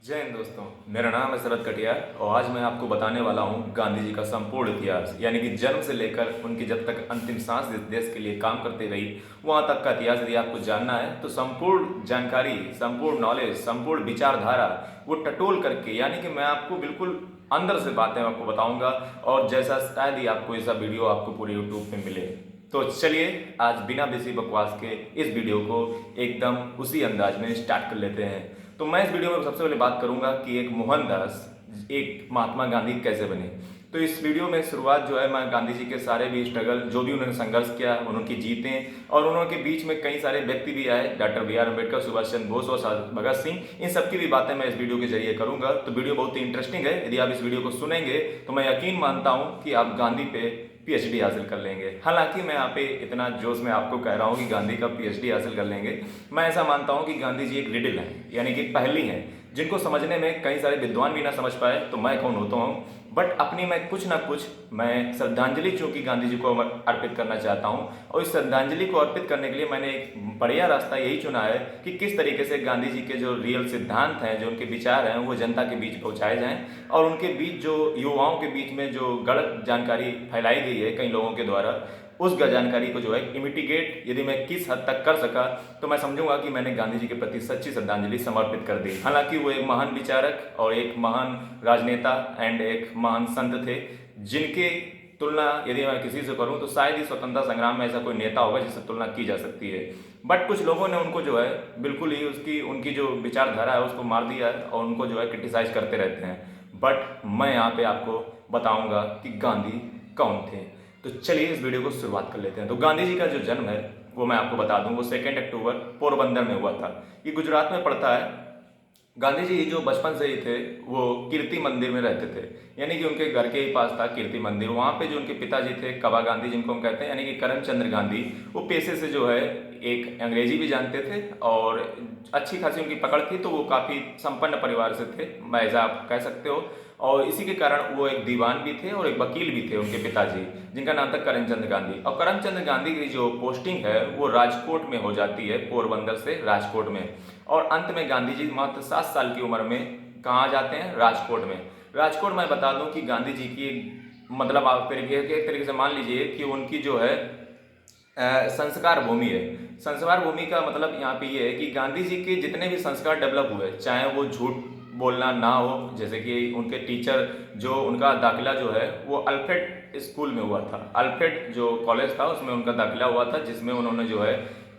जय हिंद दोस्तों। मेरा नाम है शरद कटियार और आज मैं आपको बताने वाला हूँ गांधी जी का संपूर्ण इतिहास, यानी कि जन्म से लेकर उनकी जब तक अंतिम सांस इस देश के लिए काम करती रही वहाँ तक का इतिहास यदि आपको जानना है तो संपूर्ण जानकारी, संपूर्ण नॉलेज, संपूर्ण विचारधारा वो टटोल करके, यानी कि मैं आपको बिल्कुल अंदर से बातें आपको बताऊंगा और जैसा शायद ही आपको ऐसा वीडियो आपको पूरे यूट्यूब पे मिले। तो चलिए आज बिना बेसी बकवास के इस वीडियो को एकदम उसी अंदाज में स्टार्ट कर लेते हैं। तो मैं इस वीडियो में सबसे पहले बात करूंगा कि एक मोहनदास एक महात्मा गांधी कैसे बने। तो इस वीडियो में शुरुआत जो है मैं गांधी जी के सारे भी स्ट्रगल, जो भी उन्होंने संघर्ष किया, उनकी जीतें और उनके बीच में कई सारे व्यक्ति भी आए, doctor B R Ambedkar, Subhash Chandra Bose और भगत सिंह, इन सबकी भी बातें मैं इस वीडियो के जरिए करूंगा। तो वीडियो बहुत ही इंटरेस्टिंग है। यदि आप इस वीडियो को सुनेंगे तो मैं यकीन मानता हूं कि आप गांधी पे पीएचडी हासिल कर लेंगे। हालांकि मैं यहाँ पे इतना जोश में आपको कह रहा हूँ कि गांधी का पीएचडी हासिल कर लेंगे, मैं ऐसा मानता हूँ कि गांधी जी एक रिडल है, यानी कि पहेली है, जिनको समझने में कई सारे विद्वान भी ना समझ पाए तो मैं कौन होता हूँ। बट अपनी मैं कुछ ना कुछ मैं श्रद्धांजलि चूंकि गांधी जी को अर्पित करना चाहता हूँ और इस श्रद्धांजलि को अर्पित करने के लिए मैंने एक बढ़िया रास्ता यही चुना है कि किस तरीके से गांधी जी के जो रियल सिद्धांत हैं, जो उनके विचार हैं, वो जनता के बीच पहुंचाए जाएं और उनके बीच जो युवाओं के बीच में जो गलत जानकारी फैलाई गई है कई लोगों के द्वारा, उस जानकारी को जो है इमिटिगेट यदि मैं किस हद तक कर सका तो मैं समझूंगा कि मैंने गांधी जी के प्रति सच्ची श्रद्धांजलि समर्पित कर दी। हालांकि वो एक महान विचारक और एक महान राजनेता एंड एक महान संत थे, जिनके तुलना यदि मैं किसी से करूं तो शायद ही स्वतंत्रता संग्राम में ऐसा कोई नेता होगा जिससे तुलना की जा सकती है। बट कुछ लोगों ने उनको जो है बिल्कुल ही उनकी जो विचारधारा है उसको मार दिया है और उनको जो है क्रिटिसाइज करते रहते हैं। बट मैं यहाँ पे आपको बताऊंगा कि गांधी कौन थे। तो चलिए इस वीडियो को शुरुआत कर लेते हैं। तो गांधी जी का जो जन्म है वो मैं आपको बता दूं, वो 2 अक्टूबर पोरबंदर में हुआ था। ये गुजरात में पड़ता है। गांधी जी जो बचपन से ही थे वो कीर्ति मंदिर में रहते थे, यानी कि उनके घर के ही पास था कीर्ति मंदिर। वहाँ पे जो उनके पिताजी थे कबा गांधी, जिनको हम कहते हैं, यानी कि करमचंद गांधी, वो पेशे से जो है एक अंग्रेजी भी जानते थे और अच्छी खासी उनकी पकड़ थी, तो वो काफ़ी संपन्न परिवार से थे, मैं ऐसा आप कह सकते हो। और इसी के कारण वो एक दीवान भी थे और एक वकील भी थे उनके पिताजी, जिनका नाम था करमचंद गांधी। और करमचंद गांधी की जो पोस्टिंग है वो राजकोट में हो जाती है, पोरबंदर से राजकोट में। और अंत में गांधी जी मात्र 7 साल की उम्र में कहाँ जाते हैं? राजकोट में। राजकोट मैं बता दूं कि गांधी जी की मतलब आप एक तरीके से मान लीजिए कि उनकी जो है संस्कार भूमि है। संस्कार भूमि का मतलब यहाँ पे ये है कि गांधी जी के जितने भी संस्कार डेवलप हुए, चाहे वो झूठ बोलना ना हो, जैसे कि उनके टीचर जो उनका दाखिला जो है वो अल्फ्रेड स्कूल में हुआ था, अल्फ्रेड जो कॉलेज था उसमें उनका दाखिला हुआ था, जिसमें उन्होंने जो है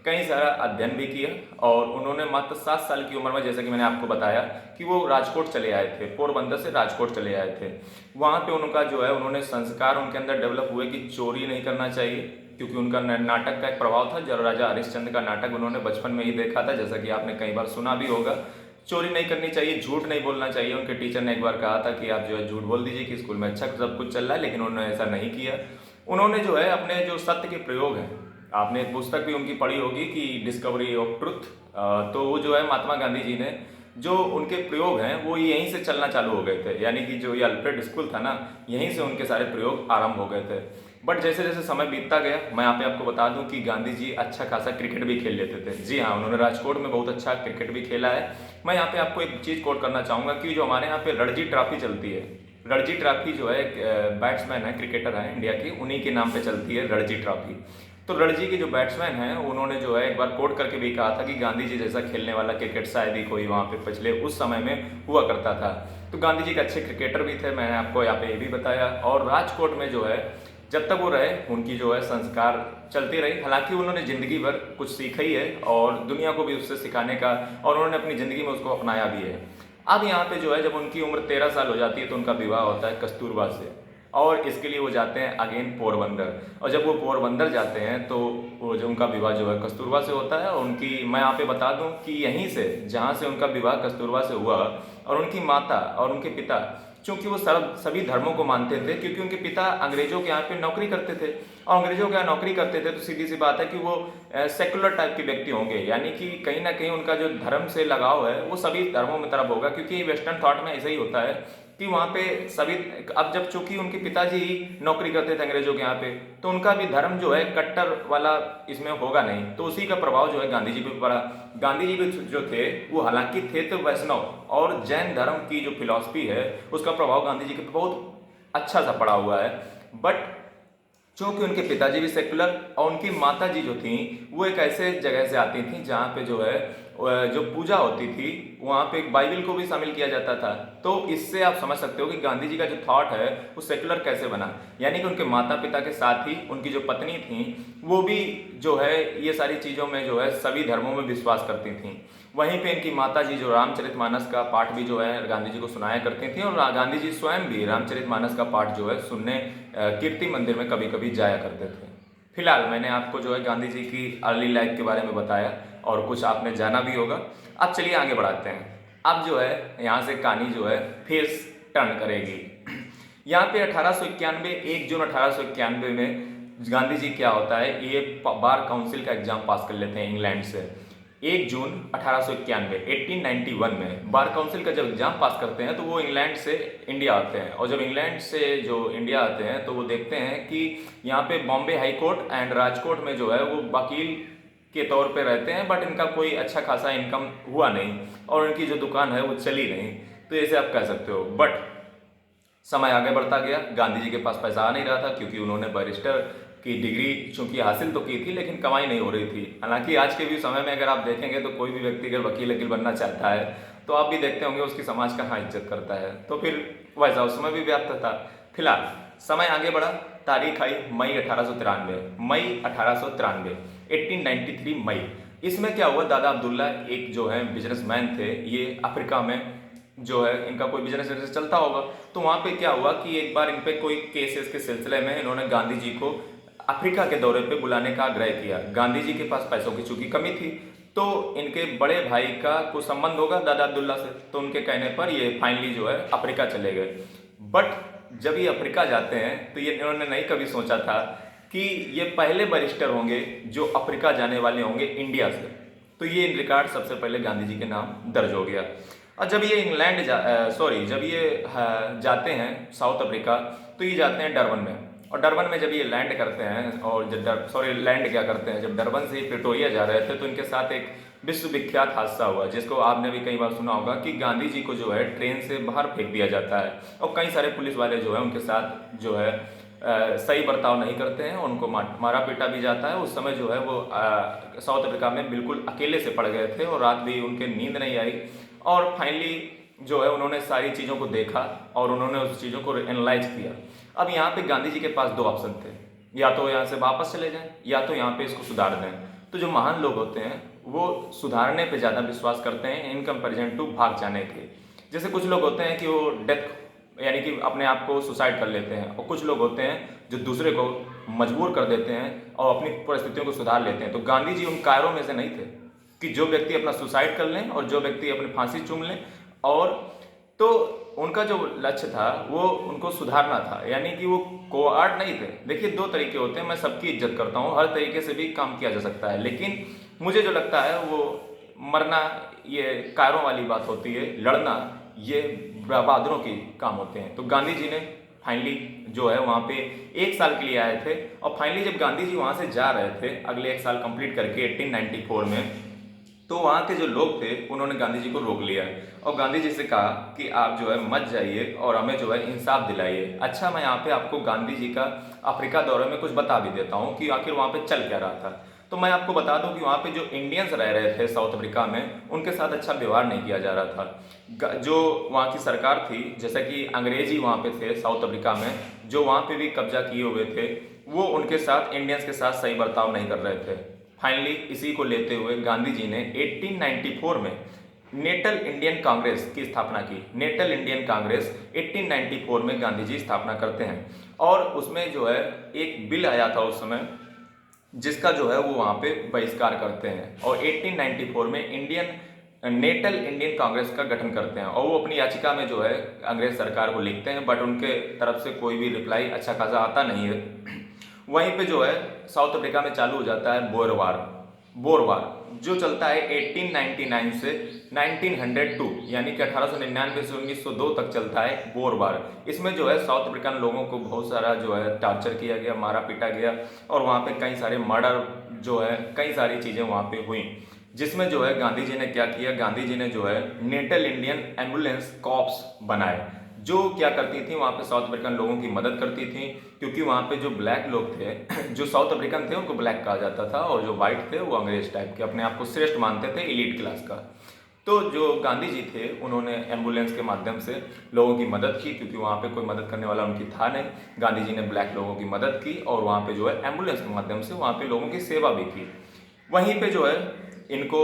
कई सारा अध्ययन भी किया। और उन्होंने मात्र 7 साल की उम्र में, जैसे कि मैंने आपको बताया, कि वो राजकोट चले आए थे, पोरबंदर से राजकोट चले आए थे। वहाँ पे उनका जो है उन्होंने संस्कार उनके अंदर डेवलप हुए कि चोरी नहीं करना चाहिए, क्योंकि उनका नाटक का एक प्रभाव था। जब राजा हरिश्चंद्र का नाटक उन्होंने बचपन में ही देखा था, जैसा कि आपने कई बार सुना भी होगा। चोरी नहीं करनी चाहिए, झूठ नहीं बोलना चाहिए। उनके टीचर ने एक बार कहा था कि आप जो है झूठ बोल दीजिए कि स्कूल में अच्छा सब कुछ चल रहा है, लेकिन उन्होंने ऐसा नहीं किया। उन्होंने जो है अपने जो सत्य के प्रयोग हैं, आपने एक पुस्तक भी उनकी पढ़ी होगी कि डिस्कवरी ऑफ ट्रुथ, तो वो जो है महात्मा गांधी जी ने जो उनके प्रयोग हैं वो यहीं से चलना चालू हो गए थे, यानी कि जो ये अल्फ्रेड स्कूल था ना, यहीं से उनके सारे प्रयोग आरंभ हो गए थे। बट जैसे जैसे समय बीतता गया, मैं यहाँ पे आपको बता दूं कि गांधी जी अच्छा खासा क्रिकेट भी खेल लेते थे। जी हाँ, उन्होंने राजकोट में बहुत अच्छा क्रिकेट भी खेला है। मैं यहाँ पे आपको एक चीज़ कोट करना चाहूँगा कि जो हमारे यहाँ पे रणजी ट्रॉफी चलती है, रणजी ट्रॉफी जो है बैट्समैन है, क्रिकेटर है इंडिया की, उन्हीं के नाम पे चलती है रणजी ट्रॉफी। तो रणजी के जो बैट्समैन हैं उन्होंने जो है एक बार कोट करके भी कहा था कि गांधी जी जैसा खेलने वाला क्रिकेट शायद ही कोई वहाँ पे पिछले उस समय में हुआ करता था। तो गांधी जी के अच्छे क्रिकेटर भी थे, मैंने आपको यहाँ पे ये भी बताया। और राजकोट में जो है जब तक वो रहे उनकी जो है संस्कार चलती रही। हालांकि उन्होंने ज़िंदगी भर कुछ सीखा ही है और दुनिया को भी उससे सिखाने का, और उन्होंने अपनी ज़िंदगी में उसको अपनाया भी है। अब यहाँ पे जो है जब उनकी उम्र 13 साल हो जाती है तो उनका विवाह होता है कस्तूरबा से, और इसके लिए वो जाते हैं अगेन पोरबंदर। और जब वो पोरबंदर जाते हैं तो वो जो उनका विवाह जो है कस्तूरबा से होता है। और उनकी मैं यहाँ पे बता दूं कि यहीं से, जहाँ से उनका विवाह कस्तूरबा से हुआ, और उनकी माता और उनके पिता, चूंकि वो सभी धर्मों को मानते थे, क्योंकि उनके पिता अंग्रेजों के यहाँ पे नौकरी करते थे, और अंग्रेजों के यहाँ नौकरी करते थे तो सीधी सी बात है कि वो सेकुलर टाइप के व्यक्ति होंगे, यानी कि कहीं ना कहीं उनका जो धर्म से लगाव है वो सभी धर्मों में तरफ होगा, क्योंकि वेस्टर्न थॉट में ऐसा ही होता है कि वहाँ पे सभी, अब जब चूंकि उनके पिताजी ही नौकरी करते थे अंग्रेजों के यहाँ पे, तो उनका भी धर्म जो है कट्टर वाला इसमें होगा नहीं, तो उसी का प्रभाव जो है गांधी जी पे पड़ा। गांधी जी भी जो थे वो हालांकि थे तो वैष्णव, और जैन धर्म की जो फिलॉसफी है उसका प्रभाव गांधी जी के बहुत अच्छा सा पड़ा हुआ है। बट चूंकि उनके पिताजी भी सेकुलर और उनकी माता जी जो थी वो एक ऐसे जगह से आती थी जहाँ पे जो है जो पूजा होती थी वहाँ पे बाइबल को भी शामिल किया जाता था। तो इससे आप समझ सकते हो कि गांधी जी का जो थॉट है वो सेकुलर कैसे बना, यानी कि उनके माता पिता के साथ ही उनकी जो पत्नी थी वो भी जो है ये सारी चीज़ों में जो है सभी धर्मों में विश्वास करती थी। वहीं पे इनकी माता जी जो रामचरितमानस का पाठ भी जो है गांधी जी को सुनाया करती थी, और गांधी जी स्वयं भी रामचरितमानस का पाठ जो है सुनने कीर्ति मंदिर में कभी कभी जाया करते थे। फिलहाल मैंने आपको जो है गांधी जी की अर्ली लाइफ के बारे में बताया और कुछ आपने जाना भी होगा। अब चलिए आगे बढ़ाते हैं। अब जो है यहाँ से कहानी जो है फिर टर्न करेगी। यहाँ पे 1891 1 जून 1891 में गांधी जी क्या होता है, ये बार काउंसिल का एग्जाम पास कर लेते हैं इंग्लैंड से। 1 जून 1891 1891 में बार काउंसिल का जब एग्जाम पास करते हैं तो वो इंग्लैंड से इंडिया आते हैं, और जब इंग्लैंड से जो इंडिया आते हैं तो वो देखते हैं कि यहाँ पे Bombay high court and Rajkot में जो है वो वकील के तौर पे रहते हैं, बट इनका कोई अच्छा खासा इनकम हुआ नहीं और इनकी जो दुकान है वो चली नहीं, तो ऐसे आप कह सकते हो। बट समय आगे बढ़ता गया, गांधी जी के पास पैसा आ नहीं रहा था क्योंकि उन्होंने बैरिस्टर की डिग्री चूंकि हासिल तो की थी लेकिन कमाई नहीं हो रही थी। हालांकि आज के भी समय में अगर आप देखेंगे तो कोई भी व्यक्ति अगर वकील बनना चाहता है तो आप भी देखते होंगे उसकी समाज कहाँ इज्जत करता है, तो फिर वैसा उस समय भी व्याप्त था। फिलहाल समय आगे बढ़ा, तारीख आई मई 1893, मई 1893 1893 मई। इसमें क्या हुआ, दादा अब्दुल्ला एक जो है बिजनेसमैन थे, ये अफ्रीका में जो है इनका कोई बिजनेस चलता होगा, तो वहाँ पे क्या हुआ कि एक बार इन पे कोई केसेस के सिलसिले में इन्होंने गांधी जी को अफ्रीका के दौरे पे बुलाने का आग्रह किया। गांधी जी के पास पैसों की चूंकि कमी थी, तो इनके बड़े भाई का कुछ संबंध होगा दादा अब्दुल्ला से, तो उनके कहने पर ये फाइनली जो है अफ्रीका चले गए। बट जब ये अफ्रीका जाते हैं तो ये इन्होंने नहीं कभी सोचा था कि ये पहले बैरिस्टर होंगे जो अफ्रीका जाने वाले होंगे इंडिया से, तो ये रिकॉर्ड सबसे पहले गांधी जी के नाम दर्ज हो गया। और जब ये इंग्लैंड जब ये जाते हैं साउथ अफ्रीका, तो ये जाते हैं डरबन में, और डरबन में जब ये लैंड करते हैं, और लैंड क्या करते हैं, जब डरबन से प्रिटोरिया जा रहे थे तो इनके साथ एक विश्व विख्यात हादसा हुआ जिसको आपने भी कई बार सुना होगा कि गांधी जी को जो है ट्रेन से बाहर फेंक दिया जाता है, और कई सारे पुलिस वाले जो है उनके साथ जो है सही बर्ताव नहीं करते हैं, उनको मारा पीटा भी जाता है। उस समय जो है वो साउथ अफ्रीका में बिल्कुल अकेले से पड़ गए थे और रात भी उनके नींद नहीं आई, और फाइनली जो है उन्होंने सारी चीज़ों को देखा और उन्होंने उस चीज़ों को एनालाइज किया। अब यहाँ पे गांधी जी के पास दो ऑप्शन थे, या तो यहाँ से वापस चले जाएं या तो यहाँ पे इसको सुधार दें। तो जो महान लोग होते हैं वो सुधारने पे ज़्यादा विश्वास करते हैं इन कंपेरिजन टू भाग जाने के। जैसे कुछ लोग होते हैं कि वो डेथ यानी कि अपने आप को सुसाइड कर लेते हैं, और कुछ लोग होते हैं जो दूसरे को मजबूर कर देते हैं और अपनी परिस्थितियों को सुधार लेते हैं। तो गांधी जी उन कायरों में से नहीं थे कि जो व्यक्ति अपना सुसाइड कर लें और जो व्यक्ति अपनी फांसी चूम लें, और तो उनका जो लक्ष्य था वो उनको सुधारना था, यानी कि वो कोआर्ड नहीं थे। देखिए दो तरीके होते हैं, मैं सबकी इज्जत करता हूँ, हर तरीके से भी काम किया जा सकता है, लेकिन मुझे जो लगता है वो मरना ये कायरों वाली बात होती है, लड़ना ये बहादुरों की काम होते हैं। तो गांधी जी ने फाइनली जो है वहाँ पे 1 साल के लिए आए थे, और फाइनली जब गांधी जी वहाँ से जा रहे थे अगले 1 साल कंप्लीट करके 1894 में, तो वहाँ के जो लोग थे उन्होंने गांधी जी को रोक लिया और गांधी जी से कहा कि आप जो है मत जाइए और हमें जो है इंसाफ दिलाइए। अच्छा, मैं यहाँ पे आपको गांधी जी का अफ्रीका दौरे में कुछ बता भी देता हूँ कि आखिर वहाँ पे चल क्या रहा था। तो मैं आपको बता दूं कि वहाँ पे जो इंडियंस रह रहे थे साउथ अफ्रीका में, उनके साथ अच्छा व्यवहार नहीं किया जा रहा था। जो वहाँ की सरकार थी, जैसा कि अंग्रेजी वहाँ पे थे साउथ अफ्रीका में, जो वहाँ पे भी कब्जा किए हुए थे, वो उनके साथ इंडियंस के साथ सही बर्ताव नहीं कर रहे थे। फाइनली इसी को लेते हुए गांधी जी ने 1894 में नेटल इंडियन कांग्रेस की स्थापना की। नेटल इंडियन कांग्रेस 1894 में गांधी जी स्थापना करते हैं, और उसमें जो है एक बिल आया था उस समय जिसका जो है वो वहाँ पे बहिष्कार करते हैं, और 1894 में नेटल इंडियन कांग्रेस का गठन करते हैं, और वो अपनी याचिका में जो है अंग्रेज सरकार को लिखते हैं, बट उनके तरफ से कोई भी रिप्लाई अच्छा खासा आता नहीं है। वहीं पे जो है साउथ अफ्रीका में चालू हो जाता है बोर वार। जो चलता है 1899 से 1902, यानी कि 1899 से 1902 तक चलता है बोर वार। इसमें जो है साउथ अफ्रीकन लोगों को बहुत सारा जो है टॉर्चर किया गया, मारा पीटा गया, और वहाँ पे कई सारे मर्डर जो है, कई सारी चीज़ें वहाँ पे हुई। जिसमें जो है गांधी जी ने क्या किया, गांधी जी ने जो है नेटल इंडियन एम्बुलेंस कॉर्प्स बनाए, जो क्या करती थी, वहाँ पे साउथ अफ्रीकन लोगों की मदद करती थी, क्योंकि वहाँ पे जो ब्लैक लोग थे, जो साउथ अफ्रीकन थे उनको ब्लैक कहा जाता था, और जो वाइट थे वो अंग्रेज टाइप के, अपने आप को श्रेष्ठ मानते थे, एलीट क्लास का। तो जो गांधी जी थे उन्होंने एम्बुलेंस के माध्यम से लोगों की मदद की, क्योंकि वहाँ पे कोई मदद करने वाला उनकी था नहीं। गांधी जी ने ब्लैक लोगों की मदद की और वहाँ पे जो है एम्बुलेंस के माध्यम से वहाँ पे लोगों की सेवा भी की। वहीं पे जो है इनको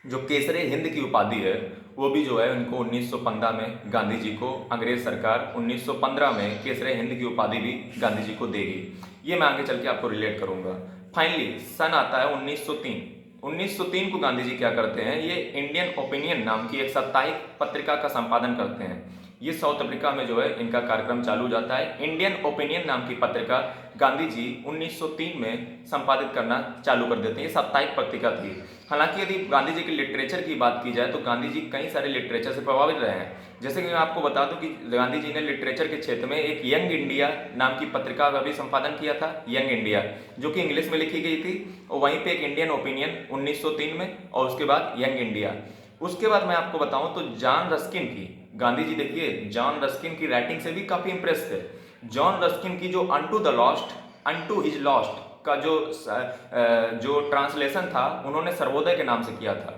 जो केसरे हिंद की उपाधि है वो भी जो है उनको 1915 में गांधी जी को अंग्रेज सरकार 1915 में केसरे हिंद की उपाधि भी गांधी जी को देगी। ये मैं आगे चल के आपको रिलेट करूंगा। फाइनली सन आता है 1903। 1903 को गांधी जी क्या करते हैं, ये इंडियन ओपिनियन नाम की एक साप्ताहिक पत्रिका का संपादन करते हैं। ये साउथ अफ्रीका में जो है इनका कार्यक्रम चालू जाता है। इंडियन ओपिनियन नाम की पत्रिका गांधी जी 1903 में संपादित करना चालू कर देते हैं। ये साप्ताहिक पत्रिका थी। हालांकि यदि गांधी जी के लिटरेचर की बात की जाए तो गांधी जी कई सारे लिटरेचर से प्रभावित रहे हैं। जैसे कि मैं आपको बता दूं कि गांधी जी ने लिटरेचर के क्षेत्र में एक यंग इंडिया नाम की पत्रिका का भी संपादन किया था, यंग इंडिया, जो कि इंग्लिश में लिखी गई थी, और वहीं पे एक इंडियन ओपिनियन 1903 में, और उसके बाद यंग इंडिया। उसके बाद मैं आपको बताऊं तो जॉन रस्किन की, गांधी जी देखिए जॉन रस्किन की राइटिंग से भी काफी इंप्रेस थे। जॉन रस्किन की जो unto the lost, unto his lost का जो ट्रांसलेशन था उन्होंने सर्वोदय के नाम से किया था।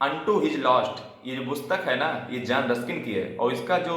अनटू हिज लॉस्ट ये जो पुस्तक है ना, ये जॉन रस्किन की है, और इसका जो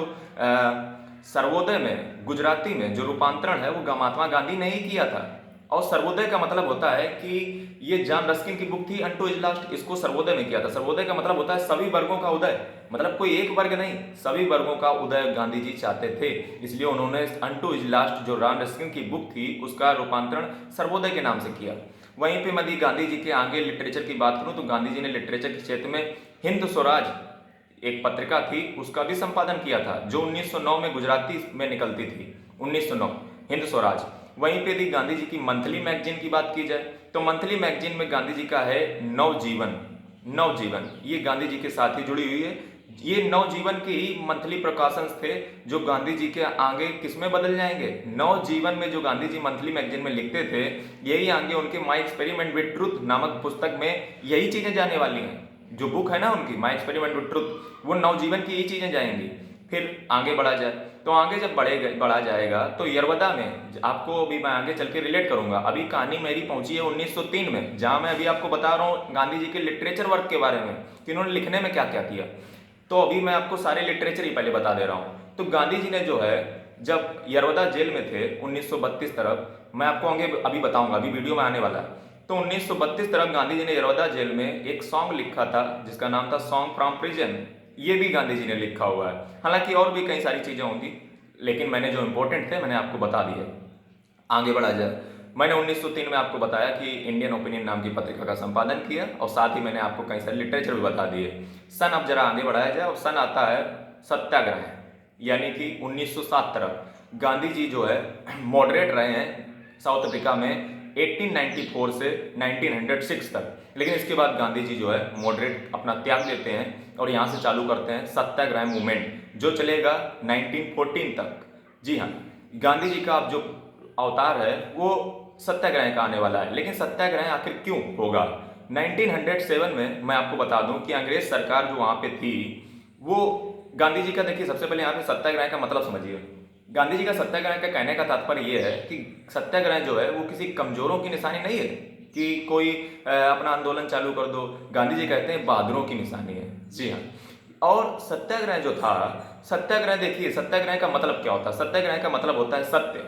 सर्वोदय में गुजराती में जो रूपांतरण है वो महात्मा गांधी ने ही किया था। और सर्वोदय का मतलब होता है कि ये जॉन रस्किन की बुक थी अनटू हिज लॉस्ट, इसको सर्वोदय में किया था। सर्वोदय का मतलब होता है सभी वर्गों का उदय, मतलब कोई एक वर्ग नहीं, सभी वर्गों का उदय गांधी जी चाहते थे। इसलिए उन्होंने अनटू हिज लॉस्ट जो जॉन रस्किन की बुक थी उसका रूपांतरण सर्वोदय के नाम से किया। वहीं पे यदि गांधी जी के आगे लिटरेचर की बात करूं तो गांधी जी ने लिटरेचर के क्षेत्र में हिंद स्वराज एक पत्रिका थी उसका भी संपादन किया था, जो 1909 में गुजराती में निकलती थी। 1909 हिंद स्वराज। वहीं पे यदि गांधी जी की मंथली मैगजीन की बात की जाए तो मंथली मैगजीन में गांधी जी का है नवजीवन। नवजीवन ये गांधी जी के साथ ही जुड़ी हुई है। ये नवजीवन के ही मंथली प्रकाशन थे जो गांधी जी के आगे किसमें बदल जाएंगे, नवजीवन में जो गांधी जी मंथली मैगजीन में लिखते थे यही आगे उनके माई एक्सपेरिमेंट विद ट्रूथ नामक पुस्तक में यही चीजें जाने वाली हैं। जो बुक है ना उनकी माई एक्सपेरिमेंट विद ट्रूथ, वो नवजीवन की यही चीजें जाएंगी। फिर आगे बढ़ा जाए तो आगे जब बढ़ा जाएगा तो यरवदा में आपको अभी मैं आगे चल के रिलेट करूंगा। अभी कहानी मेरी पहुंची है 1903 में, जहां मैं अभी आपको बता रहा हूं गांधी जी के लिटरेचर वर्क के बारे में कि उन्होंने लिखने में क्या क्या किया। तो अभी मैं आपको सारे लिटरेचर ही पहले बता दे रहा हूं। तो गांधी जी ने जो है जब यरवदा जेल में थे 1932 तरफ, मैं आपको आगे अभी बताऊंगा, अभी वीडियो में आने वाला है। तो 1932 तरफ गांधी जी ने यरवदा जेल में एक सॉन्ग लिखा था जिसका नाम था सॉन्ग फ्रॉम प्रिजन। ये भी गांधी जी ने लिखा हुआ है। हालांकि और भी कई सारी चीजें होंगी, लेकिन मैंने जो इंपॉर्टेंट थे मैंने आपको बता दिए। आगे बढ़ा जाए, मैंने 1903 में आपको बताया कि इंडियन ओपिनियन नाम की पत्रिका का संपादन किया, और साथ ही मैंने आपको कई सारे लिटरेचर भी बता दिए। सन अब जरा आगे बढ़ाया जाए, और सन आता है सत्याग्रह, यानी कि 1907 तरफ। गांधी जी जो है मॉडरेट रहे हैं साउथ अफ्रीका में 1894 से 1906 तक, लेकिन इसके बाद गांधी जी जो है मॉडरेट अपना त्याग देते हैं और यहाँ से चालू करते हैं सत्याग्रह मूवमेंट जो चलेगा 1914 तक। जी हाँ, गांधी जी का अब जो अवतार है वो सत्याग्रह का आने वाला है। लेकिन सत्याग्रह आखिर क्यों होगा? 1907 में मैं आपको बता दूं कि अंग्रेज सरकार जो वहां पे थी वो गांधी जी का, देखिए सबसे पहले यहाँ पे सत्याग्रह का मतलब समझिए। गांधी जी का सत्याग्रह का कहने का तात्पर्य यह है कि सत्याग्रह जो है वो किसी कमजोरों की निशानी नहीं है कि कोई अपना आंदोलन चालू कर दो। गांधी जी कहते हैं बहादुरों की निशानी है। जी हाँ, और सत्याग्रह जो था, सत्याग्रह देखिए सत्याग्रह का मतलब क्या होता है? सत्याग्रह का मतलब होता है सत्य,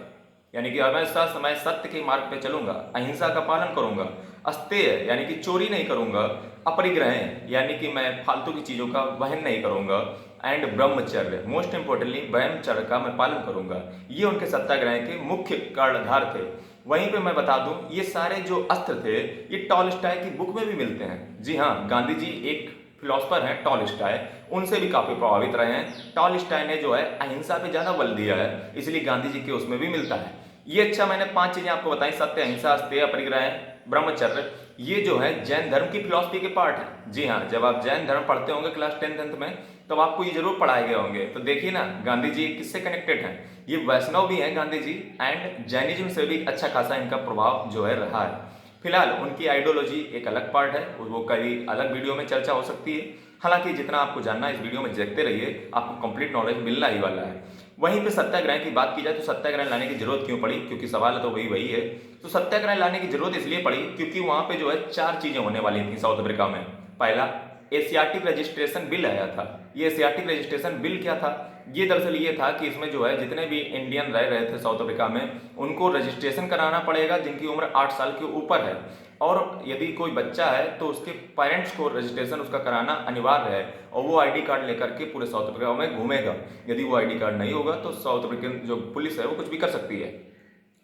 यानी कि हमेशा मैं सत्य के मार्ग पे चलूंगा, अहिंसा का पालन करूंगा, अस्तेय यानी कि चोरी नहीं करूंगा, अपरिग्रह यानी कि मैं फालतू की चीजों का वहन नहीं करूंगा, एंड ब्रह्मचर्य मोस्ट इंपोर्टेंटली ब्रह्मचर्य का मैं पालन करूंगा। ये उनके सत्याग्रह के मुख्य कर्णधार थे। वहीं पे मैं बता दूं ये सारे जो अस्त्र थे ये टॉलस्टॉय की बुक में भी मिलते हैं। जी हाँ, गांधी जी एक फिलोसफर हैं टॉलस्टॉय, उनसे भी काफी प्रभावित रहे हैं। टॉलस्टॉय ने जो है अहिंसा पे ज्यादा बल दिया है, इसलिए गांधी जी के उसमें भी मिलता है। ये अच्छा, मैंने 5 चीजें आपको बताई, सत्य, अहिंसा, अस्तेय, अपरिग्रह, ब्रह्मचर्य, ये जो है जैन धर्म की फिलॉसफी के पार्ट है। जी हाँ, जब आप जैन धर्म पढ़ते होंगे क्लास 10th में, तब आपको ये जरूर पढ़ाए गए होंगे। तो देखिए ना, गांधी जी किससे कनेक्टेड हैं, ये वैष्णव भी हैं गांधी जी, एंड जैनिज्म से भी अच्छा खासा इनका प्रभाव जो है रहा है। फिलहाल उनकी आइडियोलॉजी एक अलग पार्ट है, वो कई अलग वीडियो में चर्चा हो सकती है। हालांकि जितना आपको जानना है इस वीडियो में देखते रहिए, आपको कंप्लीट नॉलेज मिलना ही वाला है। वहीं पे सत्याग्रह की बात की जाए तो सत्याग्रह लाने की जरूरत क्यों पड़ी, क्योंकि सवाल तो वही है। तो सत्याग्रह लाने की जरूरत इसलिए पड़ी क्योंकि वहां पे जो है 4 चीजें होने वाली थी साउथ अफ्रीका में। पहला, एशियाटिक रजिस्ट्रेशन बिल आया था। ये एशियाटिक रजिस्ट्रेशन बिल क्या था, ये दरअसल ये था कि इसमें जो है जितने भी इंडियन रह रहे थे साउथ अफ्रीका में, उनको रजिस्ट्रेशन कराना पड़ेगा जिनकी उम्र 8 साल के ऊपर है, और यदि कोई बच्चा है तो उसके पेरेंट्स को रजिस्ट्रेशन उसका कराना अनिवार्य है, और वो आईडी कार्ड लेकर के पूरे साउथ अफ्रीका में घूमेगा। यदि वो आईडी कार्ड नहीं होगा तो साउथ अफ्रीकन जो पुलिस है वो कुछ भी कर सकती है।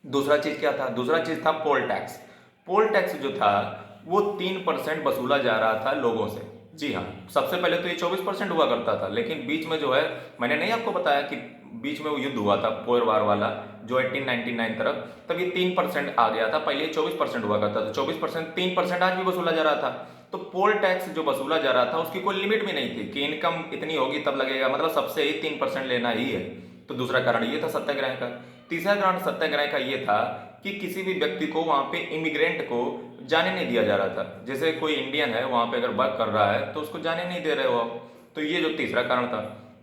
दूसरा चीज क्या था, दूसरा चीज था पोल टैक्स। पोल टैक्स जो था वो 3% वसूला जा रहा था लोगों से। जी हाँ, सबसे पहले तो ये 24% हुआ करता था, लेकिन बीच में जो है, मैंने नहीं आपको बताया कि बीच में वो युद्ध हुआ था पोर वार वाला जो 1899 तरफ, तब ये 3% आ गया था। पहले 24% हुआ करता था, 24% 3% आज भी वसूला जा रहा था। तो पोल टैक्स जो वसूला जा रहा था उसकी कोई लिमिट भी नहीं थी कि इनकम इतनी होगी तब लगेगा, मतलब सबसे ही 3% लेना ही है। तो दूसरा कारण ये था सत्याग्रह का। तीसरा कारण सत्याग्रह का ये था कि किसी भी व्यक्ति को वहां पे इमिग्रेंट को जाने नहीं दिया जा रहा था। जैसे कोई इंडियन है वहां पे अगर वर्क कर रहा है तो उसको जाने नहीं दे रहे हो आप। तो ये जो तीसरा कारण था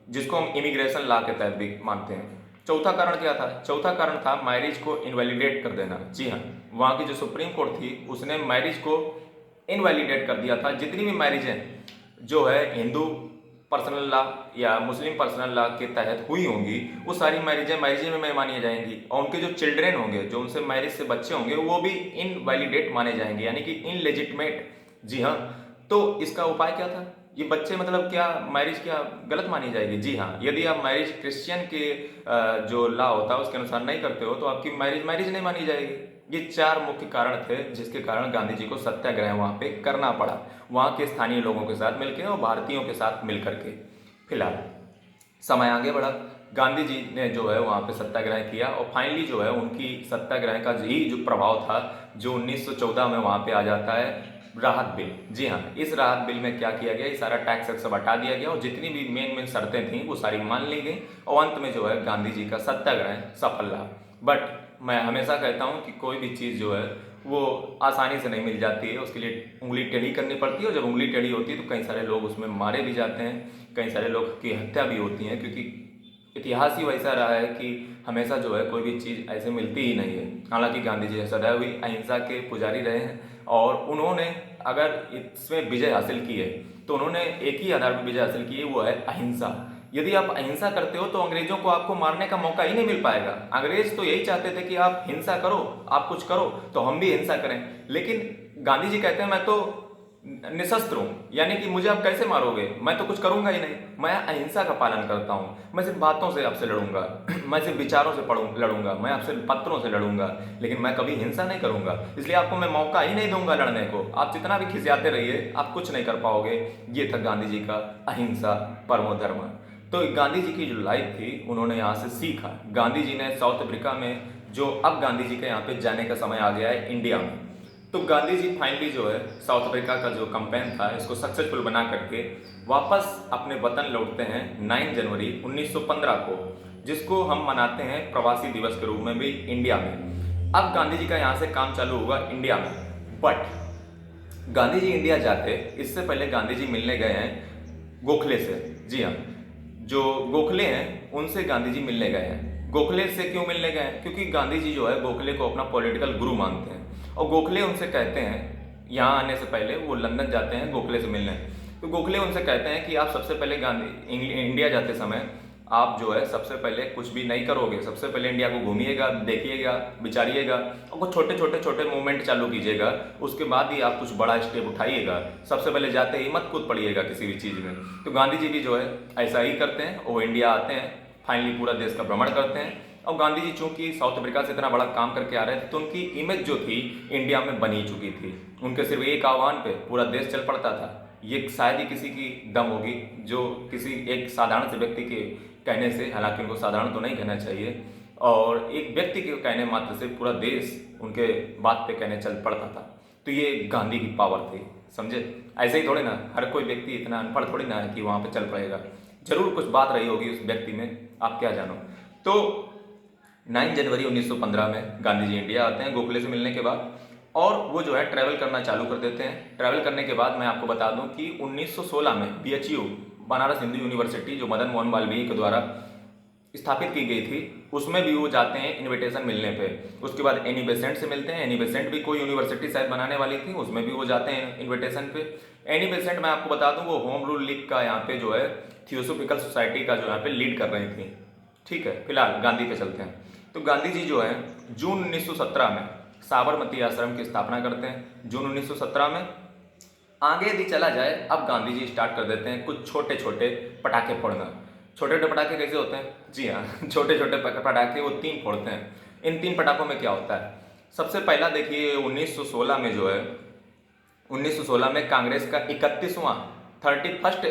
जिसको हम इमिग्रेशन लॉ के तहत भी मानते हैं। चौथा कारण क्या था, चौथा कारण था मैरिज को इनवैलिडेट कर देना। जी हाँ, वहां की जो सुप्रीम कोर्ट थी उसने मैरिज को इनवैलिडेट कर दिया था। जितनी भी मैरिजें जो है हिंदू पर्सनल लॉ या मुस्लिम पर्सनल लॉ के तहत हुई होंगी, वो सारी मैरिजें में मानी जाएंगी, और उनके जो चिल्ड्रेन होंगे, जो उनसे मैरिज से बच्चे होंगे, वो भी इनवैलिडेट माने जाएंगे, यानी कि इनलेजिटमेट। जी हाँ, तो इसका उपाय क्या था, ये बच्चे मतलब क्या मैरिज क्या गलत मानी जाएगी। जी हाँ, यदि आप मैरिज क्रिश्चियन के जो लॉ होता है उसके अनुसार नहीं करते हो तो आपकी मैरिज नहीं मानी जाएगी। ये 4 मुख्य कारण थे जिसके कारण गांधी जी को सत्याग्रह वहां पे करना पड़ा, वहां के स्थानीय लोगों के साथ मिलकर और भारतीयों के साथ मिलकर के। फिलहाल समय आगे बढ़ा, गांधी जी ने जो है वहां पे सत्याग्रह किया, और फाइनली जो है उनकी सत्याग्रह का ही जो प्रभाव था जो 1914 में वहां पे आ जाता है राहत बिल। जी हाँ, इस राहत बिल में क्या किया गया, ये सारा टैक्स सब हटा दिया गया और जितनी भी मेन शर्तें थी वो सारी मान ली गई, और अंत में जो है गांधी जी का सत्याग्रह सफल रहा। बट मैं हमेशा कहता हूँ कि कोई भी चीज़ जो है वो आसानी से नहीं मिल जाती है, उसके लिए उंगली टेढ़ी करनी पड़ती है, और जब उंगली टेढ़ी होती है तो कई सारे लोग उसमें मारे भी जाते हैं, कई सारे लोग की हत्या भी होती है, क्योंकि इतिहास ही वैसा रहा है कि हमेशा जो है कोई भी चीज़ ऐसे मिलती ही नहीं है। हालांकि गांधी जी सदैव ही अहिंसा के पुजारी रहे हैं, और उन्होंने अगर इसमें विजय हासिल की है तो उन्होंने एक ही आधार पर विजय हासिल की है, वो है अहिंसा। यदि आप अहिंसा करते हो तो अंग्रेजों को आपको मारने का मौका ही नहीं मिल पाएगा। अंग्रेज तो यही चाहते थे कि आप हिंसा करो, आप कुछ करो तो हम भी हिंसा करें, लेकिन गांधी जी कहते हैं मैं तो निशस्त्र हूं, यानी कि मुझे आप कैसे मारोगे, मैं तो कुछ करूंगा ही नहीं, मैं अहिंसा का पालन करता हूं, मैं सिर्फ बातों से आपसे लड़ूंगा, मैं सिर्फ विचारों से लड़ूंगा, मैं आपसे पत्रों से लड़ूंगा, लेकिन मैं कभी हिंसा नहीं करूंगा, इसलिए आपको मैं मौका ही नहीं दूंगा लड़ने को, आप जितना भी खिसियाते रहिए आप कुछ नहीं कर पाओगे। ये था गांधी जी का अहिंसा परमो धर्म। तो गांधी जी की जो लाइफ थी उन्होंने यहाँ से सीखा। गांधी जी ने साउथ अफ्रीका में, जो अब गांधी जी के यहाँ पे जाने का समय आ गया है इंडिया में, तो गांधी जी फाइनली जो है साउथ अफ्रीका का जो कैंपेन था इसको सक्सेसफुल बना करके वापस अपने वतन लौटते हैं 9 जनवरी 1915 को, जिसको हम मनाते हैं प्रवासी दिवस के रूप में भी इंडिया में। अब गांधी जी का यहाँ से काम चालू हुआ इंडिया में, बट गांधी जी इंडिया जाते इससे पहले गांधी जी मिलने गए हैं गोखले से। जी हाँ, जो गोखले हैं उनसे गांधी जी मिलने गए हैं। गोखले से क्यों मिलने गए हैं, क्योंकि गांधी जी जो है गोखले को अपना पॉलिटिकल गुरु मानते हैं, और गोखले उनसे कहते हैं, यहाँ आने से पहले वो लंदन जाते हैं गोखले से मिलने, तो गोखले उनसे कहते हैं कि आप सबसे पहले इंडिया जाते समय आप जो है सबसे पहले कुछ भी नहीं करोगे, सबसे पहले इंडिया को घूमिएगा, देखिएगा, विचारिएगा, और कुछ छोटे मूवमेंट चालू कीजिएगा, उसके बाद ही आप कुछ बड़ा स्टेप उठाइएगा, सबसे पहले जाते ही मत कूद पड़िएगा किसी भी चीज़ में। तो गांधी जी भी जो है ऐसा ही करते हैं, वो इंडिया आते हैं, फाइनली पूरा देश का भ्रमण करते हैं, और गांधी जी चूंकि साउथ अफ्रीका से इतना बड़ा काम करके आ रहे थे तो उनकी इमेज जो थी इंडिया में बनी चुकी थी। उनके सिर्फ एक आह्वान पे पूरा देश चल पड़ता था। ये शायद ही किसी की दम होगी जो किसी एक साधारण से व्यक्ति के कहने से, हालांकि उनको साधारण तो नहीं कहना चाहिए, और एक व्यक्ति के कहने मात्र से पूरा देश उनके बात पे कहने चल पड़ता था। तो ये गांधी की पावर थी, समझे। ऐसे ही थोड़े ना हर कोई व्यक्ति इतना अनपढ़ थोड़ी ना है कि वहाँ पे चल पड़ेगा, जरूर कुछ बात रही होगी उस व्यक्ति में, आप क्या जानो। तो 9 जनवरी 1915 में गांधी जी इंडिया आते हैं गोखले से मिलने के बाद, और वो जो है ट्रैवल करना चालू कर देते हैं। ट्रैवल करने के बाद मैं आपको बता दूं कि 1916 में बीएचयू, बनारस हिंदू यूनिवर्सिटी, जो मदन मोहन मालवीय के द्वारा स्थापित की गई थी, उसमें भी वो जाते हैं इनविटेशन मिलने पे। उसके बाद एनी बेसेंट से मिलते हैं। एनी बेसेंट भी कोई यूनिवर्सिटी शायद बनाने वाली थी, उसमें भी वो जाते हैं इनविटेशन पे। एनी बेसेंट मैं आपको बता दूं वो होम रूल लीग का यहाँ पे जो है थियोसोफिकल सोसाइटी का जो यहाँ पे लीड कर रही थी। ठीक है, फिलहाल गांधी पे चलते हैं। तो गांधी जी जो है जून 1917 में साबरमती आश्रम की स्थापना करते हैं। जून 1917 में आगे यदि चला जाए, अब गांधी जी स्टार्ट कर देते हैं कुछ छोटे छोटे पटाखे फोड़ना। छोटे छोटे पटाखे कैसे होते हैं? जी हाँ, छोटे छोटे पटाखे वो 3 फोड़ते हैं। इन 3 पटाखों में क्या होता है? सबसे पहला देखिए 1916 में जो है 1916 में कांग्रेस का 31वां 31st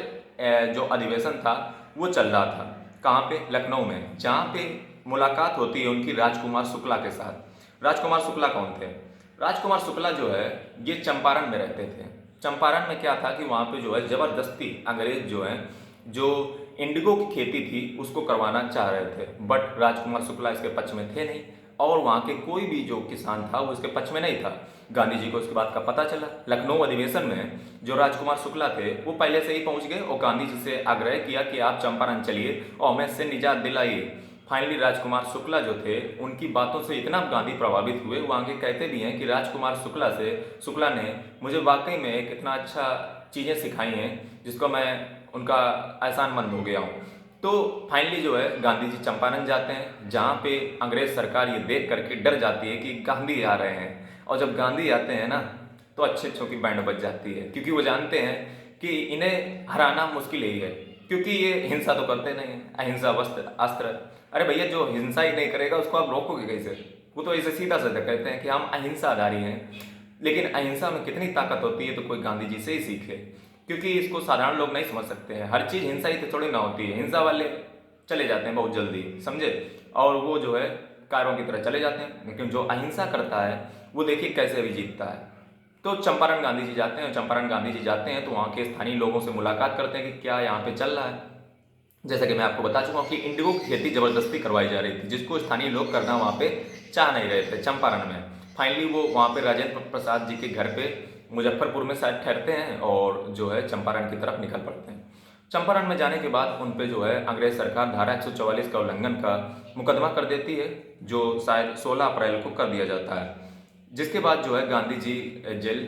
जो अधिवेशन था वो चल रहा था। कहाँ पे? लखनऊ में, जहाँ पे मुलाकात होती है उनकी राजकुमार शुक्ला के साथ। राजकुमार शुक्ला कौन थे? राजकुमार शुक्ला जो है ये चंपारण में रहते थे। चंपारण में क्या था कि वहाँ पे जो है जबरदस्ती अंग्रेज जो है जो इंडिगो की खेती थी उसको करवाना चाह रहे थे, बट राजकुमार शुक्ला इसके पक्ष में थे नहीं, और वहाँ के कोई भी जो किसान था वो इसके पक्ष में नहीं था। गांधी जी को इसके बात का पता चला। लखनऊ अधिवेशन में जो राजकुमार शुक्ला थे वो पहले से ही पहुंच गए और गांधी जी से आग्रह किया कि आप चंपारण चलिए और हमें इससे निजात दिलाइए। फाइनली राजकुमार शुक्ला जो थे उनकी बातों से इतना गांधी प्रभावित हुए, वो आगे कहते भी हैं कि राजकुमार शुक्ला ने मुझे वाकई में एक इतना अच्छा चीज़ें सिखाई हैं जिसको मैं उनका एहसानमंद हो गया हूँ। तो फाइनली जो है गांधी जी चंपारण जाते हैं, जहाँ पे अंग्रेज सरकार ये देख करके डर जाती है कि गांधी आ रहे हैं। और जब गांधी आते हैं ना तो अच्छे अच्छों की बैंड बज जाती है, क्योंकि वो जानते हैं कि इन्हें हराना मुश्किल ही है, क्योंकि ये हिंसा तो करते नहीं है, अहिंसा वस्त्र अस्त्र। अरे भैया, जो हिंसा ही नहीं करेगा उसको आप रोकोगे कैसे? वो तो ऐसे सीधा सीधा कहते हैं कि हम अहिंसाधारी हैं, लेकिन अहिंसा में कितनी ताकत होती है तो कोई गांधी जी से ही सीखे, क्योंकि इसको साधारण लोग नहीं समझ सकते हैं। हर चीज़ हिंसा ही तो थोड़ी ना होती है, हिंसा वाले चले जाते हैं बहुत जल्दी, समझे, और वो जो है कायरों की तरह चले जाते हैं, लेकिन जो अहिंसा करता है वो देखिए कैसे भी जीतता है। तो चंपारण गांधी जी जाते हैं, चंपारण गांधी जी जाते हैं तो वहाँ के स्थानीय लोगों से मुलाकात करते हैं कि क्या यहाँ पे चल रहा है। जैसा कि मैं आपको बता चुका हूँ कि इंडिगो की खेती जबरदस्ती करवाई जा रही थी, जिसको स्थानीय लोग करना वहाँ पे चाह नहीं रहे थे चंपारण में। फाइनली वो वहाँ पे राजेंद्र प्रसाद जी के घर पे मुजफ्फरपुर में शायद ठहरते हैं और जो है चंपारण की तरफ निकल पड़ते हैं। चंपारण में जाने के बाद उन पे जो है अंग्रेज सरकार धारा 144 का उल्लंघन का मुकदमा कर देती है, जो शायद 16 अप्रैल को कर दिया जाता है। जिसके बाद जो है गांधी जी जेल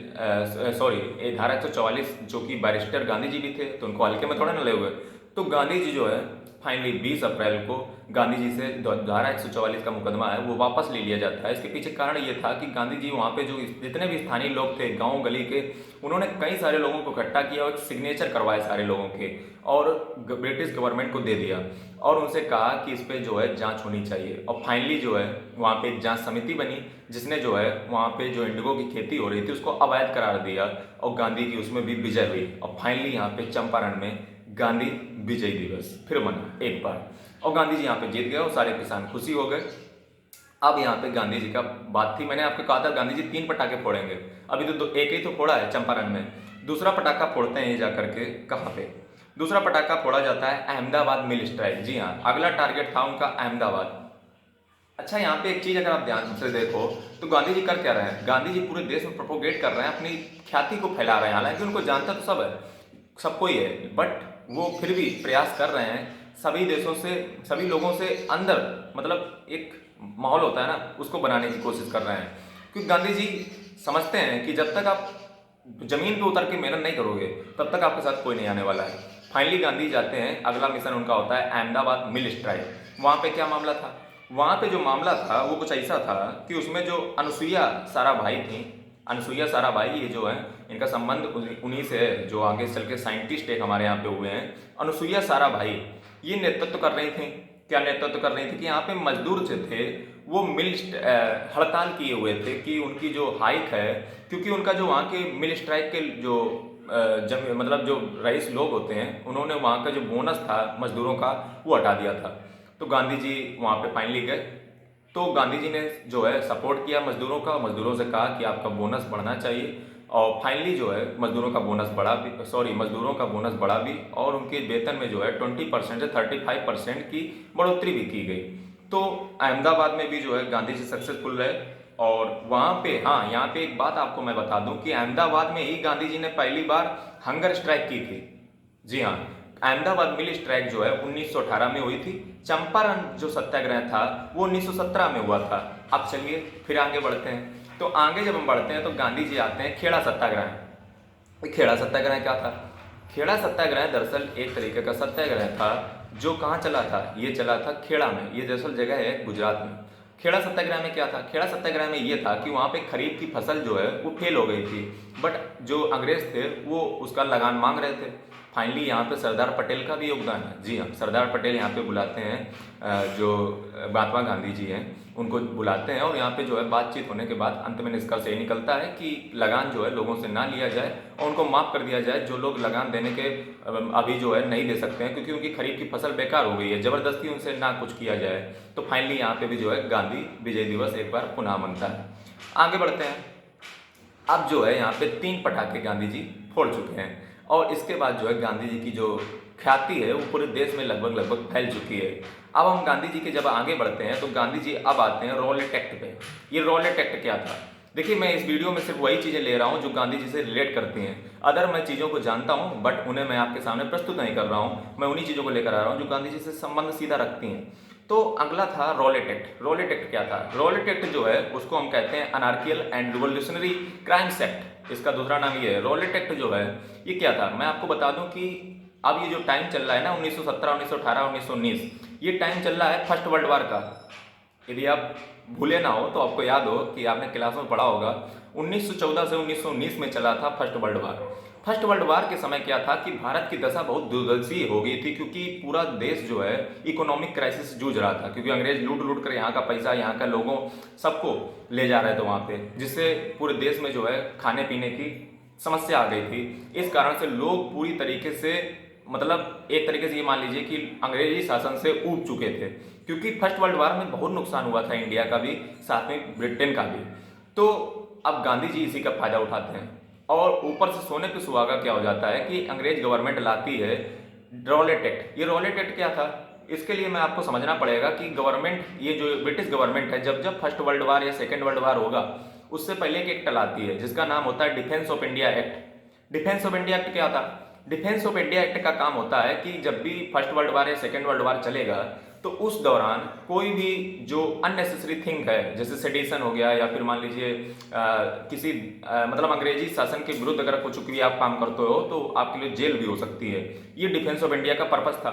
धारा 144, जो कि बैरिस्टर गांधी जी भी थे तो उनको हल्के में थोड़ा ना ले हुए। तो गांधी जी जो है फाइनली 20 अप्रैल को गांधी जी से धारा 144 का मुकदमा है वो वापस ले लिया जाता है। इसके पीछे कारण ये था कि गांधी जी वहाँ पे जो जितने भी स्थानीय लोग थे गांव गली के, उन्होंने कई सारे लोगों को इकट्ठा किया और सिग्नेचर करवाए सारे लोगों के, और ब्रिटिश गवर्नमेंट को दे दिया और उनसे कहा कि इस पर जो है जांच होनी चाहिए। और फाइनली जो है वहाँ पे एक जांच समिति बनी जिसने जो है वहाँ पे जो इंडिगो की खेती हो रही थी उसको अवैध करार दिया, और गांधी की उसमें भी विजय हुई। और फाइनली यहाँ पे चंपारण में गांधी विजय दिवस फिर मना एक बार, और गांधी जी यहाँ पे जीत गए और सारे किसान खुशी हो गए। अब यहाँ पे गांधी जी का बात थी, मैंने आपको कहा था गांधी जी 3 पटाखे फोड़ेंगे, अभी तो एक ही तो फोड़ा है चंपारण में, दूसरा पटाखा फोड़ते हैं जा करके कहाँ पे? दूसरा पटाखा फोड़ा जाता है अहमदाबाद मिल स्ट्राइक। जी हाँ, अगला टारगेट था उनका अहमदाबाद। अच्छा, यहाँ पे एक चीज अगर आप ध्यान से देखो तो गांधी जी कर क्या रहे हैं? गांधी जी पूरे देश में प्रोपोगेट कर रहे हैं, अपनी ख्याति को फैला रहे हैं। हालांकि उनको जानता तो सब है, सबको ही है, बट वो फिर भी प्रयास कर रहे हैं सभी देशों से, सभी लोगों से अंदर, मतलब एक माहौल होता है ना, उसको बनाने की कोशिश कर रहे हैं। क्योंकि गांधी जी समझते हैं कि जब तक आप जमीन पे उतर के मेहनत नहीं करोगे तब तक आपके साथ कोई नहीं आने वाला है। फाइनली गांधी जाते हैं, अगला मिशन उनका होता है अहमदाबाद मिल स्ट्राइक। वहाँ पे क्या मामला था? वहाँ पे जो मामला था वो कुछ ऐसा था कि उसमें जो अनुसुईया साराभाई थी, अनुसुईया साराभाई ये जो है इनका संबंध उन्हीं से है जो आगे चल के साइंटिस्ट एक हमारे यहाँ पे हुए हैं। अनुसुईया साराभाई ये नेतृत्व कर रही थी। क्या नेतृत्व कर रही थी? कि यहाँ पे मजदूर जो थे वो हड़ताल किए हुए थे कि उनकी जो हाइक है, क्योंकि उनका जो वहाँ के मिल स्ट्राइक के जो मतलब जो रईस लोग होते हैं उन्होंने वहाँ का जो बोनस था मजदूरों का वो हटा दिया था। तो गांधी जी वहाँ पे फाइनली गए तो गांधी जी ने जो है सपोर्ट किया मजदूरों का, मजदूरों से कहा कि आपका बोनस बढ़ना चाहिए, और फाइनली जो है मजदूरों का बोनस बढ़ा भी, मजदूरों का बोनस बढ़ा भी, और उनके वेतन में जो है 20% से 35% की बढ़ोतरी भी की गई। तो अहमदाबाद में भी जो है गांधी जी सक्सेसफुल रहे। और वहाँ पे, हाँ, यहाँ पे एक बात आपको मैं बता दूं कि अहमदाबाद में ही गांधी जी ने पहली बार हंगर स्ट्राइक की थी। जी हाँ, अहमदाबाद मिल स्ट्राइक जो है 1918 में हुई थी। चंपारण जो सत्याग्रह था वो 1917 में हुआ था। अब चलिए फिर आगे बढ़ते हैं। तो आगे जब हम बढ़ते हैं तो गांधी जी आते हैं खेड़ा सत्याग्रह। खेड़ा सत्याग्रह क्या था? खेड़ा सत्याग्रह दरअसल एक तरीके का सत्याग्रह था जो कहाँ चला था? ये चला था खेड़ा में। ये दरअसल जगह है गुजरात में। खेड़ा सत्याग्रह में क्या था? खेड़ा सत्याग्रह में ये था कि वहाँ पे खरीफ की फसल जो है वो फेल हो गई थी, बट जो अंग्रेज थे वो उसका लगान मांग रहे थे। फाइनली यहाँ पे सरदार पटेल का भी योगदान है। जी हाँ, सरदार पटेल यहाँ पे बुलाते हैं, जो महात्मा गांधी जी हैं उनको बुलाते हैं, और यहाँ पे जो है बातचीत होने के बाद अंत में निष्कर्ष ये निकलता है कि लगान जो है लोगों से ना लिया जाए और उनको माफ़ कर दिया जाए, जो लोग लगान देने के अभी जो है नहीं दे सकते हैं क्योंकि उनकी खरीफ की फसल बेकार हो गई है, ज़बरदस्ती उनसे ना कुछ किया जाए। तो फाइनली यहाँ पे भी जो है गांधी विजय दिवस एक बार पुनः मनता है। आगे बढ़ते हैं। अब जो है यहाँ पे 3 पटाखे गांधी जी फोड़ चुके हैं, और इसके बाद जो है गांधी जी की जो ख्याति है वो पूरे देश में लगभग फैल चुकी है। अब हम गांधी जी के जब आगे बढ़ते हैं तो गांधी जी अब आते हैं रॉलेट एक्ट पे। ये रॉलेट एक्ट क्या था? देखिए, मैं इस वीडियो में सिर्फ वही चीज़ें ले रहा हूँ जो गांधी जी से रिलेट करती हैं। अदर मैं चीज़ों को जानता हूँ बट उन्हें मैं आपके सामने प्रस्तुत नहीं कर रहा हूँ। मैं उन्हीं चीज़ों को लेकर आ रहा हूँ जो गांधी जी से संबंध सीधा रखती हैं। तो अगला था रॉलेट एक्ट। रॉलेट एक्ट क्या था? रॉलेट एक्ट जो है उसको हम कहते हैं अनार्कियल एंड रिवोल्यूशनरी क्राइम्स एक्ट। इसका दूसरा नाम ये है। रॉलेट एक्ट जो है ये क्या था, मैं आपको बता दूं कि अब ये जो टाइम चल रहा है ना 1917, 1918, 1919, ये टाइम चल रहा है फर्स्ट वर्ल्ड वार का। यदि आप भूले ना हो तो आपको याद हो कि आपने क्लास में पढ़ा होगा 1914 से 1919 में चला था first world war. First world war के समय क्या था कि भारत की दशा बहुत दुर्दशी हो गई थी क्योंकि पूरा देश जो है इकोनॉमिक क्राइसिस जूझ रहा था, क्योंकि अंग्रेज लूट लूट कर यहाँ का पैसा, यहाँ का लोगों सबको ले जा रहे थे वहाँ पे, जिससे पूरे देश में जो है खाने पीने की समस्या आ गई थी। इस कारण से लोग पूरी तरीके से, मतलब एक तरीके से ये मान लीजिए कि अंग्रेजी शासन से ऊब चुके थे, क्योंकि फर्स्ट वर्ल्ड वार में बहुत नुकसान हुआ था इंडिया का भी, साथ में ब्रिटेन का भी। तो अब गांधी जी इसी का फायदा उठाते हैं, और ऊपर से सोने पे सुहागा क्या हो जाता है कि अंग्रेज गवर्नमेंट लाती है रॉलेट एक्ट। ये रॉलेट एक्ट क्या था? इसके लिए मैं आपको समझना पड़ेगा कि गवर्नमेंट, ये जो ब्रिटिश गवर्नमेंट है, जब जब फर्स्ट वर्ल्ड वार या सेकेंड वर्ल्ड वार होगा उससे पहले एक एक्ट लाती है जिसका नाम होता है defence of India act. Defence of India act क्या था? डिफेंस ऑफ इंडिया एक्ट का काम होता है कि जब भी फर्स्ट वर्ल्ड वार या सेकेंड वर्ल्ड वार चलेगा तो उस दौरान कोई भी जो अननेसेसरी थिंग है, जैसे सेडिशन हो गया, या फिर मान लीजिए किसी मतलब अंग्रेजी शासन के विरुद्ध अगर कुछ भी आप काम करते हो तो आपके लिए जेल भी हो सकती है। ये डिफेंस ऑफ इंडिया का पर्पस था।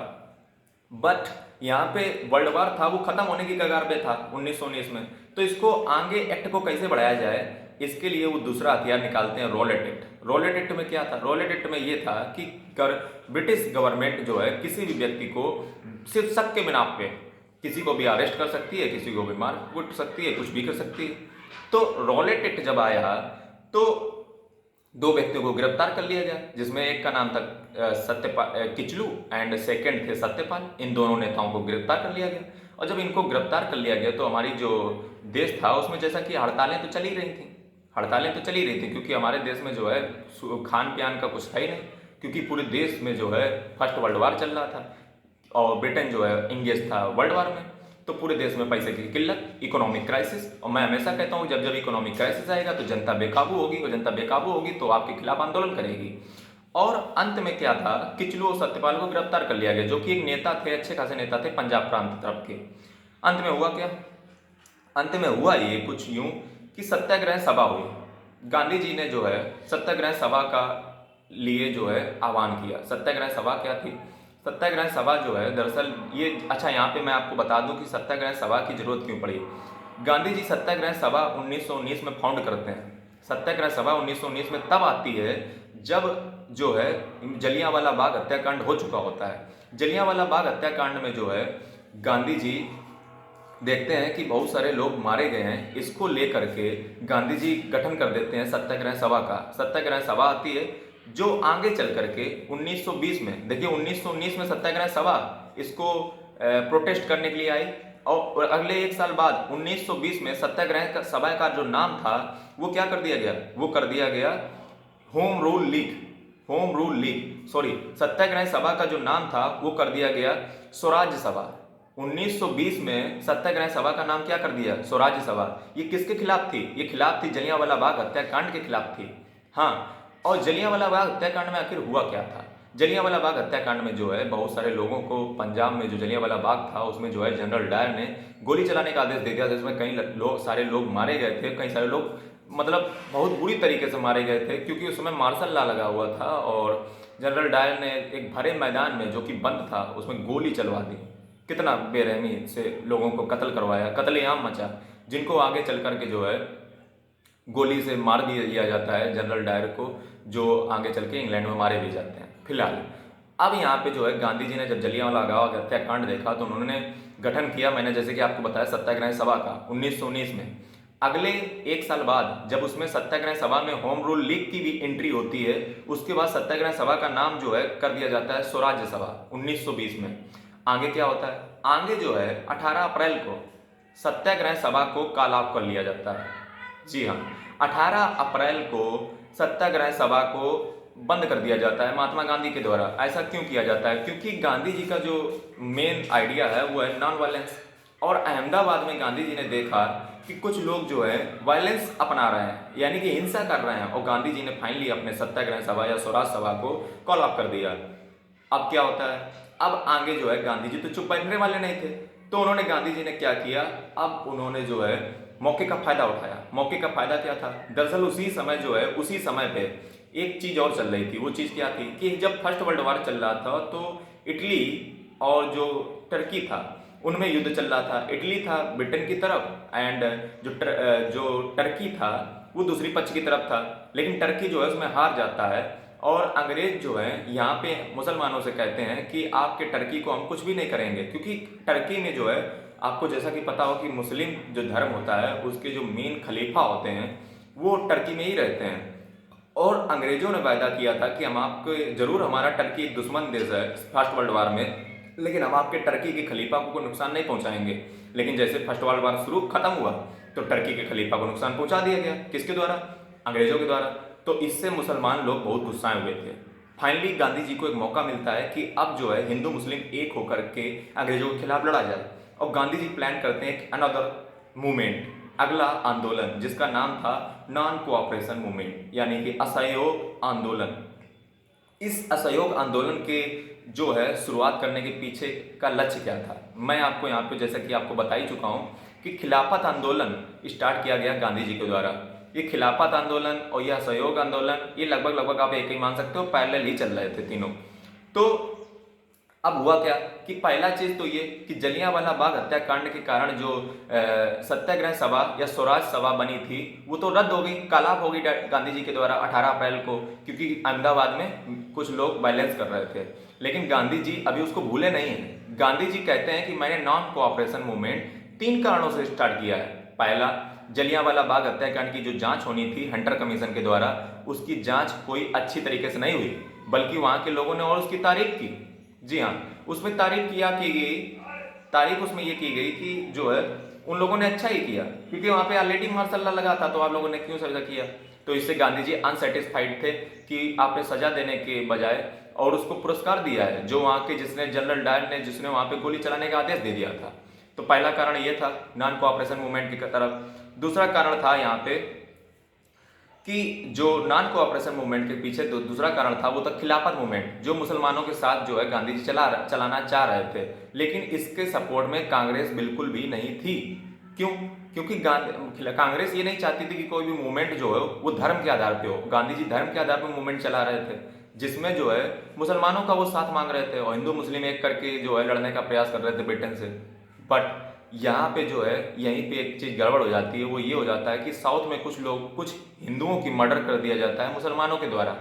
बट यहाँ पे वर्ल्ड वार था वो खत्म होने की कगार पे था 1919 में, तो इसको आगे एक्ट को कैसे बढ़ाया जाए, इसके लिए वो दूसरा हथियार निकालते हैं, रॉलेट एक्ट। रॉलेट एक्ट में क्या था? रॉलेट एक्ट में ये था कि ब्रिटिश गवर्नमेंट जो है किसी भी व्यक्ति को सिर्फ शक के बिना पे किसी को भी अरेस्ट कर सकती है, किसी को भी मार कुट सकती है, कुछ भी कर सकती है। तो रॉलेट एक्ट जब आया तो 2 व्यक्तियों को गिरफ्तार कर लिया गया, जिसमें एक का नाम था सत्यपाल किचलू एंड सेकंड थे सत्यपाल। इन दोनों नेताओं को गिरफ्तार कर लिया गया, और जब इनको गिरफ्तार कर लिया गया तो हमारी जो देश था उसमें जैसा कि हड़तालें तो चली रही थी, क्योंकि हमारे देश में जो है खान पान का कुछ था ही नहीं, क्योंकि पूरे देश में जो है फर्स्ट वर्ल्ड वार चल रहा था और ब्रिटेन जो है इंगेज था वर्ल्ड वार में। तो पूरे देश में पैसे की किल्लत, इकोनॉमिक क्राइसिस, और मैं हमेशा कहता हूँ जब जब इकोनॉमिक क्राइसिस आएगा तो जनता बेकाबू होगी, और जनता बेकाबू होगी तो आपके खिलाफ आंदोलन करेगी। और अंत में क्या था, किचलू और सत्यपाल को गिरफ्तार कर लिया गया, जो कि एक नेता थे, अच्छे खासे नेता थे पंजाब प्रांत तरफ के। अंत में हुआ क्या? अंत में हुआ ये कुछ यूं कि सत्याग्रह सभा हुई। गांधी जी ने जो है सत्याग्रह सभा का लिए जो है आह्वान किया। सत्याग्रह सभा क्या थी? सत्याग्रह सभा जो है दरअसल ये, अच्छा यहाँ पे मैं आपको बता दूं कि सत्याग्रह सभा की जरूरत क्यों पड़ी। गांधी जी सत्याग्रह सभा 1919 में फाउंड करते हैं। सत्याग्रह सभा 1919 में तब आती है जब जो है जलियांवाला बाग हत्याकांड हो चुका होता है। जलियांवाला बाग हत्याकांड में जो है गांधी जी देखते हैं कि बहुत सारे लोग मारे गए हैं, इसको लेकर के गांधी जी गठन कर देते हैं सत्याग्रह सभा का। सत्याग्रह सभा आती है जो आगे चल करके 1920 में, देखिए 1919 में सत्याग्रह सभा इसको प्रोटेस्ट करने के लिए आई, और अगले एक साल बाद 1920 में सत्याग्रह का सभा का जो नाम था वो क्या कर दिया गया, वो कर दिया गया Home Rule League. Home Rule League, sorry, Satyagraha Sabha का जो नाम था वो कर दिया गया स्वराज्य सभा। 1920 में सत्याग्रह सभा का नाम क्या कर दिया, स्वराज्य सभा। ये किसके खिलाफ थी, ये खिलाफ थी जलियांवाला बाग हत्याकांड के खिलाफ थी। हाँ, और जलियांवाला बाग हत्याकांड में आखिर हुआ क्या था। जलियांवाला बाग हत्याकांड में जो है बहुत सारे लोगों को, पंजाब में जो जलियांवाला बाग था उसमें जो है जनरल डायर ने गोली चलाने का आदेश दे दिया, जिसमें कई सारे लोग मारे गए थे। कई सारे लोग मतलब बहुत बुरी तरीके से मारे गए थे, क्योंकि उस समय मार्शल लॉ लगा हुआ था और जनरल डायर ने एक भरे मैदान में जो कि बंद था उसमें गोली चलवा दी। कितना बेरहमी से लोगों को कत्ल करवाया, कत्लेआम मचा, जिनको आगे चल करके जो है गोली से मार दिया जाता है जनरल डायर को, जो आगे चल के इंग्लैंड में मारे भी जाते हैं। फिलहाल अब यहाँ पे जो है गांधी जी ने जब जलियांवाला बाग हत्याकांड देखा तो उन्होंने गठन किया, मैंने जैसे कि आपको बताया, सत्याग्रह सभा का 1919 में। अगले एक साल बाद जब उसमें सत्याग्रह सभा में होम रूल लीग की भी एंट्री होती है, उसके बाद सत्याग्रह सभा का नाम जो है कर दिया जाता है स्वराज्य सभा 1920 में। आगे क्या होता है, आगे जो है 18 अप्रैल को सत्याग्रह सभा को कॉल ऑफ कर लिया जाता है। जी हाँ, 18 अप्रैल को सत्याग्रह सभा को बंद कर दिया जाता है महात्मा गांधी के द्वारा। ऐसा क्यों किया जाता है, क्योंकि गांधी जी का जो मेन आइडिया है वो है नॉन वायलेंस। और अहमदाबाद में गांधी जी ने देखा कि कुछ लोग जो है वायलेंस अपना रहे हैं, यानी कि हिंसा कर रहे हैं, और गांधी जी ने फाइनली अपने सत्याग्रह सभा या स्वराज सभा को कॉल ऑफ कर दिया। अब क्या होता है, अब आगे जो है गांधी जी तो चुप बैठने वाले नहीं थे, तो उन्होंने, गांधी जी ने क्या किया, अब उन्होंने जो है मौके का फायदा उठाया। मौके का फायदा क्या था, दरअसल उसी समय जो है, उसी समय पे एक चीज और चल रही थी। वो चीज क्या थी कि जब फर्स्ट वर्ल्ड वॉर चल रहा था तो इटली और जो टर्की था उनमें युद्ध चल रहा था। इटली था ब्रिटेन की तरफ एंड जो टर्की था वो दूसरी पक्ष की तरफ था। लेकिन टर्की जो है उसमें हार जाता है और अंग्रेज जो है यहाँ पे मुसलमानों से कहते हैं कि आपके टर्की को हम कुछ भी नहीं करेंगे, क्योंकि टर्की में जो है आपको जैसा कि पता हो कि मुस्लिम जो धर्म होता है उसके जो मेन खलीफा होते हैं वो टर्की में ही रहते हैं। और अंग्रेजों ने वायदा किया था कि हम आपके, जरूर हमारा टर्की एक दुश्मन देश है फर्स्ट वर्ल्ड वार में, लेकिन हम आपके टर्की के खलीफा को कोई नुकसान नहीं पहुंचाएंगे। लेकिन जैसे फर्स्ट वर्ल्ड वार शुरू खत्म हुआ तो टर्की के खलीफा को नुकसान पहुंचा दिया गया। किसके द्वारा, अंग्रेजों के द्वारा। तो इससे मुसलमान लोग बहुत गुस्साए हुए थे। फाइनली गांधी जी को एक मौका मिलता है कि अब जो है हिंदू मुस्लिम एक होकर के अंग्रेजों के खिलाफ लड़ा जाए, और गांधी जी प्लान करते हैं अनदर मूवमेंट, अगला आंदोलन, जिसका नाम था नॉन कोऑपरेशन मूवमेंट, यानी कि असहयोग आंदोलन। इस असहयोग आंदोलन के जो है शुरुआत करने के पीछे का लक्ष्य क्या था, मैं आपको यहाँ पे जैसा कि आपको बता ही चुका हूँ कि खिलाफत आंदोलन स्टार्ट किया गया गांधी जी के द्वारा। ये खिलाफत आंदोलन और यह असहयोग आंदोलन ये लगभग आप एक ही मान सकते हो पैरेलल ही चल रहे थे तीनों। तो अब हुआ क्या कि पहला चीज तो ये कि जलियांवाला बाग हत्याकांड के कारण जो सत्याग्रह सभा या स्वराज सभा बनी थी वो तो रद्द हो गई, कॉल ऑफ हो गई गांधी जी के द्वारा 18 अप्रैल को, क्योंकि अहमदाबाद में कुछ लोग वायलेंस कर रहे थे। लेकिन गांधी जी अभी उसको भूले नहीं है। गांधी जी कहते हैं कि मैंने नॉन कोऑपरेशन मूवमेंट 3 कारणों से स्टार्ट किया है। पहला, जलियांवाला बाग हत्याकांड की जो जांच होनी थी हंटर कमीशन के द्वारा, उसकी जांच कोई अच्छी तरीके से नहीं हुई, बल्कि वहां के लोगों ने और उसकी तारीफ की। जी हाँ, उसमें तारीफ किया की गई, तारीफ उसमें ये की गई कि जो है उन लोगों ने अच्छा ही किया, क्योंकि वहां पे ऑलरेडी मार्शल लॉ लगा था, तो आप लोगों ने क्यों सजा किया। तो इससे गांधी जी अनसेटिस्फाइड थे कि आपने सजा देने के बजाय और उसको पुरस्कार दिया है, जो वहां के जिसने जनरल डायर ने जिसने वहां पे गोली चलाने का आदेश दे दिया था। तो पहला कारण ये था नॉन कोऑपरेशन मूवमेंट की तरफ। दूसरा कारण था यहाँ पे कि जो नॉन कोऑपरेशन मूवमेंट के पीछे दूसरा कारण था वो था खिलाफत मूवमेंट, जो मुसलमानों के साथ जो है गांधी जी चलाना चाह रहे थे। लेकिन इसके सपोर्ट में कांग्रेस बिल्कुल भी नहीं थी। क्यों? क्योंकि कांग्रेस ये नहीं चाहती थी कि कोई भी मूवमेंट जो है वो धर्म के आधार पे हो। गांधी जी धर्म के आधार पर मूवमेंट चला रहे थे, जिसमें जो है मुसलमानों का वो साथ मांग रहे थे और हिंदू मुस्लिम एक करके जो है लड़ने का प्रयास कर रहे थे ब्रिटेन से। बट यहाँ पे जो है यहीं पे एक चीज गड़बड़ हो जाती है, वो ये हो जाता है कि साउथ में कुछ लोग, कुछ हिंदुओं की मर्डर कर दिया जाता है मुसलमानों के द्वारा,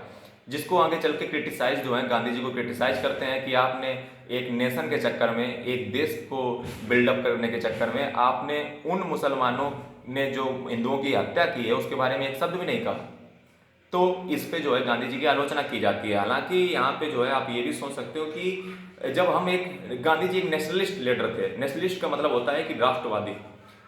जिसको आगे चल के क्रिटिसाइज जो है गांधी जी को क्रिटिसाइज करते हैं कि आपने एक नेशन के चक्कर में, एक देश को बिल्डअप करने के चक्कर में आपने उन मुसलमानों ने जो हिंदुओं की हत्या की है उसके बारे में एक शब्द भी नहीं कहा। तो इस पे जो है गांधी जी की आलोचना की जाती है। हालांकि यहाँ पे जो है आप ये भी सोच सकते हो कि जब हम एक गांधी जी एक नेशनलिस्ट लीडर थे। नेशनलिस्ट का मतलब होता है कि राष्ट्रवादी,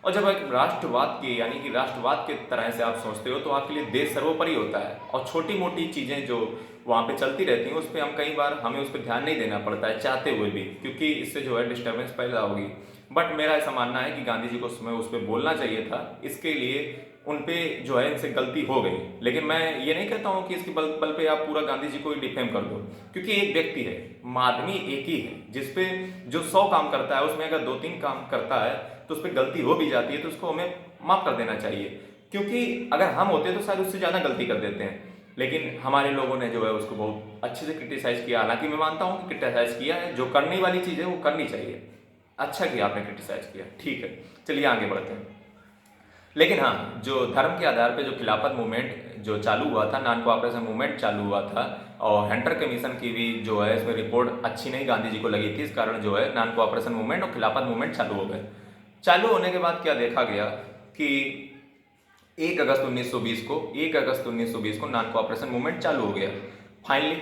और जब एक राष्ट्रवाद की यानी कि राष्ट्रवाद के तरह से आप सोचते हो तो आपके लिए देश सर्वोपरि होता है, और छोटी मोटी चीज़ें जो वहाँ पे चलती रहती हैं उस पर हम कई बार हमें उस पर ध्यान नहीं देना पड़ता है चाहते हुए भी, क्योंकि इससे जो है डिस्टर्बेंस पैदा होगी। बट मेरा ऐसा मानना है कि गांधी जी को उस पर बोलना चाहिए था। इसके लिए उन पे जो है इनसे गलती हो गई, लेकिन मैं ये नहीं कहता हूँ कि इसके बल पे आप पूरा गांधी जी को ही डिफेम कर दो, क्योंकि एक व्यक्ति है, आदमी एक ही है, जिसपे जो 100 काम करता है उसमें अगर 2-3 काम करता है तो उस पर गलती हो भी जाती है तो उसको हमें माफ कर देना चाहिए। क्योंकि अगर हम होते तो शायद उससे ज़्यादा गलती कर देते हैं, लेकिन हमारे लोगों ने जो है उसको बहुत अच्छे से क्रिटिसाइज किया। हालांकि मैं मानता हूँ कि क्रिटिसाइज किया है, जो करने वाली चीज़ है वो करनी चाहिए। अच्छा किया आपने क्रिटिसाइज किया, ठीक है, चलिए आगे बढ़ते हैं। लेकिन हाँ, जो धर्म के आधार पे जो खिलाफत मूवमेंट जो चालू हुआ था, नॉन कोऑपरेशन मूवमेंट चालू हुआ था, और हंटर कमीशन की भी जो है इसमें रिपोर्ट अच्छी नहीं गांधी जी को लगी थी, इस कारण जो है नॉन कोऑपरेशन मूवमेंट और खिलाफत मूवमेंट चालू हो गए। चालू होने के बाद क्या देखा गया कि 1 अगस्त 1920 को नॉन कोऑपरेशन मूवमेंट चालू हो गया। फाइनली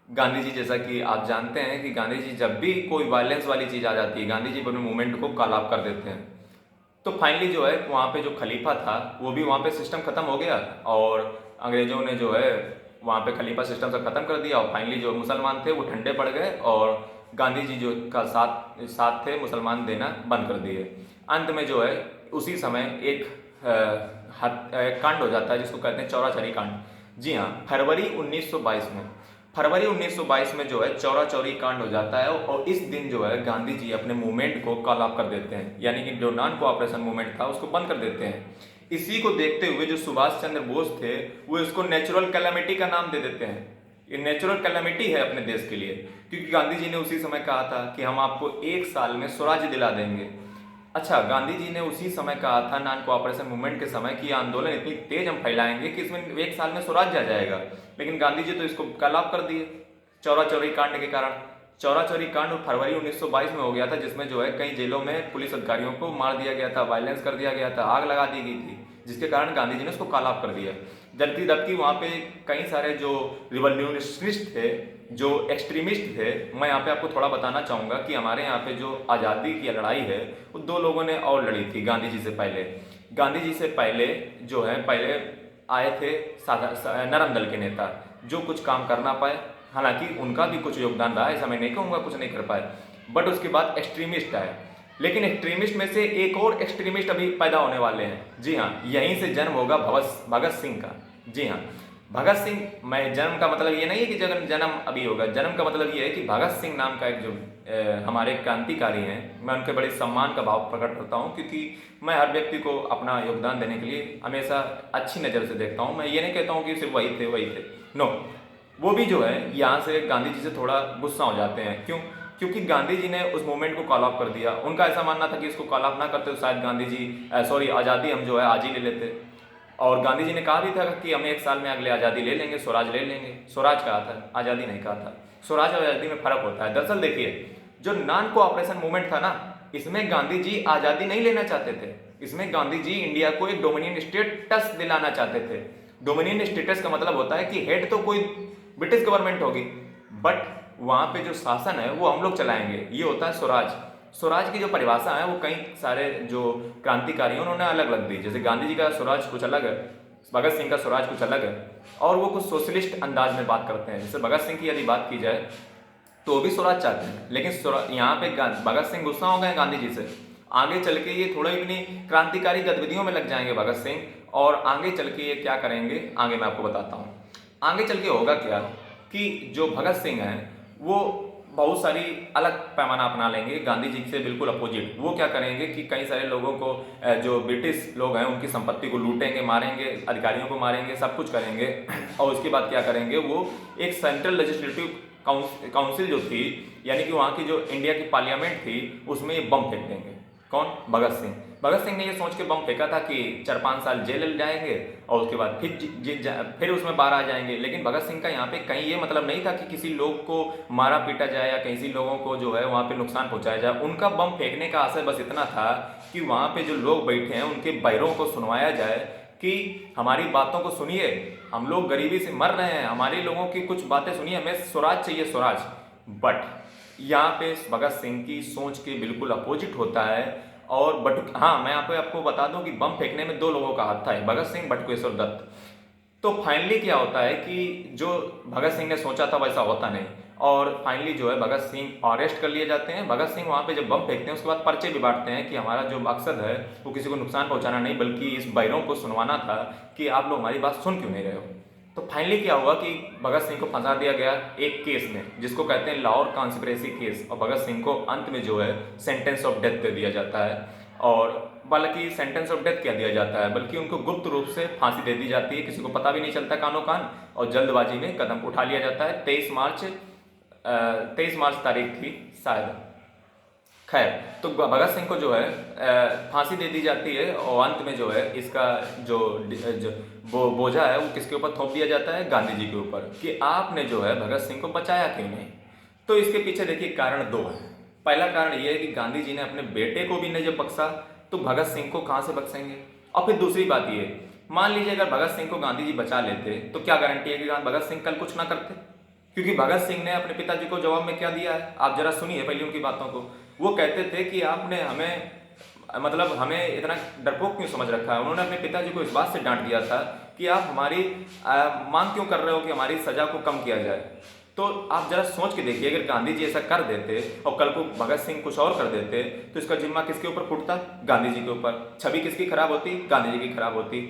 गांधी जी, जैसा कि आप जानते हैं कि गांधी जी जब भी कोई वायलेंस वाली चीज़ आ जाती है गांधी जी अपने मूवमेंट को कॉल ऑफ कर देते हैं। तो फाइनली जो है वहाँ पे जो खलीफा था वो भी वहाँ पे सिस्टम खत्म हो गया, और अंग्रेजों ने जो है वहाँ पे खलीफा सिस्टम से ख़त्म कर दिया, और फाइनली जो मुसलमान थे वो ठंडे पड़ गए, और गांधी जी जो का साथ थे मुसलमान देना बंद कर दिए। अंत में जो है उसी समय एक कांड हो जाता है जिसको कहते हैं चौराचौरी कांड। जी हाँ, फरवरी 1922 में जो है चौरा चौरी कांड हो जाता है, और इस दिन जो है गांधी जी अपने मूवमेंट को कॉल ऑफ कर देते हैं, यानी कि जो नॉन कोऑपरेशन मूवमेंट था उसको बंद कर देते हैं। इसी को देखते हुए जो सुभाष चंद्र बोस थे वो इसको नेचुरल कैलामिटी का नाम दे देते हैं। ये नेचुरल कैलामिटी है अपने देश के लिए, क्योंकि गांधी जी ने उसी समय कहा था कि हम आपको 1 साल में स्वराज्य दिला देंगे। अच्छा, गांधी जी ने उसी समय कहा था नॉन कोऑपरेशन मूवमेंट के समय कि आंदोलन इतनी तेज हम फैलाएंगे कि इसमें 1 साल में स्वराज्य आ जाएगा, लेकिन गांधी जी तो इसको कॉल ऑफ कर दिए चौरा चौरी कांड के कारण। चौरा चौरी कांड फरवरी 1922 में हो गया था, जिसमें जो है कई जेलों में पुलिस अधिकारियों को मार दिया गया था, वायलेंस कर दिया गया था, आग लगा दी गई थी, जिसके कारण गांधी जी ने उसको कॉल ऑफ कर दिया। जबकि वहाँ पे कई सारे जो रिवॉल्यूशनिस्ट थे, जो एक्सट्रीमिस्ट थे, मैं यहाँ पे आपको थोड़ा बताना चाहूँगा कि हमारे यहाँ पे जो आज़ादी की लड़ाई है वो 2 लोगों ने और लड़ी थी गांधी जी से पहले। गांधी जी से पहले जो है पहले आए थे नरम दल के नेता, जो कुछ काम कर ना पाए। हालांकि उनका भी कुछ योगदान रहा, ऐसा मैं नहीं कहूँगा कुछ नहीं कर पाए, बट उसके बाद एक्सट्रीमिस्ट आए। लेकिन एक्सट्रीमिस्ट में से एक और एक्सट्रीमिस्ट अभी पैदा होने वाले हैं। जी हाँ, यहीं से जन्म होगा भगत सिंह का। जी हाँ, भगत सिंह, मैं जन्म का मतलब ये नहीं है कि जन्म अभी होगा, जन्म का मतलब ये है कि भगत सिंह नाम का एक जो हमारे क्रांतिकारी हैं, मैं उनके बड़े सम्मान का भाव प्रकट करता हूँ, क्योंकि मैं हर व्यक्ति को अपना योगदान देने के लिए हमेशा अच्छी नज़र से देखता हूँ। मैं ये नहीं कहता हूँ कि सिर्फ वही थे, नो, वो भी जो है यहाँ से गांधी जी से थोड़ा गुस्सा हो जाते हैं। क्यों? क्योंकि गांधी जी ने उस मूवमेंट को कॉल ऑफ कर दिया। उनका ऐसा मानना था कि इसको कॉल ऑफ ना करते तो शायद गांधी जी आज़ादी हम जो है आज ही ले लेते, और गांधी जी ने कहा भी था कि हम 1 साल में अगले आज़ादी ले लेंगे, स्वराज ले लेंगे। स्वराज कहा था, आज़ादी नहीं कहा था। स्वराज और आज़ादी में फर्क होता है। दरअसल देखिए, जो नॉन कोऑपरेशन मूवमेंट था ना, इसमें गांधी जी आज़ादी नहीं लेना चाहते थे, इसमें गांधी जी इंडिया को एक डोमिनियन स्टेटस दिलाना चाहते थे। डोमिनियन स्टेटस का मतलब होता है कि हेड तो कोई ब्रिटिश गवर्नमेंट होगी, बट वहाँ पे जो शासन है वो हम लोग चलाएंगे, ये होता है स्वराज। स्वराज की जो परिभाषा है वो कई सारे जो क्रांतिकारी उन्होंने अलग अलग दी। जैसे गांधी जी का स्वराज कुछ अलग है, भगत सिंह का स्वराज कुछ अलग है, और वो कुछ सोशलिस्ट अंदाज में बात करते हैं। जैसे भगत सिंह की यदि बात की जाए तो वो भी स्वराज चाहते हैं, लेकिन यहाँ पे भगत सिंह गुस्सा हो गए गांधी जी से। आगे चल के ये थोड़ा अपनी क्रांतिकारी गतिविधियों में लग जाएंगे भगत सिंह, और आगे चल के ये क्या करेंगे आगे मैं आपको बताता हूँ। आगे चल के होगा क्या कि जो भगत सिंह हैं वो बहुत सारी अलग पैमाना अपना लेंगे गांधी जी से बिल्कुल अपोजिट। वो क्या करेंगे कि कई सारे लोगों को, जो ब्रिटिश लोग हैं उनकी संपत्ति को लूटेंगे, मारेंगे, अधिकारियों को मारेंगे, सब कुछ करेंगे। और उसके बाद क्या करेंगे, वो एक सेंट्रल लेजिस्लेटिव काउंसिल जो थी, यानी कि वहाँ की जो इंडिया की पार्लियामेंट थी, उसमें ये बम फेंक देंगे। कौन? भगत सिंह। भगत सिंह ने ये सोच के बम फेंका था कि 4-5 साल जेल जाएंगे और उसके बाद फिर उसमें बाहर आ जाएंगे। लेकिन भगत सिंह का यहाँ पे कहीं ये मतलब नहीं था कि किसी लोग को मारा पीटा जाए या किसी लोगों को जो है वहाँ पे नुकसान पहुँचाया जाए। उनका बम फेंकने का आशय बस इतना था कि वहाँ पे जो लोग बैठे हैं उनके बैरों को सुनवाया जाए कि हमारी बातों को सुनिए, हम लोग गरीबी से मर रहे हैं, हमारे लोगों की कुछ बातें सुनिए, हमें स्वराज चाहिए स्वराज। बट यहाँ पे भगत सिंह की सोच के बिल्कुल अपोजिट होता है। और हाँ, मैं यहाँ पे आपको बता दूं कि बम फेंकने में दो लोगों का हाथ था, भगत सिंह बटुकेश्वर दत्त। तो फाइनली क्या होता है कि जो भगत सिंह ने सोचा था वैसा होता नहीं, और फाइनली जो है भगत सिंह अरेस्ट कर लिए जाते हैं। भगत सिंह वहाँ पे जब बम फेंकते हैं उसके बाद पर्चे भी बांटते हैं कि हमारा जो मकसद है वो किसी को नुकसान पहुंचाना नहीं, बल्कि इस बैरों को सुनवाना था कि आप लोग हमारी बात सुन क्यों नहीं रहे हो। तो फाइनली क्या हुआ कि भगत सिंह को फंसा दिया गया एक केस में जिसको कहते हैं लाहौर कॉन्स्पिरेसी केस, और भगत सिंह को अंत में जो है सेंटेंस ऑफ डेथ दे दिया जाता है। और बल्कि सेंटेंस ऑफ डेथ क्या दिया जाता है, बल्कि उनको गुप्त रूप से फांसी दे दी जाती है, किसी को पता भी नहीं चलता कानो कान, और जल्दबाजी में कदम उठा लिया जाता है। 23 मार्च तारीख थी शायद। खैर, तो भगत सिंह को जो है फांसी दे दी जाती है, और अंत में जो है इसका जो बोझा है वो किसके ऊपर थोप दिया जाता है, गांधी जी के ऊपर, कि आपने जो है भगत सिंह को बचाया क्यों नहीं। तो इसके पीछे देखिए कारण दो है। पहला कारण ये है कि गांधी जी ने अपने बेटे को भी नहीं जब बख्शा तो भगत सिंह को कहाँ से बख्शेंगे। और फिर दूसरी बात ये, मान लीजिए अगर भगत सिंह को गांधी जी बचा लेते तो क्या गारंटी है कि भगत सिंह कल कुछ ना करते, क्योंकि भगत सिंह ने अपने पिताजी को जवाब में क्या दिया है, आप जरा सुनिए पहले उनकी बातों को। वो कहते थे कि आपने हमें मतलब हमें इतना डरपोक क्यों समझ रखा है। उन्होंने अपने पिताजी को इस बात से डांट दिया था कि आप हमारी मांग क्यों कर रहे हो कि हमारी सजा को कम किया जाए। तो आप जरा सोच के देखिए, अगर गांधी जी ऐसा कर देते और कल को भगत सिंह कुछ और कर देते तो इसका जिम्मा किसके ऊपर फूटता, गांधी जी के ऊपर। छवि किसकी खराब होती, गांधी जी की खराब होती।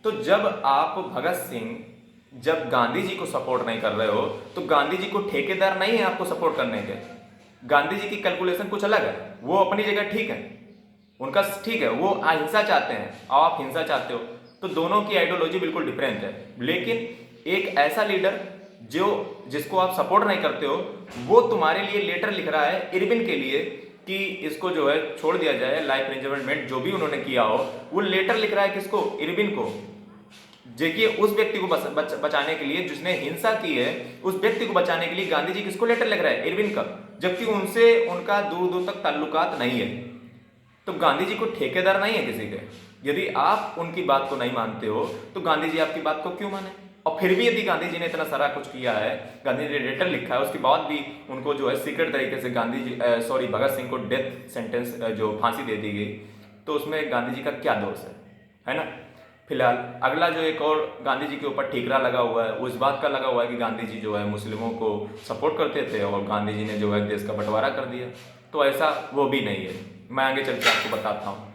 तो जब आप भगत सिंह जब गांधी जी को सपोर्ट नहीं कर रहे हो तो गांधी जी को ठेकेदार नहीं है आपको सपोर्ट करने के। गांधी जी की कैलकुलेशन कुछ अलग है, वो अपनी जगह ठीक है, उनका ठीक है, वो अहिंसा चाहते हैं और आप हिंसा चाहते हो, तो दोनों की आइडियोलॉजी बिल्कुल डिफरेंट है। लेकिन एक ऐसा लीडर जिसको आप सपोर्ट नहीं करते हो, वो तुम्हारे लिए लेटर लिख रहा है इरविन के लिए कि इसको जो है छोड़ दिया जाए, लाइफ इम्प्रिजनमेंट जो भी उन्होंने किया हो, वो लेटर लिख रहा है किसको, इरविन को। देखिए उस व्यक्ति को बचाने के लिए जिसने हिंसा की है, उस व्यक्ति को बचाने के लिए गांधी जी किसको लेटर लिख रहा है, इरविन का, जबकि उनसे उनका दूर दूर तक ताल्लुकात नहीं है। तो गांधी जी को ठेकेदार नहीं है किसी के। यदि आप उनकी बात को नहीं मानते हो तो गांधी जी आपकी बात को क्यों माने। और फिर भी यदि गांधी जी ने इतना सारा कुछ किया है, गांधी जी ने लेटर लिखा है, उसके बाद भी उनको जो है सीक्रेट तरीके से भगत सिंह को डेथ सेंटेंस जो फांसी दे दी गई, तो उसमें गांधी जी का क्या दोष है ना। फिलहाल अगला जो एक और गांधी जी के ऊपर ठीकरा लगा हुआ है, वो इस बात का लगा हुआ है कि गांधी जी जो है मुस्लिमों को सपोर्ट करते थे और गांधी जी ने जो है देश का बंटवारा कर दिया। तो ऐसा वो भी नहीं है, मैं आगे चल के आपको बताता हूँ।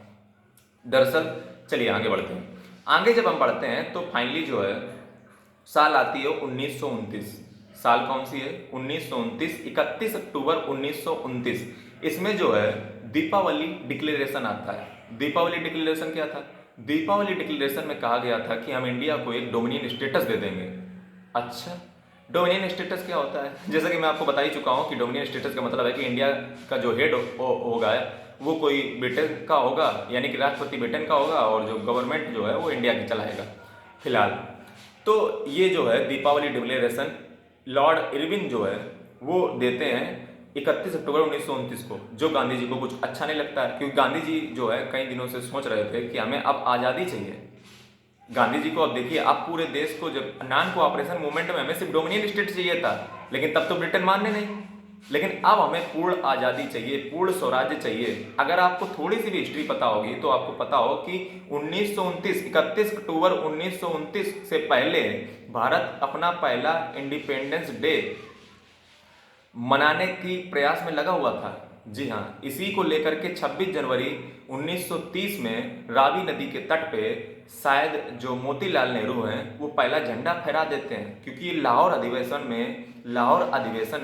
दरअसल चलिए आगे बढ़ते हैं। आगे जब हम बढ़ते हैं तो फाइनली जो है साल आती है 1929। साल कौन सी है, 1929, 31 अक्टूबर 1929। इसमें जो है दीपावली डिक्लेरेशन आता है। दीपावली डिक्लेरेशन क्या था, दीपावली डिक्लेरेशन में कहा गया था कि हम इंडिया को एक डोमिनियन स्टेटस दे देंगे। अच्छा, डोमिनियन स्टेटस क्या होता है, जैसा कि मैं आपको बता ही चुका हूँ कि डोमिनियन स्टेटस का मतलब है कि इंडिया का जो हेड होगा वो कोई ब्रिटेन का होगा, यानी कि राष्ट्रपति ब्रिटेन का होगा, और जो गवर्नमेंट जो है वो इंडिया की चलाएगा। फिलहाल तो ये जो है दीपावली डिक्लेरेशन लॉर्ड इरविन जो है वो देते हैं 31 अक्टूबर 1929 को, जो गांधी जी को कुछ अच्छा नहीं लगता है, क्योंकि गांधी जी जो है कई दिनों से सोच रहे थे कि हमें अब आज़ादी चाहिए। गांधी जी को अब देखिए, अब पूरे देश को जब नॉन कोऑपरेशन मूवमेंट में हमें सिर्फ डोमिनियन स्टेट चाहिए था, लेकिन तब तो ब्रिटेन मानने नहीं, लेकिन अब हमें पूर्ण आज़ादी चाहिए, पूर्ण स्वराज्य चाहिए। अगर आपको थोड़ी सी भी हिस्ट्री पता होगी तो आपको पता हो कि 1929 31 अक्टूबर 1929 से पहले भारत अपना पहला इंडिपेंडेंस डे मनाने की प्रयास में लगा हुआ था। जी हाँ, इसी को लेकर के 26 जनवरी 1930 में रावी नदी के तट पे शायद जो मोतीलाल नेहरू हैं वो पहला झंडा फहरा देते हैं, क्योंकि लाहौर अधिवेशन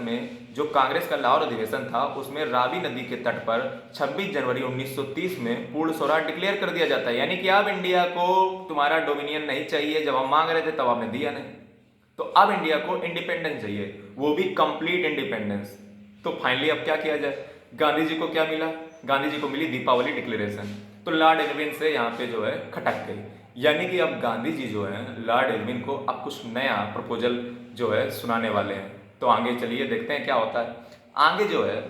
में जो कांग्रेस का लाहौर अधिवेशन था उसमें रावी नदी के तट पर 26 जनवरी 1930 में पूर्ण स्वराज डिक्लेयर कर दिया जाता है। यानी कि अब इंडिया को तुम्हारा डोमिनियन नहीं चाहिए, जब हम मांग रहे थे तब आपने दिया नहीं, तो अब इंडिया को इंडिपेंडेंस चाहिए, वो भी कंप्लीट इंडिपेंडेंस। तो फाइनली अब क्या किया जाए, गांधी जी को क्या मिला, गांधी जी को मिली दीपावली डिक्लेरेशन। तो लॉर्ड इरविन से यहाँ पे जो है खटक गई, यानी कि अब गांधी जी जो है लॉर्ड इरविन को अब कुछ नया प्रपोजल जो है सुनाने वाले हैं। तो आगे चलिए देखते हैं क्या होता है। आगे जो है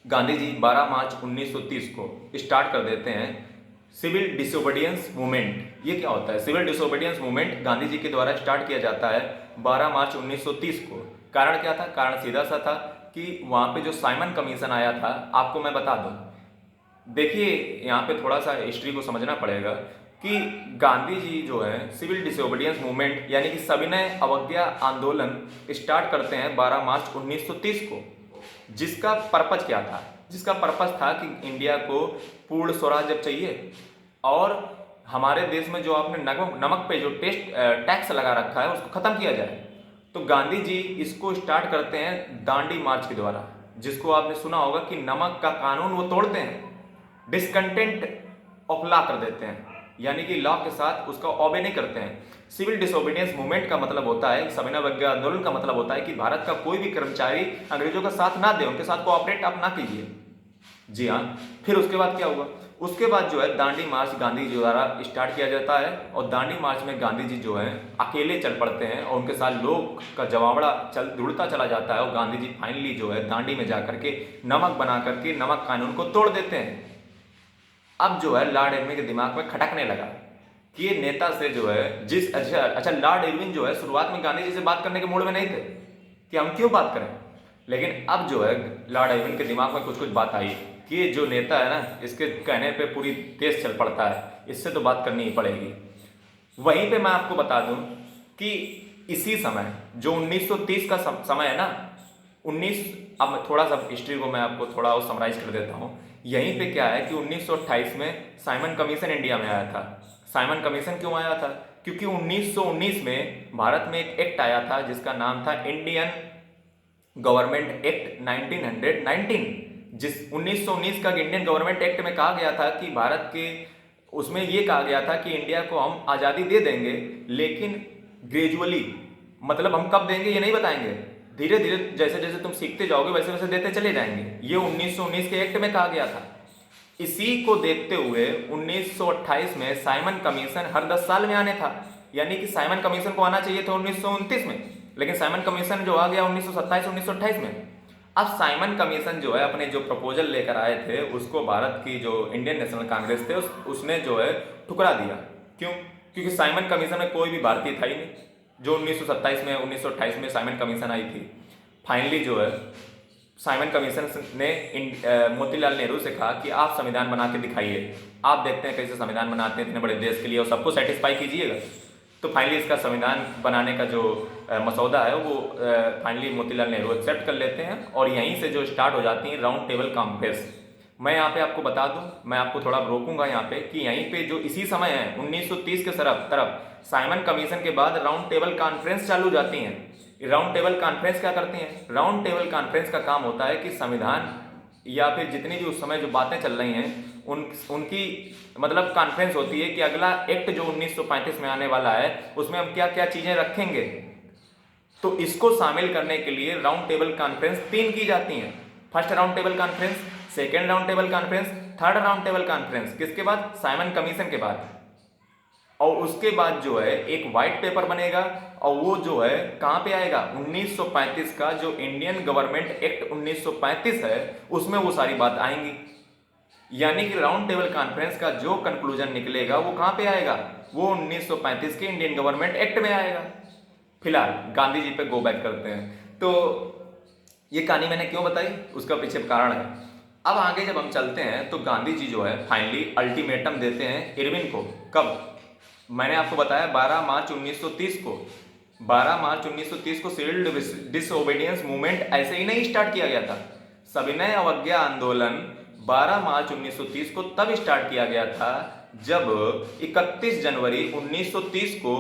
गांधी जी 12 मार्च 1930 को स्टार्ट कर देते हैं सिविल डिसोबीडियंस मूवमेंट, ये क्या होता है? Civil disobedience movement Gandhi ji के द्वारा स्टार्ट किया जाता है 12 मार्च 1930 को। कारण क्या था? कारण सीधा सा था कि वहां पे जो साइमन कमीशन आया था, आपको मैं बता दूं, देखिए यहाँ पे थोड़ा सा हिस्ट्री को समझना पड़ेगा कि गांधी जी जो है सिविल डिसोबीडियंस मूवमेंट यानी कि सविनय अवज्ञा आंदोलन स्टार्ट करते हैं 12 मार्च 1930 को। जिसका पर्पज क्या था? जिसका पर्पज था कि इंडिया को पूर्ण स्वराज जब चाहिए और हमारे देश में जो आपने नमक पे जो टैक्स लगा रखा है उसको खत्म किया जाए। तो गांधी जी इसको स्टार्ट करते हैं दांडी मार्च के द्वारा, जिसको आपने सुना होगा कि नमक का कानून वो तोड़ते हैं, डिसकंटेंट ऑफ लॉ कर देते हैं, यानी कि लॉ के साथ उसका ओबे नहीं करते हैं। सिविल डिसोबीडियंस मूवमेंट का मतलब होता है, सविनय अवज्ञा आंदोलन का मतलब होता है कि भारत का कोई भी कर्मचारी अंग्रेजों का साथ ना दे, उनके साथ कोऑपरेट आप ना कीजिए। जी हाँ। फिर उसके बाद क्या हुआ? उसके बाद जो है दांडी मार्च गांधी जी द्वारा स्टार्ट किया जाता है और दांडी मार्च में गांधी जी जो है अकेले चल पड़ते हैं और उनके साथ लोग का जमावड़ा जुड़ता चला जाता है और गांधी जी फाइनली जो है दांडी में जाकर के नमक बना करके नमक कानून को तोड़ देते हैं। अब जो है लॉर्ड इरविन के दिमाग में खटकने लगा कि ये नेता से जो है अच्छा लॉर्ड इरविन जो है शुरुआत में गांधी जी से बात करने के मूड में नहीं थे कि हम क्यों बात करें, लेकिन अब जो है लॉर्ड इरविन के दिमाग में कुछ कुछ बात आई कि ये जो नेता है ना, इसके कहने पे पूरी देश चल पड़ता है, इससे तो बात करनी ही पड़ेगी। वहीं पे मैं आपको बता दूं कि इसी समय जो 1930 का समय है ना, 19 अब थोड़ा सा हिस्ट्री को मैं आपको थोड़ा और समराइज कर देता हूँ। यहीं पे क्या है कि 1928 में साइमन कमीशन इंडिया में आया था। साइमन कमीशन क्यों आया था? क्योंकि 1919 में भारत में एक एक्ट आया था जिसका नाम था इंडियन गवर्नमेंट एक्ट 1919। जिस 1919 का इंडियन गवर्नमेंट एक्ट में कहा गया था कि भारत के उसमें यह कहा गया था कि इंडिया को हम आज़ादी दे देंगे, लेकिन ग्रेजुअली, मतलब हम कब देंगे ये नहीं बताएंगे, धीरे धीरे जैसे जैसे तुम सीखते जाओगे वैसे वैसे देते चले जाएंगे। ये 1919 के एक्ट में कहा गया था। इसी को देखते हुए 1928 में साइमन कमीशन हर 10 साल में आने था, यानी कि साइमन कमीशन को आना चाहिए था 1929 में, लेकिन साइमन कमीशन जो आ गया 1927-1928 में। अब साइमन कमीशन जो है अपने जो प्रपोजल लेकर आए थे उसको भारत की जो इंडियन नेशनल कांग्रेस थे उसने जो है ठुकरा दिया। क्यों? क्योंकि साइमन कमीशन में कोई भी भारतीय था ही नहीं। जो 1927 में 1928 में साइमन कमीशन आई थी, फाइनली जो है साइमन कमीशन ने मोतीलाल नेहरू से कहा कि आप संविधान बना के दिखाइए, आप देखते हैं कैसे संविधान बनाते हैं इतने बड़े देश के लिए और सबको सेटिस्फाई कीजिएगा। तो फाइनली इसका संविधान बनाने का जो मसौदा है वो फाइनली मोतीलाल नेहरू एक्सेप्ट कर लेते हैं और यहीं से जो स्टार्ट हो जाती है राउंड टेबल कॉन्फ्रेंस। मैं यहाँ पे आपको बता दूं, मैं आपको थोड़ा रोकूंगा यहाँ पे कि यहीं पे जो इसी समय है 1930 के तरफ साइमन कमीशन के बाद राउंड टेबल कॉन्फ्रेंस चालू जाती हैं। राउंड टेबल कॉन्फ्रेंस क्या करती हैं? राउंड टेबल कॉन्फ्रेंस का काम होता है कि संविधान या फिर जितनी भी उस समय जो बातें चल रही हैं उनकी मतलब कॉन्फ्रेंस होती है कि अगला एक्ट जो 1935 में आने वाला है उसमें हम क्या क्या चीजें रखेंगे। तो इसको शामिल करने के लिए राउंड टेबल कॉन्फ्रेंस 3 की जाती हैं। First round table conference, second round table conference, third round table conference. किसके बाद? साइमन कमीशन के बाद। और उसके बाद जो है एक व्हाइट पेपर बनेगा और वो जो है कहां पे आएगा? 1935 का जो इंडियन गवर्नमेंट एक्ट 1935 है उसमें वो सारी बात आएंगी। यानी कि राउंड टेबल कॉन्फ्रेंस का जो कंक्लूजन निकलेगा वो कहां पे आएगा? वो 1935 के इंडियन गवर्नमेंट एक्ट में आएगा। फिलहाल गांधी जी पे गो बैक करते हैं। तो ये कहानी मैंने क्यों बताई, उसका पीछे कारण है। अब आगे जब हम चलते हैं तो गांधी जी जो है फाइनली अल्टीमेटम देते हैं इरविन को। कब? मैंने आपको बताया 12 मार्च 1930 को। 12 मार्च 1930 को सिविल डिसओबीडियंस मूवमेंट ऐसे ही नहीं स्टार्ट किया गया था। सविनय अवज्ञा आंदोलन 12 मार्च 1930 को तब स्टार्ट किया गया था जब 31 जनवरी 1930 को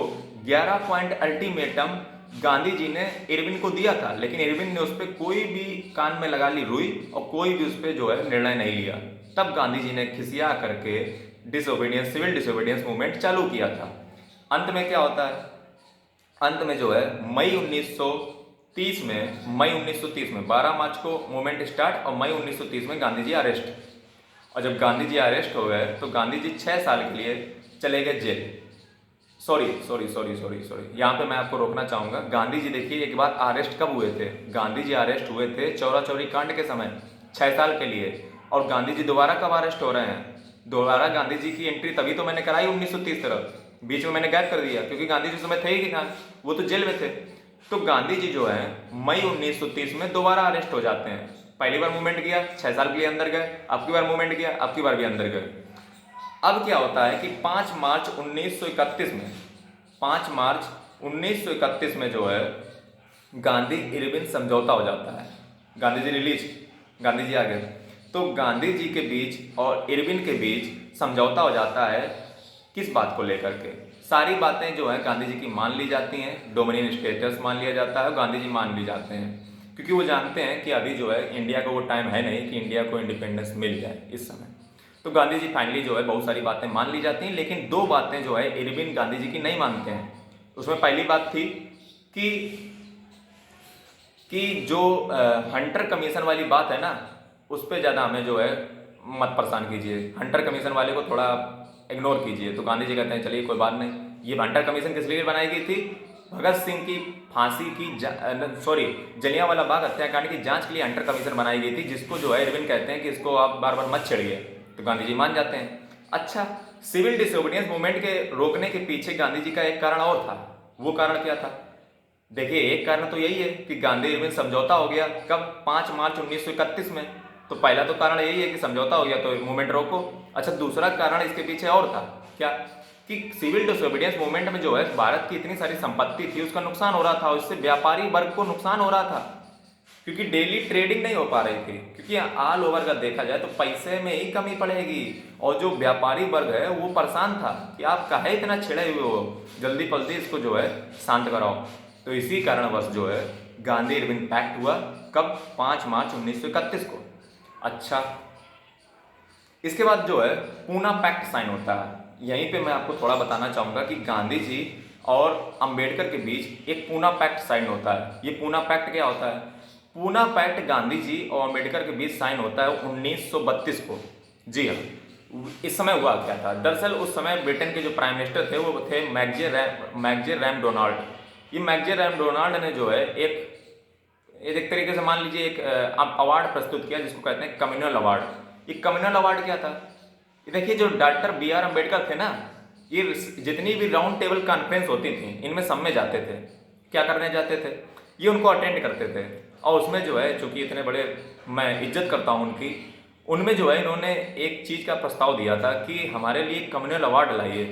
11 पॉइंट अल्टीमेटम गांधी जी ने इरविन को दिया था, लेकिन इरविन ने उस पर कोई भी कान में लगा ली रुई और कोई भी उस पर जो है निर्णय नहीं लिया। तब गांधी जी ने खिसिया करके सिविल डिसोबीडियंस मूवमेंट चालू किया था। अंत में क्या होता है? अंत में जो है मई 1930 में 12 मार्च को मूवमेंट स्टार्ट और मई 1930 में गांधी जी अरेस्ट। और जब गांधी जी अरेस्ट हो गए तो गांधी जी 6 साल के लिए चले गए जेल। सॉरी, यहाँ पे मैं आपको रोकना चाहूंगा। गांधी जी देखिए एक बार अरेस्ट कब हुए थे? गांधी जी अरेस्ट हुए थे चौरा चौरी कांड के समय 6 साल के लिए। और गांधी जी दोबारा कब अरेस्ट हो रहे हैं? दोबारा गांधी जी की एंट्री तभी तो मैंने कराई 1930 तरफ, बीच में मैंने गैप कर दिया क्योंकि गांधी जी उस समय थे ही कहाँ, वो तो जेल में थे। तो गांधी जी जो है मई 1930 में दोबारा अरेस्ट हो जाते हैं। पहली बार मूवमेंट किया, 6 साल के लिए अंदर गए, अब की बार मूवमेंट किया, अब की बार भी अंदर गए। अब क्या होता है कि 5 मार्च 1931 में 5 मार्च 1931 में जो है गांधी इरविन समझौता हो जाता है। गांधी जी रिलीज, गांधी जी आ गए, तो गांधी जी के बीच और इरविन के बीच समझौता हो जाता है। किस बात को लेकर के? सारी बातें जो है गांधी जी की मान ली जाती हैं, डोमिनियन स्टेटस मान लिया जाता है और गांधी जी मान ली जाते हैं, क्योंकि वो जानते हैं कि अभी जो है इंडिया को वो टाइम है नहीं कि इंडिया को इंडिपेंडेंस मिल जाए इस समय। तो गांधी जी फाइनली जो है बहुत सारी बातें मान ली जाती हैं, लेकिन 2 बातें जो है इरविन गांधी जी की नहीं मानते हैं। उसमें पहली बात थी कि जो हंटर कमीशन वाली बात है ना, उस पर ज़्यादा हमें जो है मत परेशान कीजिए, हंटर कमीशन वाले को थोड़ा इग्नोर कीजिए। तो गांधी जी कहते हैं चलिए कोई बात नहीं। ये हंटर कमीशन किस लिए बनाई गई थी? भगत सिंह की फांसी की जलियांवाला बाग हत्याकांड की जांच के लिए हंटर कमीशन बनाई गई थी, जिसको जो है इरविन कहते हैं कि इसको आप बार बार मत छेड़िए। तो गांधी जी मान जाते हैं। अच्छा, सिविल डिसोबीडियंस मूवमेंट के रोकने के पीछे गांधी जी का एक कारण और था। वो कारण क्या था? देखिए, एक कारण तो यही है कि गांधी इरविन समझौता हो गया। कब? 5 मार्च 1931 में। तो पहला तो कारण यही है कि समझौता हो गया तो मूवमेंट रोको। अच्छा, दूसरा कारण इसके पीछे और था। क्या? कि सिविल डिसोबीडियंस मूवमेंट में जो है भारत की इतनी सारी संपत्ति थी, उसका नुकसान हो रहा था, उससे व्यापारी वर्ग को नुकसान हो रहा था, क्योंकि डेली ट्रेडिंग नहीं हो पा रही थी। क्योंकि ऑल ओवर का देखा जाए तो पैसे में ही कमी पड़ेगी, और जो व्यापारी वर्ग है वो परेशान था कि आप काहे इतना छिड़े हुए हो, जल्दी जल्दी इसको जो है शांत कराओ। तो इसी कारणवश जो है गांधी इरविन पैक्ट हुआ। कब? 5 मार्च 1931 को। अच्छा, इसके बाद जो है पूना पैक्ट साइन होता है। यहीं पे मैं आपको थोड़ा बताना चाहूंगा कि गांधी जी और अंबेडकर के बीच एक पूना पैक्ट साइन होता है। ये पूना पैक्ट क्या होता है? पूना पैक्ट गांधी जी और अंबेडकर के बीच साइन होता है 1932 को। जी हाँ। इस समय हुआ क्या था? दरअसल उस समय ब्रिटेन के जो प्राइम मिनिस्टर थे वो थे मैगजे रैम डोनाल्ड। ये मैगजे रैम डोनाल्ड ने जो है एक तरीके से मान लीजिए एक अवार्ड प्रस्तुत किया, जिसको कहते हैं कम्युनल अवार्ड। ये कम्युनल अवार्ड क्या था? ये देखिए, जो डॉक्टर B.R. अम्बेडकर थे ना, ये जितनी भी राउंड टेबल कॉन्फ्रेंस होती थी इनमें सब में जाते थे। क्या करने जाते थे? ये उनको अटेंड करते थे। और उसमें जो है, चूंकि इतने बड़े मैं इज्जत करता हूँ उनकी, उनमें जो है इन्होंने एक चीज़ का प्रस्ताव दिया था कि हमारे लिए कम्युनल अवार्ड लाइए,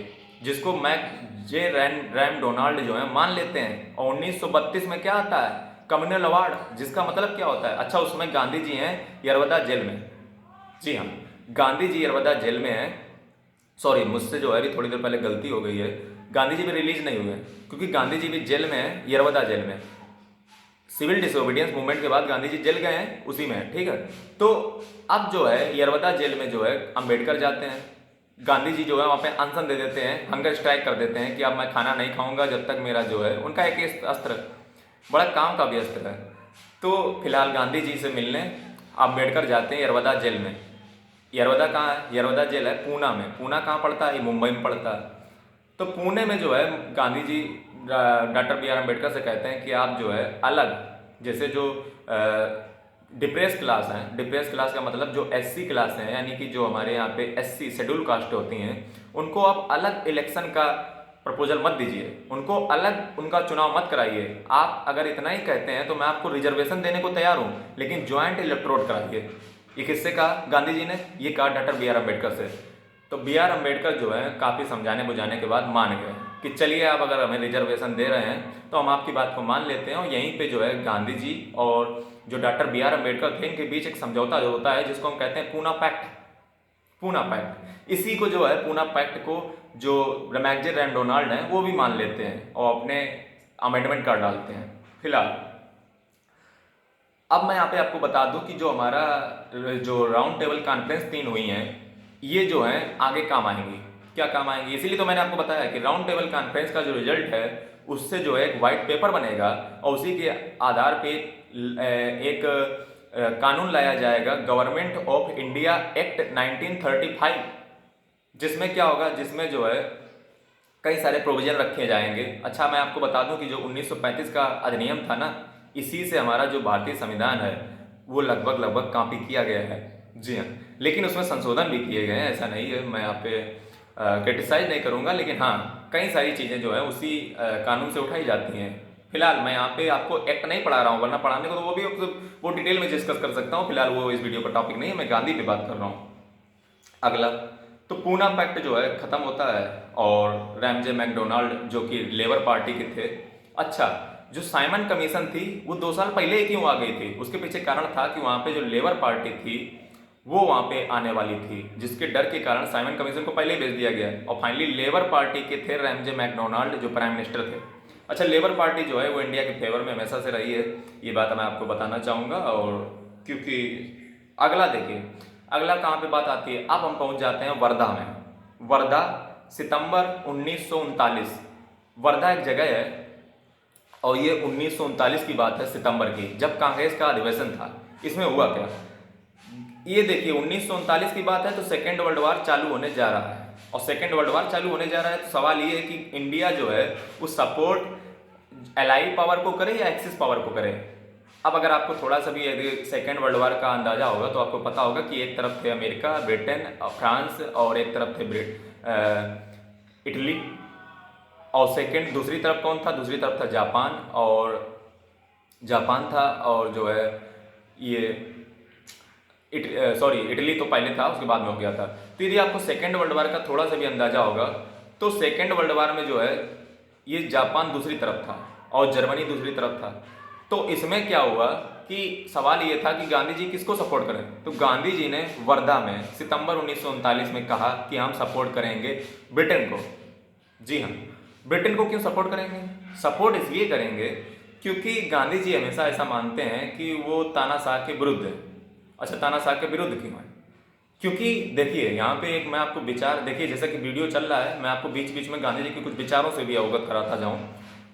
जिसको मैगजे रैम डोनाल्ड जो है मान लेते हैं। और 1932 में क्या आता है? कम्युनल अवार्ड, जिसका मतलब क्या होता है? अच्छा, उसमें गांधी जी हैं यरवदा जेल में। जी हाँ, गांधी जी यरवदा जेल में हैं। सॉरी, मुझसे जो है अभी थोड़ी देर पहले गलती हो गई है, गांधी जी भी रिलीज नहीं हुए, क्योंकि गांधी जी भी जेल में हैं, यरवदा जेल में। सिविल डिसोबीडियंस मूवमेंट के बाद गांधी जी जेल गए हैं, उसी में है, ठीक है। तो अब जो है यरवदा जेल में जो है अंबेडकर जाते हैं। गांधी जी जो है वहाँ पे अनशन दे देते हैं, हंगर स्ट्राइक कर देते हैं कि अब मैं खाना नहीं खाऊंगा जब तक मेरा जो है, उनका एक अस्त्र, बड़ा काम का भी अस्त्र है। तो फिलहाल गांधी जी से मिलने अंबेडकर जाते हैं यरवदा जेल में। यरवदा कहाँ है? यरवदा जेल है पूना में। पूना कहाँ पड़ता है? ये मुंबई में पड़ता है। तो पुणे में जो है गांधी जी डॉक्टर B.R. अम्बेडकर से कहते हैं कि आप जो है अलग, जैसे जो डिप्रेस क्लास हैं, डिप्रेस क्लास का मतलब जो SC क्लास हैं, यानी कि जो हमारे यहाँ पे SC शेड्यूल कास्ट होती हैं, उनको आप अलग इलेक्शन का प्रपोजल मत दीजिए, उनको अलग उनका चुनाव मत कराइए। आप अगर इतना ही कहते हैं तो मैं आपको रिजर्वेशन देने को तैयार हूँ, लेकिन ज्वाइंट इलेक्टोरेट कराइए। ये किससे कहा गांधी जी ने? ये कहा डॉक्टर B.R. अम्बेडकर से। तो B.R. अम्बेडकर जो है काफ़ी समझाने बुझाने के बाद मान गए कि चलिए आप अगर हमें रिजर्वेशन दे रहे हैं तो हम आपकी बात को मान लेते हैं। और यहीं पे जो है गांधी जी और जो डॉक्टर B.R. अम्बेडकर थे, इनके बीच एक समझौता जो होता है, जिसको हम कहते हैं पूना पैक्ट। पूना पैक्ट, इसी को जो है पूना पैक्ट को जो मैगजे रैम डोनाल्ड हैं वो भी मान लेते हैं और अपने अमेंडमेंट कर डालते हैं। फिलहाल अब मैं यहाँ पे आपको बता दूं कि जो हमारा जो राउंड टेबल कॉन्फ्रेंस 3 हुई हैं, ये जो है आगे काम आएंगी। क्या काम आएंगी? इसीलिए तो मैंने आपको बताया कि राउंड टेबल कॉन्फ्रेंस का जो रिजल्ट है उससे जो है एक वाइट पेपर बनेगा, और उसी के आधार पे एक कानून लाया जाएगा, गवर्नमेंट ऑफ इंडिया एक्ट 1935, जिसमें क्या होगा, जिसमें जो है कई सारे प्रोविजन रखे जाएंगे। अच्छा, मैं आपको बता दूं कि जो 1935 का अधिनियम था ना, इसी से हमारा जो भारतीय संविधान है वो लगभग कॉपी किया गया है। जी हाँ, लेकिन उसमें संशोधन भी किए गए हैं, ऐसा नहीं है। मैं यहाँ पे क्रिटिसाइज नहीं करूँगा, लेकिन हाँ कई सारी चीज़ें जो है उसी कानून से उठाई जाती हैं। फिलहाल मैं यहाँ पे आपको एक्ट नहीं पढ़ा रहा हूँ, वरना पढ़ाने को तो वो डिटेल में डिस्कस कर सकता हूँ। फिलहाल वो इस वीडियो का टॉपिक नहीं है, मैं गांधी पे बात कर रहा हूँ। अगला, तो पूना पैक्ट जो है खत्म होता है और रैमजे मैकडोनाल्ड जो कि लेबर पार्टी के थे। अच्छा, जो साइमन कमीशन थी वो 2 साल पहले ही क्यों आ गई थी? उसके पीछे कारण था कि वहां पे जो लेबर पार्टी थी वो वहां पे आने वाली थी, जिसके डर के कारण साइमन कमीशन को पहले ही भेज दिया गया और फाइनली लेबर पार्टी के थे रैमजे मैकडोनाल्ड जो प्राइम मिनिस्टर थे। अच्छा, लेबर पार्टी जो है वो इंडिया के फेवर में हमेशा से रही है, ये बात मैं आपको बताना चाहूँगा। और क्योंकि अगला देखिए, अगला कहाँ पे बात आती है, अब हम पहुँच जाते हैं वर्धा में। वर्धा, सितंबर 1939। वर्धा एक जगह है और ये 1939 की बात है, सितंबर की, जब कांग्रेस का अधिवेशन था। इसमें हुआ क्या, ये देखिए 1939 की बात है, तो सेकेंड वर्ल्ड वार चालू होने जा रहा है। और सेकेंड वर्ल्ड वार चालू होने जा रहा है तो सवाल ये है कि इंडिया जो है वो सपोर्ट एलाइड पावर को करे या एक्सिस पावर को करे। अब अगर आपको थोड़ा सा भी यदि सेकेंड वर्ल्ड वार का अंदाजा होगा तो आपको पता होगा कि एक तरफ थे अमेरिका, ब्रिटेन, फ्रांस, और एक तरफ थे इटली, और सेकेंड दूसरी तरफ कौन था? दूसरी तरफ था जापान, और जापान था, और जो है ये इटली तो पहले था, उसके बाद में हो गया था। तो यदि आपको सेकेंड वर्ल्ड वार का थोड़ा सा भी अंदाजा होगा तो सेकेंड वर्ल्ड वार में जो है ये जापान दूसरी तरफ था और जर्मनी दूसरी तरफ था। तो इसमें क्या हुआ कि सवाल ये था कि गांधी जी किसको सपोर्ट करें, तो गांधी जी ने वर्धा में सितंबर 1939 में कहा कि हम सपोर्ट करेंगे ब्रिटेन को। जी हाँ, ब्रिटेन को क्यों सपोर्ट करेंगे? सपोर्ट इसलिए करेंगे क्योंकि गांधी जी हमेशा ऐसा मानते हैं कि वो तानाशाह के विरुद्ध है। अच्छा, तानाशाह के विरुद्ध क्यों है? क्योंकि देखिए यहाँ पे एक मैं आपको विचार, देखिए जैसा कि वीडियो चल रहा है, मैं आपको बीच बीच में गांधी जी के कुछ विचारों से भी अवगत कराता जाऊँ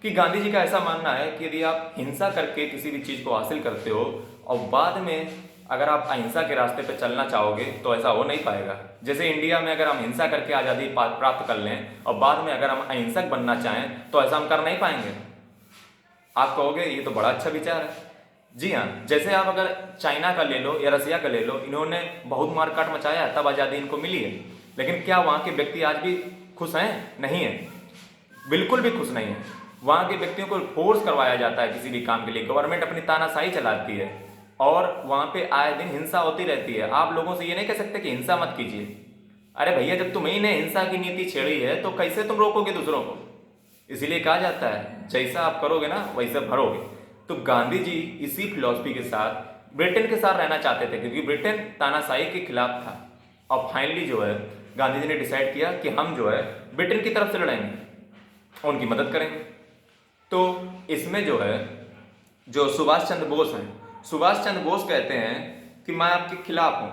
कि गांधी जी का ऐसा मानना है कि यदि आप हिंसा करके किसी भी चीज़ को हासिल करते हो और बाद में अगर आप अहिंसा के रास्ते पर चलना चाहोगे तो ऐसा हो नहीं पाएगा। जैसे इंडिया में अगर हम हिंसा करके आज़ादी प्राप्त कर लें और बाद में अगर हम अहिंसक बनना चाहें तो ऐसा हम कर नहीं पाएंगे। आप कहोगे ये तो बड़ा अच्छा विचार है। जी हाँ, जैसे आप अगर चाइना का ले लो या रसिया का ले लो, इन्होंने बहुत मारकाट मचाया तब आज़ादी इनको मिली है, लेकिन क्या वहाँ के व्यक्ति आज भी खुश हैं? नहीं है, बिल्कुल भी खुश नहीं है। वहाँ के व्यक्तियों को फोर्स करवाया जाता है किसी भी काम के लिए, गवर्नमेंट अपनी तानाशाही चलाती है और वहाँ पे आए दिन हिंसा होती रहती है। आप लोगों से ये नहीं कह सकते कि हिंसा मत कीजिए। अरे भैया, जब तुम्ही ने हिंसा की नीति छेड़ी है तो कैसे तुम रोकोगे दूसरों को? इसीलिए कहा जाता है जैसा आप करोगे ना वैसे भरोगे। तो गांधी जी इसी फिलॉसफी के साथ ब्रिटेन के साथ रहना चाहते थे, क्योंकि ब्रिटेन तानाशाही के खिलाफ था। और फाइनली जो है गांधी जी ने डिसाइड किया कि हम जो है ब्रिटेन की तरफ से लड़ेंगे, उनकी मदद करेंगे। तो इसमें जो है जो सुभाष चंद्र बोस हैं, सुभाष चंद्र बोस कहते हैं कि मैं आपके खिलाफ हूँ,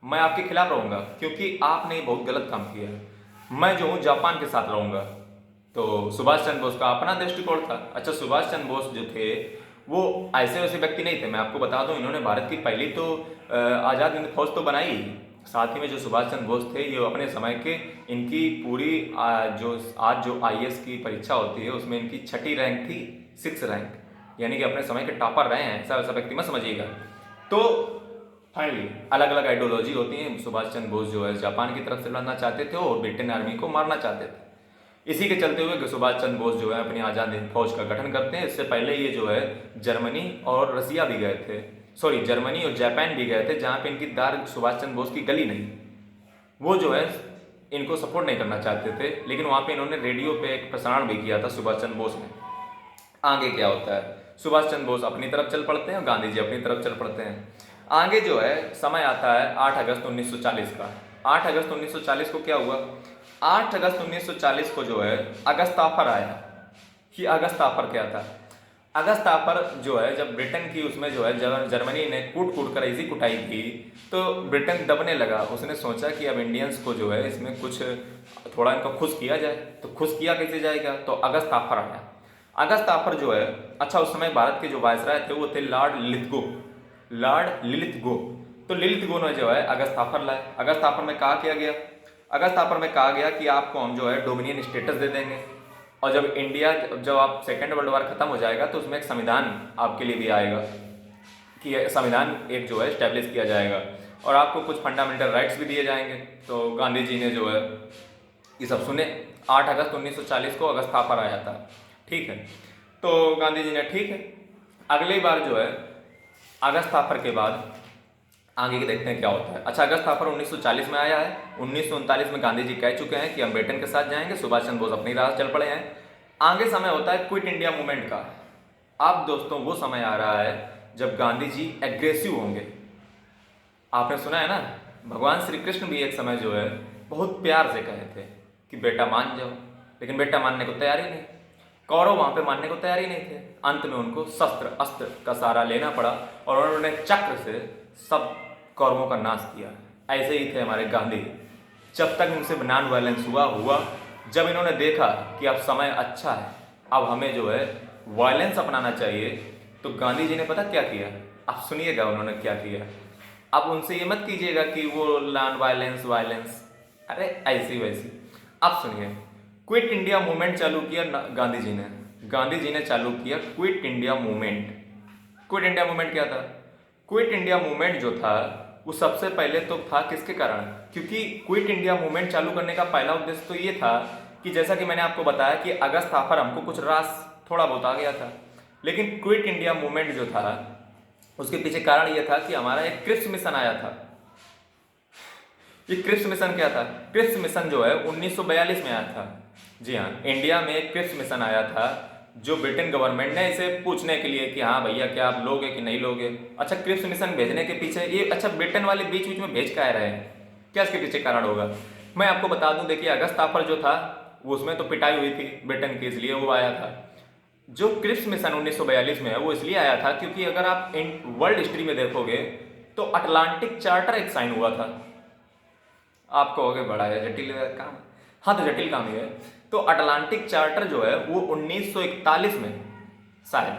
मैं आपके खिलाफ रहूँगा क्योंकि आपने बहुत गलत काम किया है, मैं जो हूँ जापान के साथ रहूँगा। तो सुभाष चंद्र बोस का अपना दृष्टिकोण था। अच्छा, सुभाष चंद्र बोस जो थे वो ऐसे वैसे व्यक्ति नहीं थे, मैं आपको बता दूं, इन्होंने भारत की पहली तो आज़ाद हिंद फौज तो बनाई ही। साथ ही में जो सुभाष चंद्र बोस थे ये अपने समय के, इनकी पूरी जो आज जो IAS की परीक्षा होती है उसमें इनकी 6ठी रैंक थी, 6 रैंक, यानी कि अपने समय के टॉपर रहे हैं, ऐसा वैसा व्यक्ति मत समझिएगा। तो फाइनली अलग अलग आइडियोलॉजी होती है। सुभाष चंद्र बोस जो है जापान की तरफ से लड़ना चाहते थे और ब्रिटेन आर्मी को मारना चाहते थे। इसी के चलते हुए सुभाष चंद्र बोस जो है अपनी आज़ाद हिंद फौज का गठन करते हैं। इससे पहले ये जो है जर्मनी और रसिया भी गए थे, सॉरी जर्मनी और जापान भी गए थे, जहाँ पे इनकी दार सुभाष चंद्र बोस की गली नहीं, वो जो है इनको सपोर्ट नहीं करना चाहते थे। लेकिन वहाँ पे इन्होंने रेडियो पे एक प्रसारण भी किया था सुभाष चंद्र बोस ने। आगे क्या होता है, सुभाष चंद्र बोस अपनी तरफ चल पड़ते हैं और गांधी जी अपनी तरफ चल पड़ते हैं। आगे जो है समय आता है 8 अगस्त 1940 का। 8 अगस्त 1940 को क्या हुआ, 8 अगस्त 1940 को जो है अगस्त ऑफर आया। कि अगस्त ऑफर क्या था? अगस्त ऑफर जो है जब ब्रिटेन की उसमें जो है जर्मनी ने कूट कूट कर ऐसी कुटाई की तो ब्रिटेन दबने लगा। उसने सोचा कि अब इंडियंस को जो है इसमें कुछ थोड़ा इनको खुश किया जाए। तो खुश किया कैसे जाएगा, तो अगस्त ऑफर आया। अगस्त ऑफर जो है, अच्छा उस समय भारत के जो वायसराय थे वो थे लॉर्ड लिलिथगो। तो लिलिथगो ने जो है अगस्त ऑफर लाए। अगस्त ऑफर में कहा क्या गया, अगस्त ऑफर में कहा गया कि आपको हम जो है डोमिनियन स्टेटस दे देंगे, और जब आप सेकेंड वर्ल्ड वार खत्म हो जाएगा तो उसमें एक संविधान आपके लिए भी आएगा कि संविधान एक जो है स्टैब्लिश किया जाएगा। और आपको कुछ फंडामेंटल राइट्स भी दिए जाएंगे। तो गांधी जी ने जो है ये सब सुने। 8 अगस्त 1940 को अगस्त थापर आया था, ठीक है। तो गांधी जी ने ठीक है, अगली बार जो है अगस्त थापर के बाद आगे के देखते हैं क्या होता है। अच्छा, अगस्त थापर 1940 में आया है। 1939 में गांधी जी कह चुके हैं कि हम ब्रिटेन के साथ जाएंगे, सुभाष चंद्र बोस अपनी राह चल पड़े हैं। आगे समय होता है क्विट इंडिया मूवमेंट का। अब दोस्तों वो समय आ रहा है जब गांधी जी एग्रेसिव होंगे। आपने सुना है ना, भगवान श्री कृष्ण भी एक समय जो है बहुत प्यार से कहे थे कि बेटा मान जाओ, लेकिन बेटा मानने को तैयार ही नहीं। कौरव वहां पे मानने को तैयार ही नहीं थे। अंत में उनको शस्त्र अस्त्र का सहारा लेना पड़ा और उन्होंने चक्र से सब कौरवों का नाश किया। ऐसे ही थे हमारे गांधी। जब तक उनसे नॉन वायलेंस हुआ, जब इन्होंने देखा कि अब समय अच्छा है, अब हमें जो है वायलेंस अपनाना चाहिए, तो गांधी जी ने पता क्या किया? आप सुनिएगा उन्होंने क्या किया। अब उनसे ये मत कीजिएगा कि वो नॉन वायलेंस, अरे ऐसी वैसी। आप सुनिए, क्विट इंडिया मूवमेंट चालू किया गांधी जी ने। गांधी जी ने चालू किया quit India movement. Quit India movement क्या था? क्विट इंडिया मूवमेंट जो था वो सबसे पहले तो था किसके कारण? क्योंकि क्विट इंडिया मूवमेंट चालू करने का पहला उद्देश्य तो ये था कि जैसा कि मैंने आपको बताया कि अगस्त थापर हमको कुछ रास थोड़ा बहुत आ गया था, लेकिन क्विट इंडिया मूवमेंट जो था उसके पीछे कारण यह था कि हमारा एक क्रिप्स मिशन आया था। ये क्रिप्स मिशन क्या था? क्रिप्स मिशन जो है 1942 में आया था। जी हाँ, इंडिया में एक क्रिप्स मिशन आया था जो ब्रिटेन गवर्नमेंट ने इसे पूछने के लिए कि हाँ भैया क्या आप लोगे कि नहीं लोगे। अच्छा, क्रिप्स मिशन भेजने के पीछे ये, अच्छा ब्रिटेन वाले बीच बीच में भेज क्या रहे हैं, क्या इसके पीछे कारण होगा? मैं आपको बता दूं, देखिए अगस्त थापर जो था वो उसमें तो पिटाई हुई थी ब्रिटेन की, इसलिए वो आया था। जो क्रिप्स मिशन 1942 में है वो इसलिए आया था क्योंकि अगर आप वर्ल्ड हिस्ट्री में देखोगे तो अटलांटिक चार्टर एक साइन हुआ था। आप कहोगे बड़ा है जटिल काम, हाँ तो जटिल काम ही है। तो अटलांटिक चार्टर जो है वो 1941 में शायद,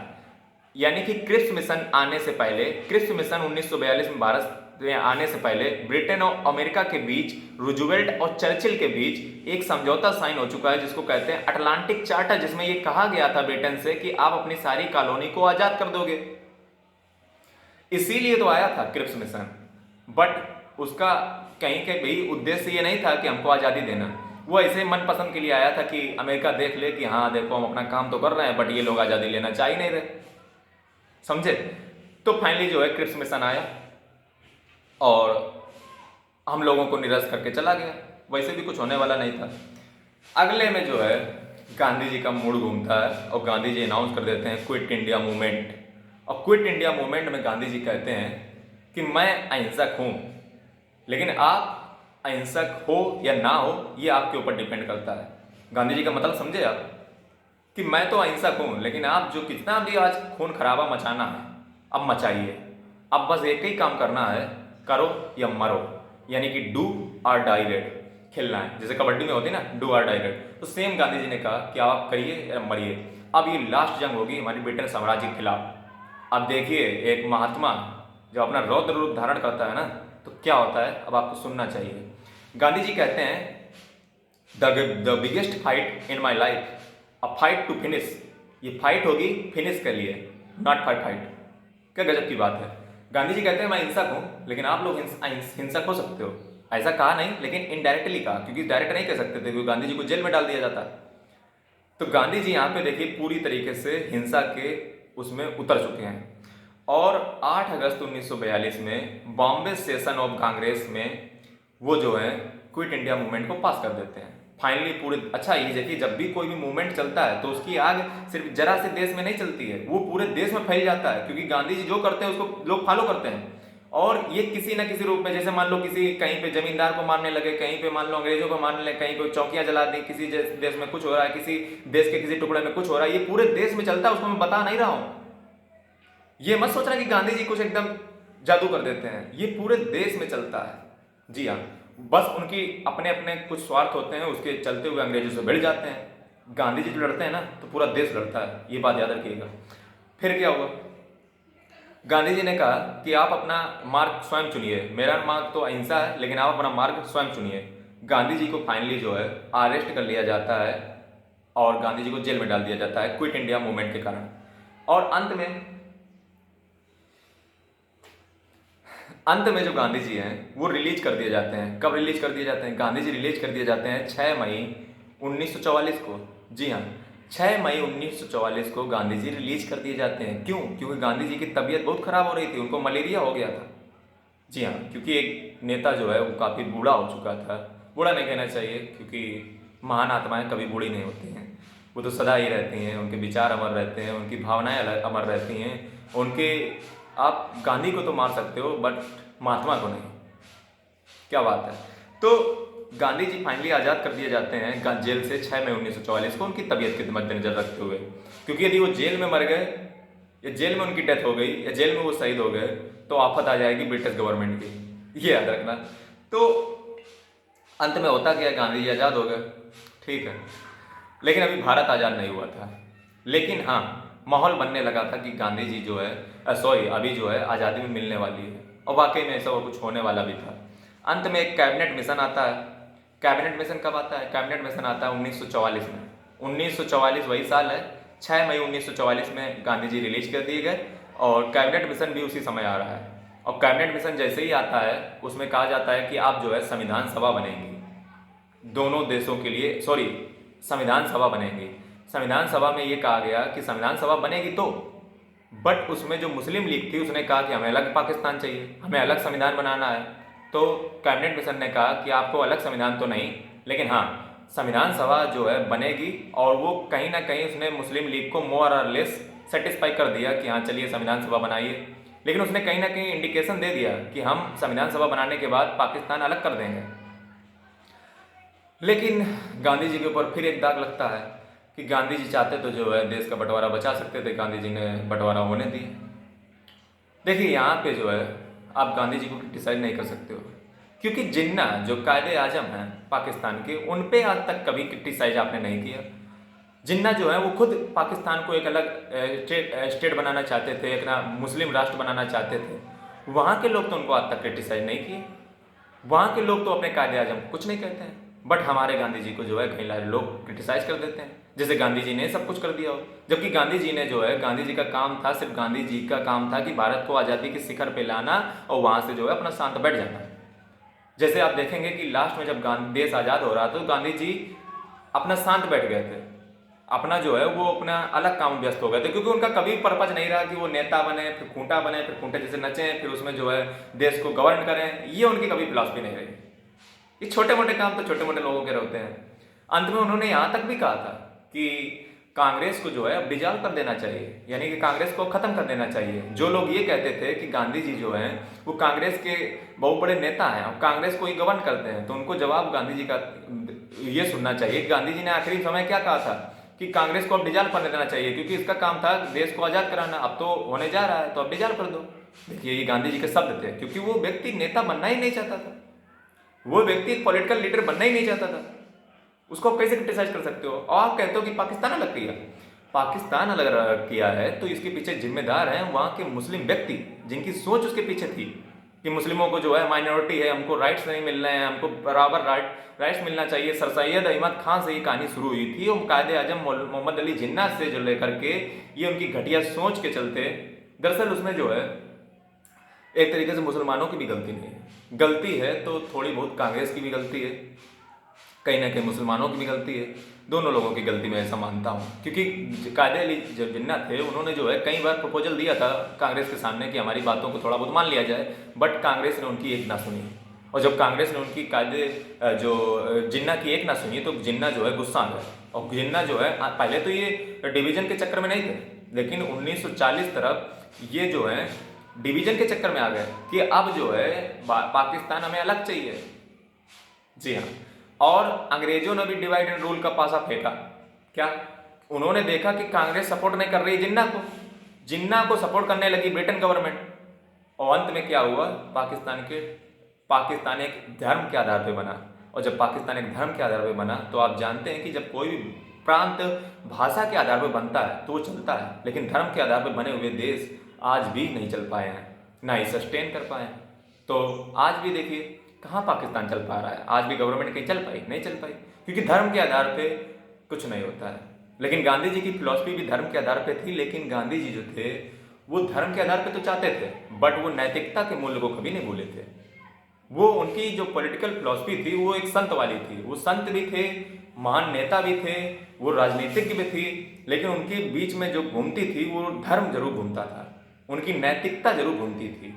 यानी कि क्रिप्स मिशन आने से पहले, क्रिप्स मिशन 1942 में भारत में आने से पहले ब्रिटेन और अमेरिका के बीच, रूजवेल्ट और चर्चिल के बीच एक समझौता साइन हो चुका है जिसको कहते हैं अटलांटिक चार्टर, जिसमें यह कहा गया था ब्रिटेन से कि आप अपनी सारी कॉलोनी को आजाद कर दोगे। इसीलिए तो आया था क्रिप्स मिशन, बट उसका कहीं के भी उद्देश्य ये नहीं था कि हमको आज़ादी देना। वो ऐसे मनपसंद के लिए आया था कि अमेरिका देख ले कि हाँ देखो हम अपना काम तो कर रहे हैं, बट ये लोग आज़ादी लेना चाह ही नहीं रहे, समझे? तो फाइनली जो है क्रिप्स मिशन आया और हम लोगों को निरस्त करके चला गया। वैसे भी कुछ होने वाला नहीं था। अगले में जो है गांधी जी का मूड घूमता है और गांधी जी अनाउंस कर देते हैं क्विट इंडिया मूवमेंट। और क्विट इंडिया मूवमेंट में गांधी जी कहते हैं कि मैं अहिंसक हूं, लेकिन आप अहिंसक हो या ना हो ये आपके ऊपर डिपेंड करता है। गांधी जी का मतलब समझे आप, कि मैं तो अहिंसक हूं, लेकिन आप जो कितना भी आज खून खराबा मचाना है अब मचाइए। अब बस एक ही काम करना है, करो या मरो, यानी कि डू और डाई रेड खेलना है। जैसे कबड्डी में होती है ना, डू और डाई रेड, तो सेम गांधी जी ने कहा कि आप करिए या मरिए। अब ये लास्ट जंग होगी हमारी ब्रिटेन साम्राज्य के खिलाफ। अब देखिए एक महात्मा जब अपना रौद्र रूप धारण करता है ना तो क्या होता है, अब आपको सुनना चाहिए। गांधी जी कहते हैं the biggest fight in my life, a fight to finish. ये फाइट होगी फिनिश के लिए, नॉट फाइट। क्या गजब की बात है। गांधी जी कहते हैं मैं हिंसक हूं, लेकिन आप लोग हिंसक हो सकते हो। ऐसा कहा नहीं, लेकिन इनडायरेक्टली कहा, क्योंकि डायरेक्ट नहीं कह सकते थे क्योंकि गांधी जी को जेल में डाल दिया जाता। तो गांधी जी यहाँ पे देखिए पूरी तरीके से हिंसा के उसमें उतर चुके हैं। और 8 अगस्त 1942 में बॉम्बे सेशन ऑफ कांग्रेस में वो जो है क्विट इंडिया मूवमेंट को पास कर देते हैं फाइनली पूरे। अच्छा ये देखिए, जब भी कोई भी मूवमेंट चलता है तो उसकी आग सिर्फ जरा से देश में नहीं चलती है, वो पूरे देश में फैल जाता है, क्योंकि गांधी जी जो करते हैं उसको लोग फॉलो करते हैं। और ये किसी ना किसी रूप में, जैसे मान लो किसी कहीं पे जमींदार को मारने लगे, कहीं पे मान लो अंग्रेजों को मारने लगे, कहीं पे चौकियां जला दी, किसी देश में कुछ हो रहा है, किसी देश के किसी टुकड़े में कुछ हो रहा है, ये पूरे देश में चलता है, उसको मैं बता नहीं रहा हूं। ये मत सोचना कि गांधी जी कुछ एकदम जादू कर देते हैं, ये पूरे देश में चलता है। जी हाँ, बस उनकी अपने अपने कुछ स्वार्थ होते हैं, उसके चलते हुए अंग्रेजों से भिड़ जाते हैं। गांधी जी जो लड़ते हैं ना तो पूरा देश लड़ता है, ये बात याद रखिएगा। फिर क्या हुआ, गांधी जी ने कहा कि आप अपना मार्ग स्वयं चुनिए, मेरा मार्ग तो अहिंसा है, लेकिन आप अपना मार्ग स्वयं चुनिए। गांधी जी को फाइनली जो है अरेस्ट कर लिया जाता है और गांधी जी को जेल में डाल दिया जाता है क्विट इंडिया मूवमेंट के कारण। और अंत में अंत में जो गांधी जी हैं वो रिलीज कर दिए जाते हैं। कब रिलीज कर दिए जाते हैं? गांधी जी रिलीज कर दिए जाते हैं 6 मई 1944 को। जी हाँ, 6 मई 1944 को गांधी जी रिलीज कर दिए जाते हैं। क्यों? क्योंकि गांधी जी की तबीयत बहुत खराब हो रही थी, उनको मलेरिया हो गया था। जी हाँ, क्योंकि एक नेता जो है वो काफ़ी बूढ़ा हो चुका था। बूढ़ा नहीं कहना चाहिए, क्योंकि महान आत्माएं कभी बूढ़ी नहीं होती हैं, वो तो सदा ही रहती हैं, उनके विचार अमर रहते हैं, उनकी भावनाएं अमर रहती हैं। उनके आप गांधी को तो मार सकते हो बट महात्मा को नहीं। क्या बात है। तो गांधी जी फाइनली आज़ाद कर दिए जाते हैं जेल से 6 मई 1944 को, उनकी तबीयत के मद्देनजर रखते हुए। क्योंकि यदि वो जेल में मर गए या जेल में उनकी डेथ हो गई या जेल में वो शहीद हो गए तो आफत आ जाएगी ब्रिटिश गवर्नमेंट की, ये याद रखना। तो अंत में होता क्या, गांधी जी आज़ाद हो गए, ठीक है। लेकिन अभी भारत आज़ाद नहीं हुआ था। लेकिन हाँ, माहौल बनने लगा था कि गांधी जी जो है अभी जो है आज़ादी में मिलने वाली है, और वाकई में ऐसा वो कुछ होने वाला भी था। अंत में एक कैबिनेट मिशन आता है। कैबिनेट मिशन कब आता है? कैबिनेट मिशन आता है 1944 में। 1944 वही साल है, 6 मई 1944 में गांधी जी रिलीज कर दिए गए, और कैबिनेट मिशन भी उसी समय आ रहा है। और कैबिनेट मिशन जैसे ही आता है उसमें कहा जाता है कि आप जो है संविधान सभा बनेंगी दोनों देशों के लिए, सॉरी, संविधान सभा बनेंगी। संविधान सभा में ये कहा गया कि संविधान सभा बनेगी तो, बट उसमें जो मुस्लिम लीग थी उसने कहा कि हमें अलग पाकिस्तान चाहिए, हमें अलग संविधान बनाना है। तो कैबिनेट मिशन ने कहा कि आपको अलग संविधान तो नहीं, लेकिन हाँ, संविधान सभा जो है बनेगी। और वो कहीं ना कहीं उसने मुस्लिम लीग को मोर और लेस सेटिस्फाई कर दिया कि हाँ चलिए संविधान सभा बनाइए। लेकिन उसने कहीं ना कहीं इंडिकेशन दे दिया कि हम संविधान सभा बनाने के बाद पाकिस्तान अलग कर देंगे। लेकिन गांधी जी के ऊपर फिर एक दाग लगता है कि गांधी जी चाहते तो जो है देश का बंटवारा बचा सकते थे, गांधी जी ने बंटवारा होने दिया। देखिए यहाँ पे जो है आप गांधी जी को क्रिटिसाइज नहीं कर सकते हो, क्योंकि जिन्ना जो कायदे आजम हैं पाकिस्तान के, उन पे आज तक कभी क्रिटिसाइज आपने नहीं किया। जिन्ना जो है वो खुद पाकिस्तान को एक अलग स्टेट बनाना चाहते थे, एक ना मुस्लिम राष्ट्र बनाना चाहते थे। वहाँ के लोग तो उनको आज तक क्रिटिसाइज नहीं किए। वहाँ के लोग तो अपने कायदे आजम कुछ नहीं कहते हैं, बट हमारे गांधी जी को जो है कई सारे लोग क्रिटिसाइज कर देते हैं, जैसे गांधी जी ने सब कुछ कर दिया हो। जबकि गांधी जी ने जो है, गांधी जी का काम था, सिर्फ गांधी जी का काम था कि भारत को आज़ादी के शिखर पे लाना और वहाँ से जो है अपना शांत बैठ जाना। जैसे आप देखेंगे कि लास्ट में जब देश आज़ाद हो रहा था तो गांधी जी अपना शांत बैठ गए थे, अपना जो है वो अपना अलग काम में व्यस्त हो गए थे, क्योंकि उनका कभी पर्पज नहीं रहा कि वो नेता बने, फिर खूंटा बने, फिर खूंटे जैसे नचें, फिर उसमें जो है देश को गवर्न करें। ये उनकी कभी फिलॉसफी नहीं रही। ये छोटे मोटे काम तो छोटे मोटे लोगों के होते हैं। अंत में उन्होंने यहाँ तक भी कहा था कि कांग्रेस को जो है अब डिजॉल्व कर देना चाहिए, यानी कि कांग्रेस को खत्म कर देना चाहिए। जो लोग ये कहते थे कि गांधी जी जो हैं वो कांग्रेस के बहुत बड़े नेता हैं और कांग्रेस को ही गवर्न करते हैं, तो उनको जवाब गांधी जी का ये सुनना चाहिए कि गांधी जी ने आखिरी समय क्या कहा था कि कांग्रेस को अब डिजॉल्व कर देना चाहिए, क्योंकि इसका काम था देश को आज़ाद कराना, अब तो होने जा रहा है तो अब डिजॉल्व कर दो। देखिए ये गांधी जी के शब्द थे, क्योंकि वो व्यक्ति नेता बनना ही नहीं चाहता था, वो व्यक्ति एक पॉलिटिकल लीडर बनना ही नहीं चाहता था। उसको आप कैसे क्रिटिसाइज कर सकते हो? और आप कहते हो कि पाकिस्तान अलग किया। पाकिस्तान अलग किया है तो इसके पीछे जिम्मेदार हैं वहाँ के मुस्लिम व्यक्ति, जिनकी सोच उसके पीछे थी कि मुस्लिमों को जो है माइनॉरिटी है, हमको राइट्स नहीं मिल रहे हैं, हमको बराबर राइट्स मिलना चाहिए। सर सैयद अहमद खान से ये कहानी शुरू हुई थी और कायदे आजम मोहम्मद अली जिन्ना से जो लेकर के ये उनकी घटिया सोच के चलते, दरअसल उसमें जो है एक तरीके से मुसलमानों की भी गलती नहीं है। गलती है तो थोड़ी बहुत कांग्रेस की भी गलती है, कहीं ना कहीं मुसलमानों की भी गलती है, दोनों लोगों की गलती मैं ऐसा मानता हूँ। क्योंकि कायदे अली जो जिन्ना थे उन्होंने जो है कई बार प्रपोजल दिया था कांग्रेस के सामने कि हमारी बातों को थोड़ा बहुत मान लिया जाए, बट कांग्रेस ने उनकी एक ना सुनी। और जब कांग्रेस ने उनकी कायदे जो जिन्ना की एक ना सुनी तो जिन्ना जो है गुस्सा आ गया। और जिन्ना जो है पहले तो ये डिवीजन के चक्कर में नहीं थे, लेकिन 1940 तरफ ये जो है डिवीजन के चक्कर में आ गए कि अब जो है पाकिस्तान हमें अलग चाहिए। जी हाँ, और अंग्रेजों ने भी डिवाइड एंड रूल का पासा फेंका। क्या? उन्होंने देखा कि कांग्रेस सपोर्ट नहीं कर रही जिन्ना को सपोर्ट करने लगी ब्रिटेन गवर्नमेंट। और अंत में क्या हुआ? पाकिस्तान एक धर्म के आधार पे बना। और जब पाकिस्तान एक धर्म के आधार पे बना तो आप जानते हैं कि जब कोई भी प्रांत भाषा के आधार पर बनता है तो वो चलता है, लेकिन धर्म के आधार पर बने हुए देश आज भी नहीं चल पाए हैं, ना ही सस्टेन कर पाए हैं। तो आज भी देखिए कहाँ पाकिस्तान चल पा रहा है, आज भी गवर्नमेंट कहीं चल पाई? नहीं चल पाई, क्योंकि धर्म के आधार पे कुछ नहीं होता है। लेकिन गांधी जी की फिलॉसफी भी धर्म के आधार पे थी, लेकिन गांधी जी जो थे वो धर्म के आधार पे तो चाहते थे, बट वो नैतिकता के मूल्य को कभी नहीं भूले थे। वो उनकी जो पॉलिटिकल फिलॉसफी थी वो एक संत वाली थी। वो संत भी थे, महान नेता भी थे, वो राजनीतिज्ञ भी थी, लेकिन उनके बीच में जो घूमती थी वो धर्म जरूर घूमता था, उनकी नैतिकता जरूर घूमती थी।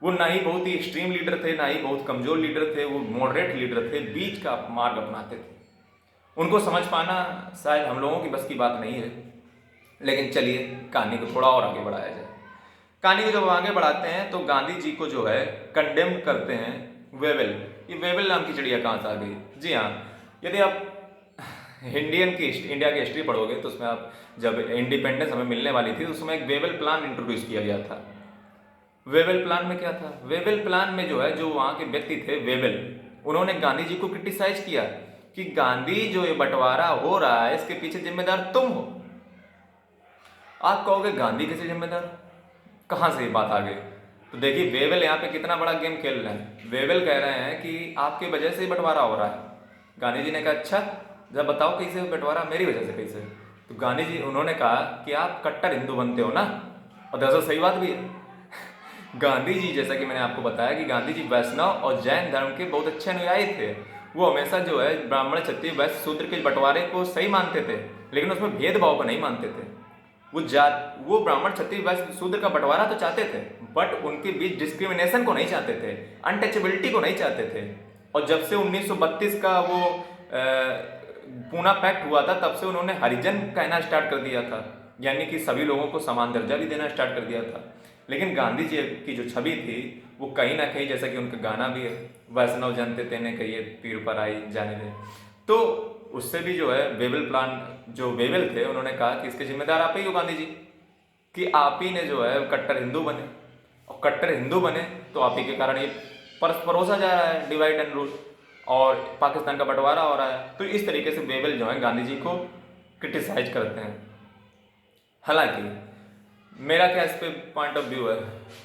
वो ना ही बहुत ही एक्सट्रीम लीडर थे, ना ही बहुत कमजोर लीडर थे, वो मॉडरेट लीडर थे, बीच का मार्ग अपनाते थे। उनको समझ पाना शायद हम लोगों की बस की बात नहीं है, लेकिन चलिए कहानी को थोड़ा और आगे बढ़ाया जाए। कहानी को जब आगे बढ़ाते हैं तो गांधी जी को जो है कंडेम करते हैं वेवेल। ये वेवेल नाम की चिड़िया कहाँ से आ गई? जी हाँ, यदि आप इंडिया की हिस्ट्री पढ़ोगे तो उसमें आप जब इंडिपेंडेंस हमें मिलने वाली थी तो उसमें एक वेवेल प्लान इंट्रोड्यूस किया गया था। वेवेल प्लान में क्या था? वेवेल प्लान में जो है, जो वहाँ के व्यक्ति थे वेवेल, उन्होंने गांधी जी को क्रिटिसाइज किया कि गांधी जो ये बंटवारा हो रहा है इसके पीछे जिम्मेदार तुम हो। आप कहोगे गांधी कैसे जिम्मेदार, कहाँ से ये बात आ गई? तो देखिए वेवेल यहाँ पे कितना बड़ा गेम खेल रहे हैं। वेवेल कह रहे हैं कि आपकी वजह से बंटवारा हो रहा है। गांधी जी ने कहा अच्छा जब बताओ कैसे बंटवारा, मेरी वजह से कैसे? तो गांधी जी उन्होंने कहा कि आप कट्टर हिंदू बनते हो ना, और दरअसल सही बात भी है। गांधी जी, जैसा कि मैंने आपको बताया कि गांधी जी वैष्णव और जैन धर्म के बहुत अच्छे अनुयायी थे। वो हमेशा जो है ब्राह्मण क्षत्रिय वैश्य शूद्र के बंटवारे को सही मानते थे, लेकिन उसमें भेदभाव को नहीं मानते थे। वो ब्राह्मण क्षत्रिय वैश्य शूद्र का बंटवारा तो चाहते थे, बट उनके बीच डिस्क्रिमिनेशन को नहीं चाहते थे, अनटचेबिलिटी को नहीं चाहते थे। और जब से 1932 का वो पूना पैक्ट हुआ था तब से उन्होंने हरिजन कहना स्टार्ट कर दिया था, यानी कि सभी लोगों को समान दर्जा भी देना स्टार्ट कर दिया था। लेकिन गांधी जी की जो छवि थी वो कहीं ना कहीं, जैसा कि उनका गाना भी है, वैष्णव जनते तेने कहिए पीर पर आई जाने दे, तो उससे भी जो है वेवेल प्लान, जो वेवेल थे उन्होंने कहा कि इसके जिम्मेदार आप ही हो गांधी जी, कि आप ही ने जो है कट्टर हिंदू बने, और कट्टर हिंदू बने तो आप ही के कारण ये परोसा जा रहा है डिवाइड एंड रूल, और पाकिस्तान का बंटवारा हो रहा है। तो इस तरीके से वेवेल जो है गांधी जी को क्रिटिसाइज करते हैं। हालांकि मेरा क्या इस पे पॉइंट ऑफ व्यू है,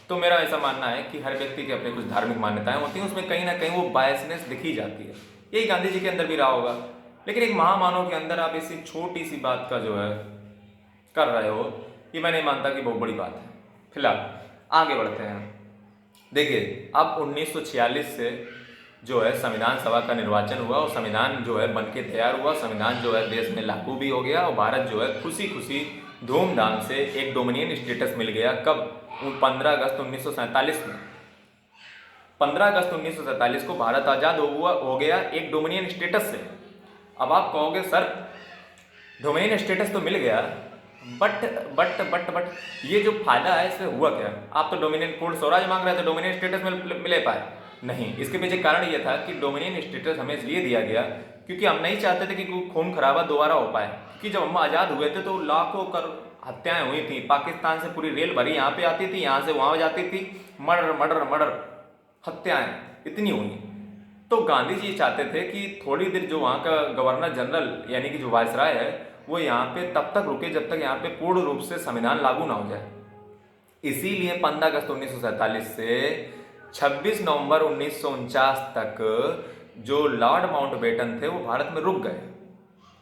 तो मेरा ऐसा मानना है कि हर व्यक्ति के अपने कुछ धार्मिक मान्यताएं होती हैं, उसमें कहीं ना कहीं वो बायसनेस दिखी जाती है। यही गांधी जी के अंदर भी रहा होगा, लेकिन एक महामानव के अंदर आप इसी छोटी सी बात का जो है कर रहे हो, ये मैं नहीं मानता कि बहुत बड़ी बात है। फिलहाल आगे बढ़ते हैं। देखिए अब 1946 से जो है संविधान सभा का निर्वाचन हुआ और संविधान जो है बन के तैयार हुआ। संविधान जो है देश में लागू भी हो गया और भारत जो है खुशी खुशी धूमधाम से एक डोमिनियन स्टेटस मिल गया। कब? 15 अगस्त 1947 में। 15 अगस्त 1947 को भारत आज़ाद हो गया एक डोमिनियन स्टेटस से। अब आप कहोगे सर डोमिनियन स्टेटस तो मिल गया, बट ये जो फायदा है इसमें हुआ क्या? आप तो डोमिनियन पूर्ण स्वराज मांग रहे थे, डोमिनियन स्टेटस मिले पाए नहीं। इसके पीछे कारण ये था कि डोमिनियन स्टेटस हमें इसलिए दिया गया क्योंकि हम नहीं चाहते थे कि कोई खून खराबा दोबारा हो पाए। कि जब हम आज़ाद हुए थे तो लाखों हत्याएं हुई थी, पाकिस्तान से पूरी रेल भरी यहाँ पे आती थी, यहाँ से वहाँ जाती थी, मर्डर हत्याएं इतनी हुई। तो गांधी जी चाहते थे कि थोड़ी देर जो वहाँ का गवर्नर जनरल यानी कि जो वायसराय है वो यहाँ पे तब तक रुके जब तक यहाँ पे पूर्ण रूप से संविधान लागू ना हो जाए। इसीलिए 15 अगस्त 1947 से 26 नवंबर 1949 तक जो लॉर्ड माउंटबेटन थे वो भारत में रुक गए,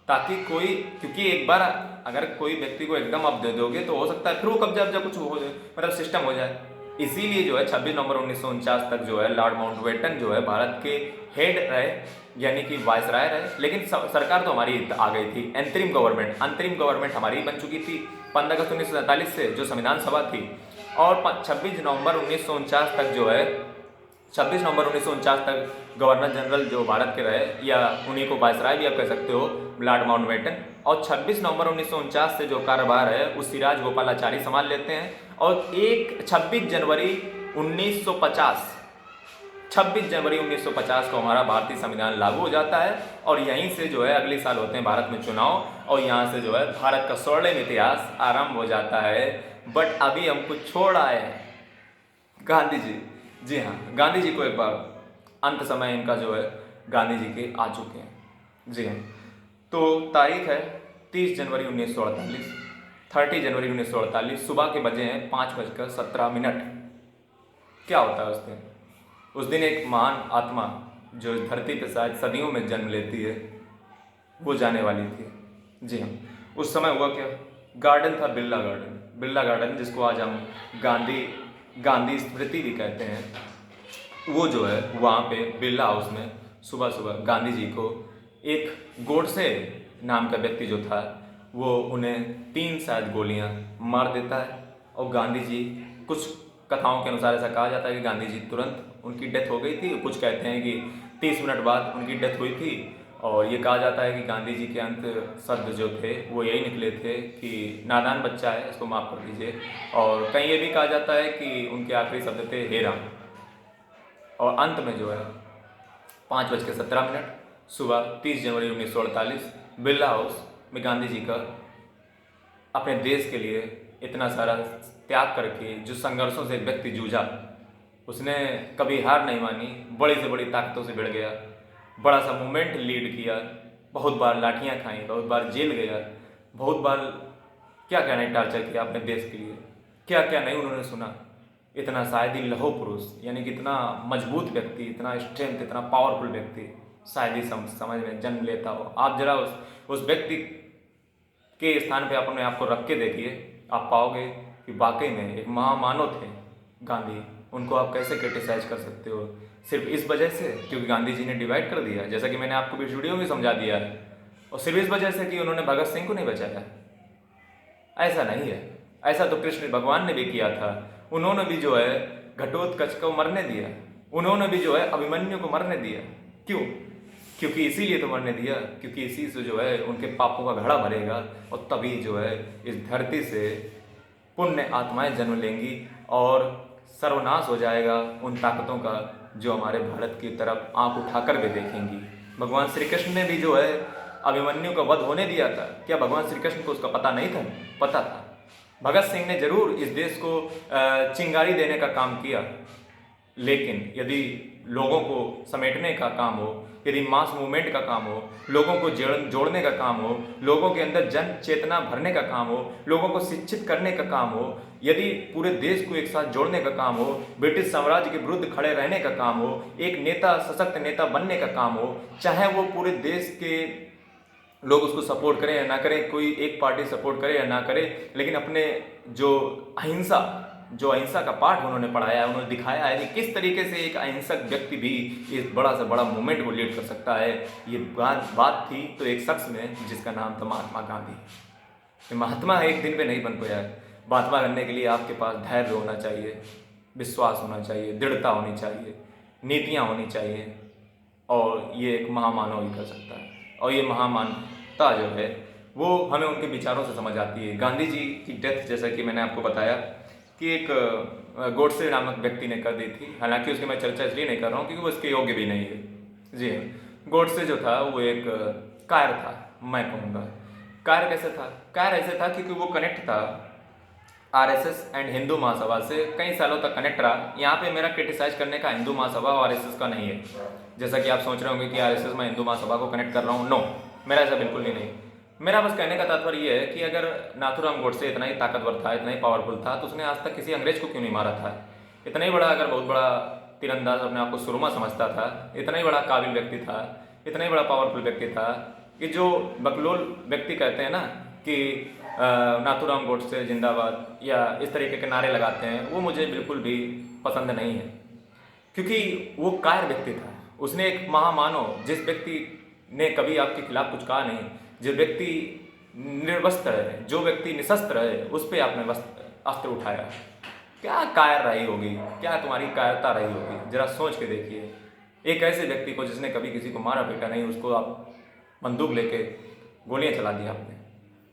ताकि कोई, क्योंकि एक बार अगर कोई व्यक्ति को एकदम आप दे दोगे तो हो सकता है फिर वो कब्जा कुछ हो जाए, मतलब सिस्टम हो जाए। इसीलिए जो है 26 नवंबर 1949 तक जो है लॉर्ड माउंटबेटन जो है भारत के हेड रहे, यानी कि वायसराय रहे। लेकिन सरकार तो हमारी आ गई थी, अंतरिम गवर्नमेंट हमारी बन चुकी थी 15 अगस्त 1947 से जो संविधान सभा थी। और 26 नवंबर 1949 तक जो है 26 नवंबर 1949 तक गवर्नर जनरल जो भारत के रहे, या उन्हीं को वायसराय भी आप कह सकते हो, लॉर्ड माउंटबेटन। और 26 नवंबर 1949 से जो कार्यभार है वो सिराज गोपालाचारी संभाल लेते हैं। और 26 जनवरी 1950 को हमारा भारतीय संविधान लागू हो जाता है। और यहीं से जो है अगले साल होते हैं भारत में चुनाव, और यहाँ से जो है भारत का स्वर्णिम इतिहास आरंभ हो जाता है। बट अभी हम कुछ छोड़ आए हैं गांधी जी। जी हाँ, गांधी जी को एक बार अंत समय इनका जो है गांधी जी के आ चुके हैं। जी हाँ, तो तारीख है 30 जनवरी 1948, 30 जनवरी 1948, सुबह के बजे हैं 5:17। क्या होता है उस दिन? उस दिन एक महान आत्मा जो इस धरती पर शायद सदियों में जन्म लेती है वो जाने वाली थी। जी हाँ, उस समय हुआ क्या? गार्डन था, बिरला गार्डन। बिरला गार्डन, जिसको आज हम गांधी स्मृति भी कहते हैं, वो जो है वहाँ पे बिरला हाउस में सुबह सुबह गांधी जी को एक गोडसे नाम का व्यक्ति जो था वो उन्हें 3 शायद गोलियां मार देता है। और गांधी जी, कुछ कथाओं के अनुसार ऐसा कहा जाता है कि गांधी जी तुरंत उनकी डेथ हो गई थी, कुछ कहते हैं कि 30 मिनट बाद उनकी डेथ हुई थी। और ये कहा जाता है कि गांधी जी के अंत शब्द जो थे वो यही निकले थे कि नादान बच्चा है, इसको माफ़ कर दीजिए। और कहीं ये भी कहा जाता है कि उनके आखिरी शब्द थे हे राम। और अंत में जो है 5:17 सुबह 30 जनवरी 1948 बिरला हाउस में गांधी जी का अपने देश के लिए इतना सारा त्याग करके जो संघर्षों से एक व्यक्ति जूझा, उसने कभी हार नहीं मानी, बड़ी से बड़ी ताकतों से भिड़ गया, बड़ा सा मूवमेंट लीड किया, बहुत बार लाठियाँ खाई, बहुत बार जेल गया, बहुत बार क्या क्या नहीं टार्चर किया अपने देश के लिए, क्या क्या नहीं उन्होंने सुना। इतना शायद ही लौह पुरुष, यानी कि इतना मजबूत व्यक्ति, इतना स्ट्रेंथ, इतना पावरफुल व्यक्ति शायद ही समझ में जन्म लेता हो। आप जरा उस व्यक्ति के स्थान पे अपने आप को रख के देखिए, आप पाओगे कि वाकई में एक महामानव थे गांधी। उनको आप कैसे क्रिटिसाइज कर सकते हो सिर्फ इस वजह से क्योंकि गांधी जी ने डिवाइड कर दिया, जैसा कि मैंने आपको भी वीडियो में समझा दिया है, और सिर्फ इस वजह से कि उन्होंने भगत सिंह को नहीं बचाया। ऐसा नहीं है, ऐसा तो कृष्ण भगवान ने भी किया था। उन्होंने भी जो है घटोत्कच को मरने दिया, उन्होंने भी जो है अभिमन्यु को मरने दिया। क्यों? क्योंकि इसीलिए तो मरने दिया, क्योंकि इसी से जो है उनके पापों का घड़ा भरेगा और तभी जो है इस धरती से पुण्य आत्माएं जन्म लेंगी और सर्वनाश हो जाएगा उन ताकतों का जो हमारे भारत की तरफ आंख उठाकर भी देखेंगी। भगवान श्री कृष्ण ने भी जो है अभिमन्यु का वध होने दिया था। क्या भगवान श्री कृष्ण को उसका पता नहीं था? पता था। भगत सिंह ने जरूर इस देश को चिंगारी देने का काम किया, लेकिन यदि लोगों को समेटने का काम हो, यदि मास मूवमेंट का काम हो, लोगों को जोड़ने का काम हो, लोगों के अंदर जन चेतना भरने का काम हो, लोगों को शिक्षित करने का काम हो, यदि पूरे देश को एक साथ जोड़ने का काम हो, ब्रिटिश साम्राज्य के विरुद्ध खड़े रहने का काम हो, एक नेता, सशक्त नेता बनने का काम हो, चाहे वो पूरे देश के लोग उसको सपोर्ट करें या ना करें, कोई एक पार्टी सपोर्ट करे या ना करे, लेकिन अपने जो अहिंसा का पाठ उन्होंने पढ़ाया है, उन्होंने दिखाया है कि किस तरीके से एक अहिंसक व्यक्ति भी इस बड़ा से बड़ा मूवमेंट को लीड कर सकता है। ये बात थी तो एक शख्स में जिसका नाम था महात्मा गांधी। महात्मा एक दिन पे नहीं बन पाया है। महात्मा बनने के लिए आपके पास धैर्य होना चाहिए, विश्वास होना चाहिए, दृढ़ता होनी चाहिए, नीतियाँ होनी चाहिए, और ये एक महामानव ही कर सकता है। और ये महामानवता जो है वो हमें उनके विचारों से समझ आती है। गांधी जी की डेथ, जैसा कि मैंने आपको बताया कि एक गोडसे नामक व्यक्ति ने कर दी थी। हालांकि उसकी मैं चर्चा इसलिए नहीं कर रहा हूँ क्योंकि वो इसके योग्य भी नहीं है। जी हाँ, गोडसे जो था वो एक कायर था, मैं कहूँगा। कायर कैसे था? कायर ऐसे था क्योंकि वो कनेक्ट था आरएसएस एंड हिंदू महासभा से, कई सालों तक कनेक्ट रहा। यहाँ पे मेरा क्रिटिसाइज करने का हिंदू महासभा और आरएसएस का नहीं है, जैसा कि आप सोच रहे होंगे कि आरएसएस में हिंदू महासभा को कनेक्ट कर रहा हूँ। नो, मेरा ऐसा बिल्कुल ही नहीं। मेरा बस कहने का तात्पर्य यह है कि अगर नाथूराम गोडसे इतना ही ताकतवर था, इतना ही पावरफुल था, तो उसने आज तक किसी अंग्रेज को क्यों नहीं मारा था? इतना ही बड़ा, अगर बहुत बड़ा तीरंदाज अपने आप को सुरमा समझता था, इतना ही बड़ा काबिल व्यक्ति था, इतना ही बड़ा पावरफुल व्यक्ति था कि जो बकलोल व्यक्ति कहते हैं ना कि नाथूराम गोडसे जिंदाबाद या इस तरीके के नारे लगाते हैं, वो मुझे बिल्कुल भी पसंद नहीं है, क्योंकि वो कायर व्यक्ति था। उसने एक महामानव, जिस व्यक्ति ने कभी आपके खिलाफ कुछ कहा नहीं, जो व्यक्ति निर्वस्त्र है, जो व्यक्ति निशस्त्र है, उस पर आपने अस्त्र उठाया। क्या कायर रही होगी, क्या तुम्हारी कायरता रही होगी? जरा सोच के देखिए। एक ऐसे व्यक्ति को जिसने कभी किसी को मारा पीटा नहीं, उसको आप बंदूक लेके गोलियां चला दी आपने,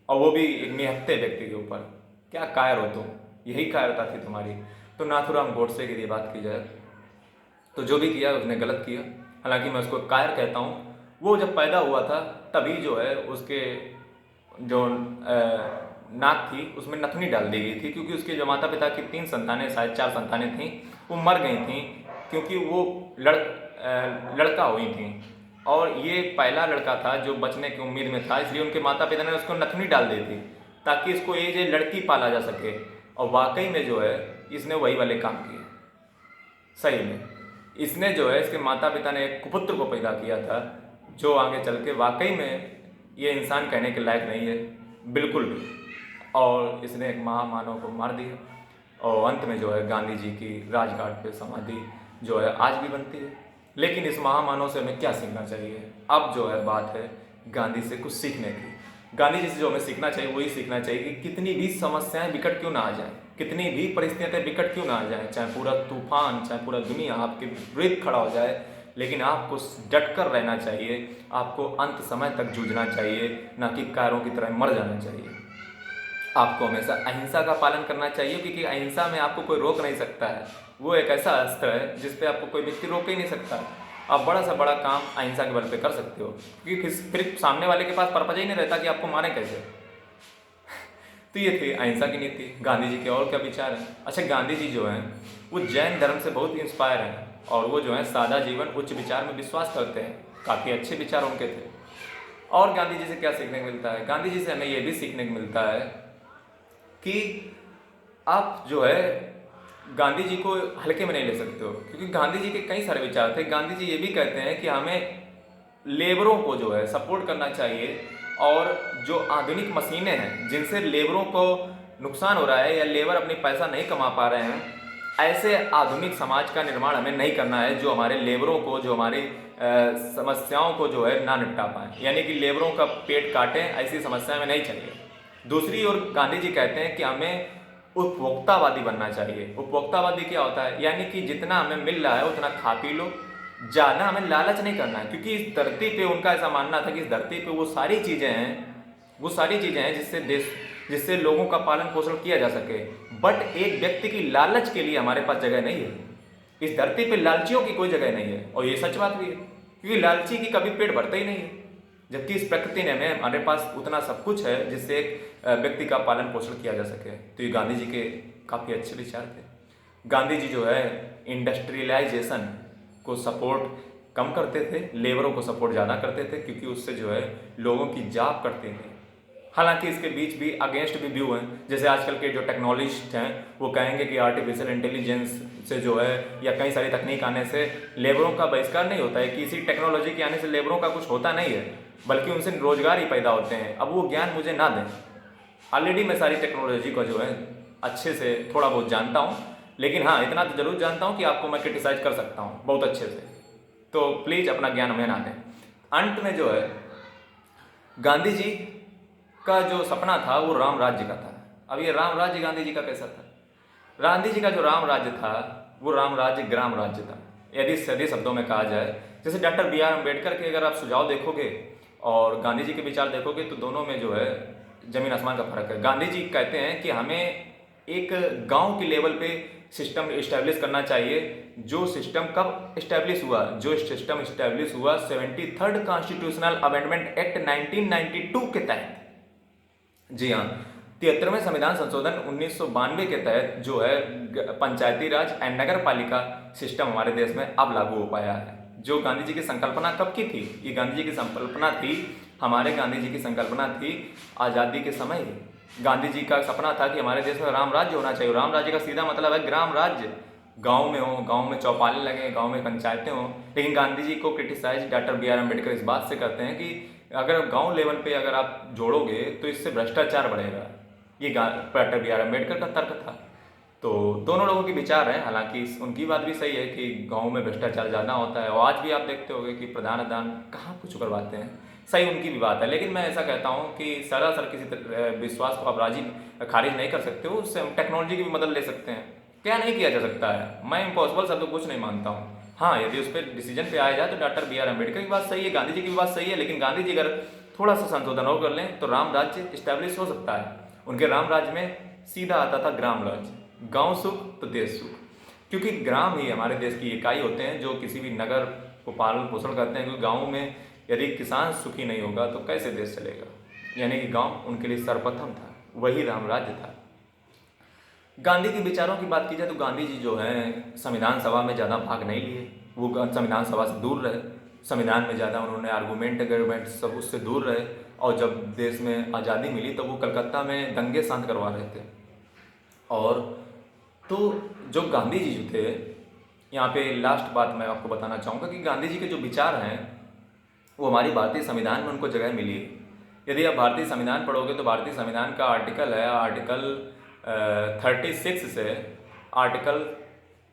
और वो भी एक निहत्थे व्यक्ति के ऊपर। क्या कायर हो तुम? यही कायरता थी तुम्हारी। तो नाथूराम गोडसे की बात की जाए तो जो भी किया उसने गलत किया। हालांकि मैं उसको कायर कहता हूँ। वो जब पैदा हुआ था तभी जो है उसके जो नाक थी उसमें नथनी डाल दी गई थी, क्योंकि उसके जो माता पिता की 3 संतानें, शायद 4 संतानें थीं, वो मर गई थीं क्योंकि वो लड़का हुई थी, और ये पहला लड़का था जो बचने की उम्मीद में था, इसलिए उनके माता पिता ने उसको नथनी डाल दी थी ताकि इसको एज ए लड़की पाला जा सके। और वाकई में जो है इसने वही वाले काम किए। सही में इसने जो है, इसके माता पिता ने एक कुपुत्र को पैदा किया था जो आगे चल के वाकई में ये इंसान कहने के लायक नहीं है बिल्कुल भी। और इसने एक महामानव को मार दिया। और अंत में जो है गांधी जी की राजघाट पे समाधि जो है आज भी बनती है। लेकिन इस महामानव से हमें क्या सीखना चाहिए? अब जो है बात है गांधी से कुछ सीखने की। गांधी जी से जो हमें सीखना चाहिए वही सीखना चाहिए कि कितनी भी समस्याएं विकट क्यों ना आ जाए, कितनी भी परिस्थितियां विकट क्यों ना आ जाए, चाहे पूरा तूफान, चाहे पूरा दुनिया आपके विरुद्ध खड़ा हो जाए, लेकिन आपको डट कर रहना चाहिए। आपको अंत समय तक जूझना चाहिए, ना कि कायरों की तरह मर जाना चाहिए। आपको हमेशा अहिंसा का पालन करना चाहिए, क्योंकि अहिंसा में आपको कोई रोक नहीं सकता है। वो एक ऐसा अस्त्र है जिस पे आपको कोई व्यक्ति रोक ही नहीं सकता। आप बड़ा से बड़ा काम अहिंसा के बल पे कर सकते हो, क्योंकि फिर सामने वाले के पास पर्पज ही नहीं रहता कि आपको मारे कैसे। तो ये थी अहिंसा की नीति। गांधी जी के और क्या विचार हैं? अच्छा, गांधी जी जो हैं वो जैन धर्म से बहुत इंस्पायर हैं, और वो जो है सादा जीवन उच्च विचार में विश्वास करते हैं। काफ़ी अच्छे विचार उनके थे। और गांधी जी से क्या सीखने को मिलता है? गांधी जी से हमें ये भी सीखने को मिलता है कि आप जो है गांधी जी को हल्के में नहीं ले सकते हो, क्योंकि गांधी जी के कई सारे विचार थे। गांधी जी ये भी कहते हैं कि हमें लेबरों को जो है सपोर्ट करना चाहिए, और जो आधुनिक मशीनें हैं जिनसे लेबरों को नुकसान हो रहा है या लेबर अपनी पैसा नहीं कमा पा रहे हैं, ऐसे आधुनिक समाज का निर्माण हमें नहीं करना है जो हमारे लेबरों को, जो हमारी समस्याओं को जो है ना निपटा पाए, यानी कि लेबरों का पेट काटें, ऐसी समस्या में नहीं चाहिए। दूसरी ओर गांधी जी कहते हैं कि हमें उपभोक्तावादी बनना चाहिए। उपभोक्तावादी क्या होता है? यानी कि जितना हमें मिल रहा है उतना खा पी लो, ज़्यादा हमें लालच नहीं करना है, क्योंकि इस धरती पे उनका ऐसा मानना था कि इस धरती पे वो सारी चीज़ें हैं जिससे लोगों का पालन पोषण किया जा सके। बट एक व्यक्ति की लालच के लिए हमारे पास जगह नहीं है। इस धरती पे लालचियों की कोई जगह नहीं है, और ये सच बात भी है, क्योंकि लालची की कभी पेट भरता ही नहीं है। जबकि इस प्रकृति ने हमें, हमारे पास उतना सब कुछ है जिससे एक व्यक्ति का पालन पोषण किया जा सके। तो ये गांधी जी के काफ़ी अच्छे विचार थे। गांधी जी जो है इंडस्ट्रियलाइजेशन को सपोर्ट कम करते थे, लेबरों को सपोर्ट ज़्यादा करते थे, क्योंकि उससे जो है लोगों की जॉब करते थे। हालांकि इसके बीच भी अगेंस्ट भी व्यू हैं। जैसे आजकल के जो टेक्नोलॉजिस्ट हैं वो कहेंगे कि आर्टिफिशियल इंटेलिजेंस से जो है या कई सारी तकनीक आने से लेबरों का बहिष्कार नहीं होता है, कि इसी टेक्नोलॉजी के आने से लेबरों का कुछ होता नहीं है, बल्कि उनसे रोजगार ही पैदा होते हैं। अब वो ज्ञान मुझे ना दें, ऑलरेडी मैं सारी टेक्नोलॉजी को जो है अच्छे से थोड़ा बहुत जानता हूँ, लेकिन हाँ इतना तो जरूर जानता हूँ कि आपको मैं क्रिटिसाइज कर सकता हूँ बहुत अच्छे से। तो प्लीज़ अपना ज्ञान हमें ना दें। अंत में जो है गांधी जी का जो सपना था वो राम राज्य का था। अब ये राम राज्य गांधी जी का कैसा था? गांधी जी का जो राम राज्य था वो राम राज्य ग्राम राज्य था। यदि सीधे शब्दों में कहा जाए, जैसे डॉक्टर बी आर अम्बेडकर के अगर आप सुझाव देखोगे और गांधी जी के विचार देखोगे तो दोनों में जो है जमीन आसमान का फर्क है। गांधी जी कहते हैं कि हमें एक गांव की लेवल पे सिस्टम इस्टेब्लिश करना चाहिए। जो सिस्टम कब इस्टेब्लिश हुआ? जो सिस्टम इस्टेब्लिश हुआ 73rd कॉन्स्टिट्यूशनल अमेंडमेंट एक्ट 1992 के तहत। जी हाँ, 73वें संविधान संशोधन 1992 के तहत जो है पंचायती राज एंड नगर पालिका सिस्टम हमारे देश में अब लागू हो पाया है। जो गांधी जी की संकल्पना कब की थी? ये गांधी जी की संकल्पना थी, हमारे गांधी जी की संकल्पना थी आज़ादी के समय। गांधी जी का सपना था कि हमारे देश में राम राज्य होना चाहिए। राम राज्य का सीधा मतलब है ग्राम राज्य। गांव में हो, गांव में चौपालें लगे, गांव में पंचायतें हों। लेकिन गांधी जी को criticise doctor B R Ambedkar इस बात से करते हैं कि अगर गांव लेवल पे अगर आप जोड़ोगे तो इससे भ्रष्टाचार बढ़ेगा। ये डॉक्टर बी आर अम्बेडकर का तर्क था। तो दोनों लोगों के विचार हैं। हालांकि उनकी बात भी सही है कि गांव में भ्रष्टाचार ज़्यादा होता है, और आज भी आप देखते होंगे कि प्रधान दान कहाँ कुछ करवाते हैं। सही उनकी भी बात है, लेकिन मैं ऐसा कहता हूँ कि सरासर किसी विश्वास को आप खारिज नहीं कर सकते हो। उससे हम टेक्नोलॉजी की भी मदद ले सकते हैं। क्या नहीं किया जा सकता है? मैं इम्पॉसिबल शब्द कुछ नहीं मानता हूँ। हाँ, यदि उस पर डिसीजन पे आया जाए तो डॉक्टर बी आर अम्बेडकर की बात सही है, गांधी जी की भी बात सही है, लेकिन गांधी जी अगर थोड़ा सा संशोधन और कर लें तो राम राज्य इस्टेब्लिश हो सकता है। उनके राम राज्य में सीधा आता था ग्राम राज्य, गांव सुख तो देश सुख, क्योंकि ग्राम ही हमारे देश की इकाई होते हैं जो किसी भी नगर को पालन पोषण करते हैं। क्योंकि गाँव में यदि किसान सुखी नहीं होगा तो कैसे देश चलेगा? यानी कि गाँव उनके लिए सर्वप्रथम था, वही राम राज्य था। गांधी के विचारों की बात की जाए तो गांधी जी जो हैं संविधान सभा में ज़्यादा भाग नहीं लिए। वो संविधान सभा से दूर रहे। संविधान में ज़्यादा उन्होंने आर्गूमेंट सब उससे दूर रहे। और जब देश में आज़ादी मिली तो वो कलकत्ता में दंगे शांत करवा रहे थे। और तो जो गांधी जी जो थे, यहाँ पे लास्ट बात मैं आपको बताना चाहूँगा कि गांधी जी के जो विचार हैं वो हमारी भारतीय संविधान में उनको जगह मिली है। यदि आप भारतीय संविधान पढ़ोगे तो भारतीय संविधान का आर्टिकल है आर्टिकल 36 से आर्टिकल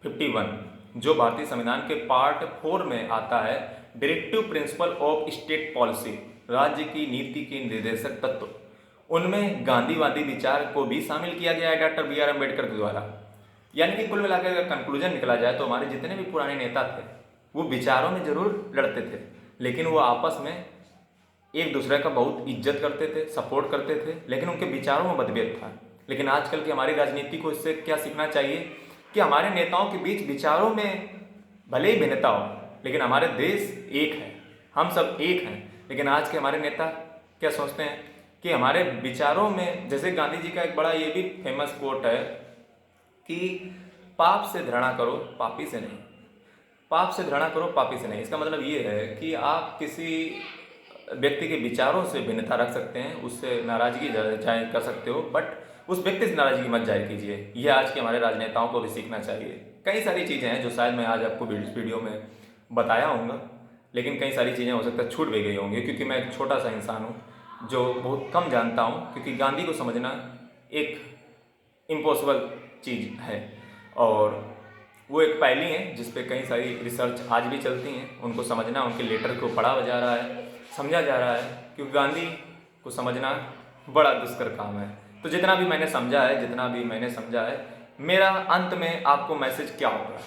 51, जो भारतीय संविधान के पार्ट 4 में आता है, directive principle of state policy, राज्य की नीति के निर्देशक तत्व। उनमें गांधीवादी विचार को भी शामिल किया गया है डॉक्टर बी आर अम्बेडकर के द्वारा। यानी कि कुल मिलाकर अगर कंक्लूजन निकला जाए तो हमारे जितने भी पुराने नेता थे वो विचारों में जरूर लड़ते थे, लेकिन वो आपस में एक दूसरे का बहुत इज्जत करते थे, सपोर्ट करते थे, लेकिन उनके विचारों में मतभेद था। लेकिन आजकल की हमारी राजनीति को इससे क्या सीखना चाहिए कि हमारे नेताओं के बीच विचारों में भले ही भिन्नता हो, लेकिन हमारे देश एक है, हम सब एक हैं। लेकिन आज के हमारे नेता क्या सोचते हैं कि हमारे विचारों में, जैसे गांधी जी का एक बड़ा ये भी फेमस कोट है कि पाप से घृणा करो पापी से नहीं, पाप से घृणा करो पापी से नहीं। इसका मतलब ये है कि आप किसी व्यक्ति के विचारों से भिन्नता रख सकते हैं, उससे नाराजगी जाहिर कर सकते हो, बट उस व्यक्ति से नाराजगी मत जाहिर कीजिए। यह आज के हमारे राजनेताओं को भी सीखना चाहिए। कई सारी चीज़ें हैं जो शायद मैं आज आपको वीडियो में बताया हूँगा, लेकिन कई सारी चीज़ें हो सकता है छूट भी गई होंगी, क्योंकि मैं एक छोटा सा इंसान हूँ जो बहुत कम जानता हूँ। क्योंकि गांधी को समझना एक इम्पॉसिबल चीज़ है और वो एक पहली है जिस पे कई सारी रिसर्च आज भी चलती हैं। उनको समझना, उनके लेटर को पढ़ा जा रहा है, समझा जा रहा है, क्योंकि गांधी को समझना बड़ा दुष्कर काम है। तो जितना भी मैंने समझा है, जितना भी मैंने समझा है, मेरा अंत में आपको मैसेज क्या होगा।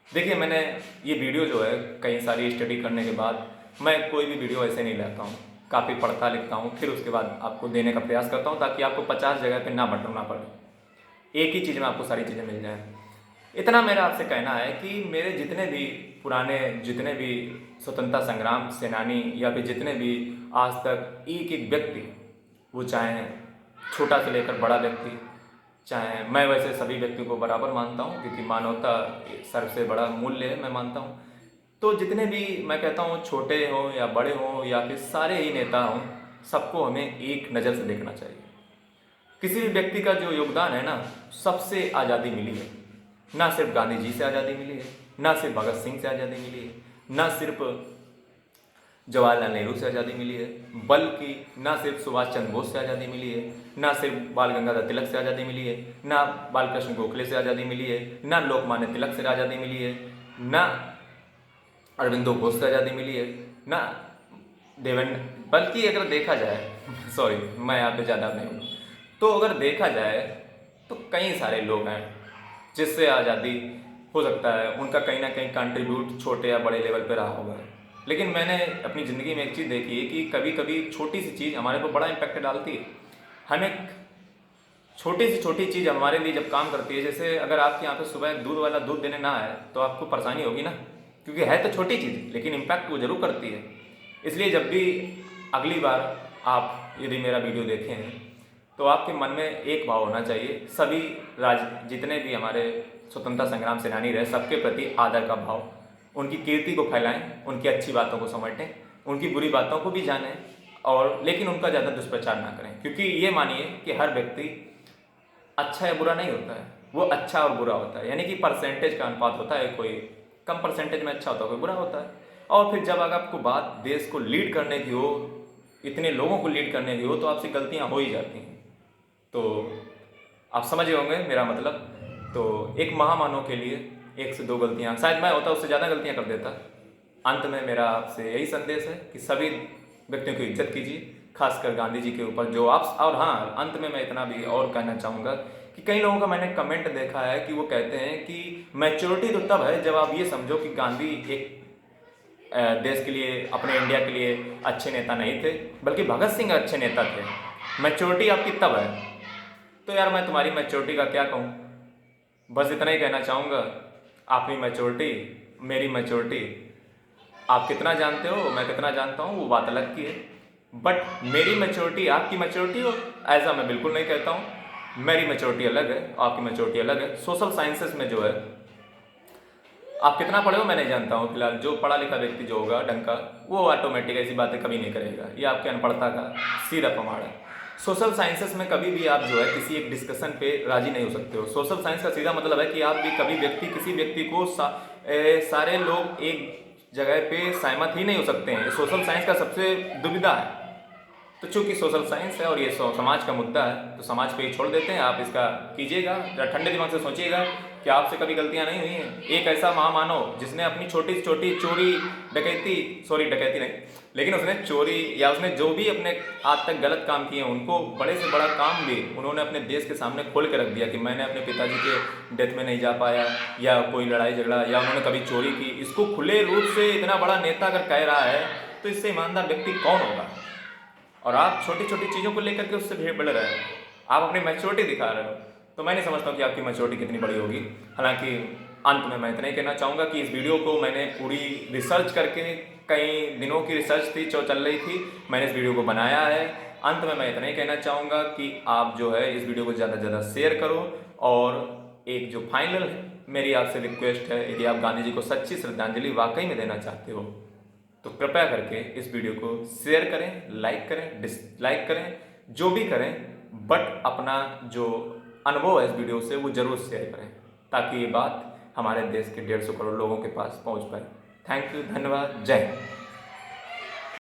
देखिए, मैंने ये वीडियो जो है कई सारी स्टडी करने के बाद मैं कोई भी वीडियो ऐसे नहीं लेता हूँ, काफ़ी पढ़ता लिखता हूँ, फिर उसके बाद आपको देने का प्रयास करता हूँ ताकि आपको 50 जगह पे ना बटना पड़े, एक ही चीज़ में आपको सारी चीज़ें मिल जाएँ। इतना मेरा आपसे कहना है कि मेरे जितने भी पुराने, जितने भी स्वतंत्रता संग्राम सेनानी या फिर जितने भी आज तक एक एक व्यक्ति, वो चाहे छोटा से लेकर बड़ा व्यक्ति, चाहे, मैं वैसे सभी व्यक्तियों को बराबर मानता हूँ क्योंकि मानवता सबसे बड़ा मूल्य है, मैं मानता हूँ। तो जितने भी मैं कहता हूँ, छोटे हों या बड़े हों या फिर सारे ही नेता हों, सबको हमें एक नज़र से देखना चाहिए। किसी भी व्यक्ति का जो योगदान है ना, सबसे आज़ादी मिली है। ना सिर्फ गांधी जी से आज़ादी मिली है, ना सिर्फ भगत सिंह से आज़ादी मिली है, ना सिर्फ जवाहरलाल नेहरू से आज़ादी मिली है, बल्कि ना सिर्फ सुभाष चंद्र बोस से आज़ादी मिली है, ना सिर्फ बाल गंगाधर तिलक से आज़ादी मिली है, ना बालकृष्ण गोखले से आज़ादी मिली है, ना लोकमान्य तिलक से आज़ादी मिली है, ना अरविंदो घोष से आज़ादी मिली है, ना देवेंद्र, बल्कि अगर देखा जाए सॉरी मैं यहाँ पे ज़्यादा नहीं हूँ, तो अगर देखा जाए तो कई सारे लोग हैं जिससे आज़ादी हो सकता है उनका कहीं ना कहीं कंट्रीब्यूट छोटे या बड़े लेवल पे रहा होगा। लेकिन मैंने अपनी ज़िंदगी में एक चीज़ देखी है कि कभी कभी छोटी सी चीज़ हमारे पर बड़ा इम्पैक्ट डालती है। हम एक छोटी सी छोटी चीज़ हमारे लिए जब काम करती है, जैसे अगर आपके यहाँ पे सुबह दूध वाला दूध देने ना आए तो आपको परेशानी होगी ना, क्योंकि है तो छोटी चीज़ लेकिन इम्पैक्ट वो जरूर करती है। इसलिए जब भी अगली बार आप यदि मेरा वीडियो देखें हैं तो आपके मन में एक भाव होना चाहिए, सभी जितने भी हमारे स्वतंत्रता संग्राम सेनानी रहे, सबके प्रति आदर का भाव, उनकी कीर्ति को फैलाएं, उनकी अच्छी बातों को समेटें, उनकी बुरी बातों को भी जानें, और लेकिन उनका ज़्यादा दुष्प्रचार ना करें। क्योंकि ये मानिए कि हर व्यक्ति अच्छा या बुरा नहीं होता है, वो अच्छा और बुरा होता है, यानी कि परसेंटेज का अनुपात होता है, कोई कम परसेंटेज में अच्छा होता है, कोई बुरा होता है। और फिर जब अगर आपको बात देश को लीड करने की हो, इतने लोगों को लीड करने की हो, तो आपसे गलतियाँ हो ही जाती हैं। तो आप समझ गए होंगे मेरा मतलब। तो एक महामानव के लिए 1 से 2 गलतियाँ, शायद मैं होता उससे ज़्यादा गलतियाँ कर देता। अंत में मेरा आपसे यही संदेश है कि सभी व्यक्तियों की इज्जत कीजिए, खासकर गांधी जी के ऊपर जो आप। और हाँ, अंत में मैं इतना भी और कहना चाहूँगा कि कई लोगों का मैंने कमेंट देखा है कि वो कहते हैं कि मैच्योरिटी तो तब है जब आप ये समझो कि गांधी एक देश के लिए, अपने इंडिया के लिए अच्छे नेता नहीं थे, बल्कि भगत सिंह अच्छे नेता थे। मैच्योरिटी आपकी तब है। तो यार मैं तुम्हारी मैच्योरिटी का क्या कहूँ, बस इतना ही कहना चाहूँगा। आपकी मैच्योरिटी, मेरी मैच्योरिटी, आप कितना जानते हो, मैं कितना जानता हूँ, वो बात अलग की है। बट मेरी मैच्योरिटी आपकी मैच्योरिटी हो ऐसा मैं बिल्कुल नहीं कहता हूँ। मेरी मैच्योरिटी अलग है, आपकी मैच्योरिटी अलग है। सोशल साइंसेस में जो है, आप कितना पढ़े हो मैं नहीं जानता हूँ, फिलहाल जो पढ़ा लिखा व्यक्ति जो होगा ढंग का, वो ऑटोमेटिक ऐसी बातें कभी नहीं करेगा। ये आपके अनपढ़ता का सीधा प्रमाण है। सोशल साइंसेस में कभी भी आप जो है किसी एक डिस्कशन पे राजी नहीं हो सकते हो। सोशल साइंस का सीधा मतलब है कि आप भी कभी किसी व्यक्ति को सारे लोग एक जगह पे सहमत ही नहीं हो सकते हैं। सोशल साइंस का सबसे दुविधा है। तो चूंकि सोशल साइंस है और ये समाज का मुद्दा है, तो समाज पे ही छोड़ देते हैं। आप इसका कीजिएगा, जरा ठंडे दिमाग से सोचिएगा कि आपसे कभी गलतियां नहीं हुई हैं। एक ऐसा महामानव जिसने अपनी छोटी से छोटी चोरी, डकैती नहीं, लेकिन उसने चोरी या उसने जो भी अपने आज तक गलत काम किए हैं उनको बड़े से बड़ा काम भी उन्होंने अपने देश के सामने खोल के रख दिया कि मैंने अपने पिताजी के डेथ में नहीं जा पाया, या कोई लड़ाई झगड़ा, या उन्होंने कभी चोरी की। इसको खुले रूप से इतना बड़ा नेता अगर कह रहा है तो इससे ईमानदार व्यक्ति कौन होगा? और आप छोटी छोटी चीज़ों को लेकर के उससे भीड़ बढ़ रहे हो, आप अपनी मैच्योरिटी दिखा रहे हो। तो मैं नहीं समझता हूँ कि आपकी मैच्योरिटी कितनी बड़ी होगी। हालांकि अंत में मैं इतना ही कहना चाहूँगा कि इस वीडियो को मैंने पूरी रिसर्च करके, कई दिनों की रिसर्च थी जो चल रही थी, मैंने इस वीडियो को बनाया है। अंत में मैं इतना ही कहना चाहूँगा कि आप जो है इस वीडियो को ज़्यादा से ज़्यादा शेयर करो। और एक जो फाइनल मेरी आपसे रिक्वेस्ट है, यदि आप गांधी जी को सच्ची श्रद्धांजलि वाकई में देना चाहते हो तो कृपया करके इस वीडियो को शेयर करें, लाइक करें, डिसलाइक करें, जो भी करें, बट अपना जो अनुभव है इस वीडियो से वो जरूर शेयर करें, ताकि ये बात हमारे देश के 150 करोड़ लोगों के पास पहुंच पाए। थैंक यू, धन्यवाद, जय हिंद।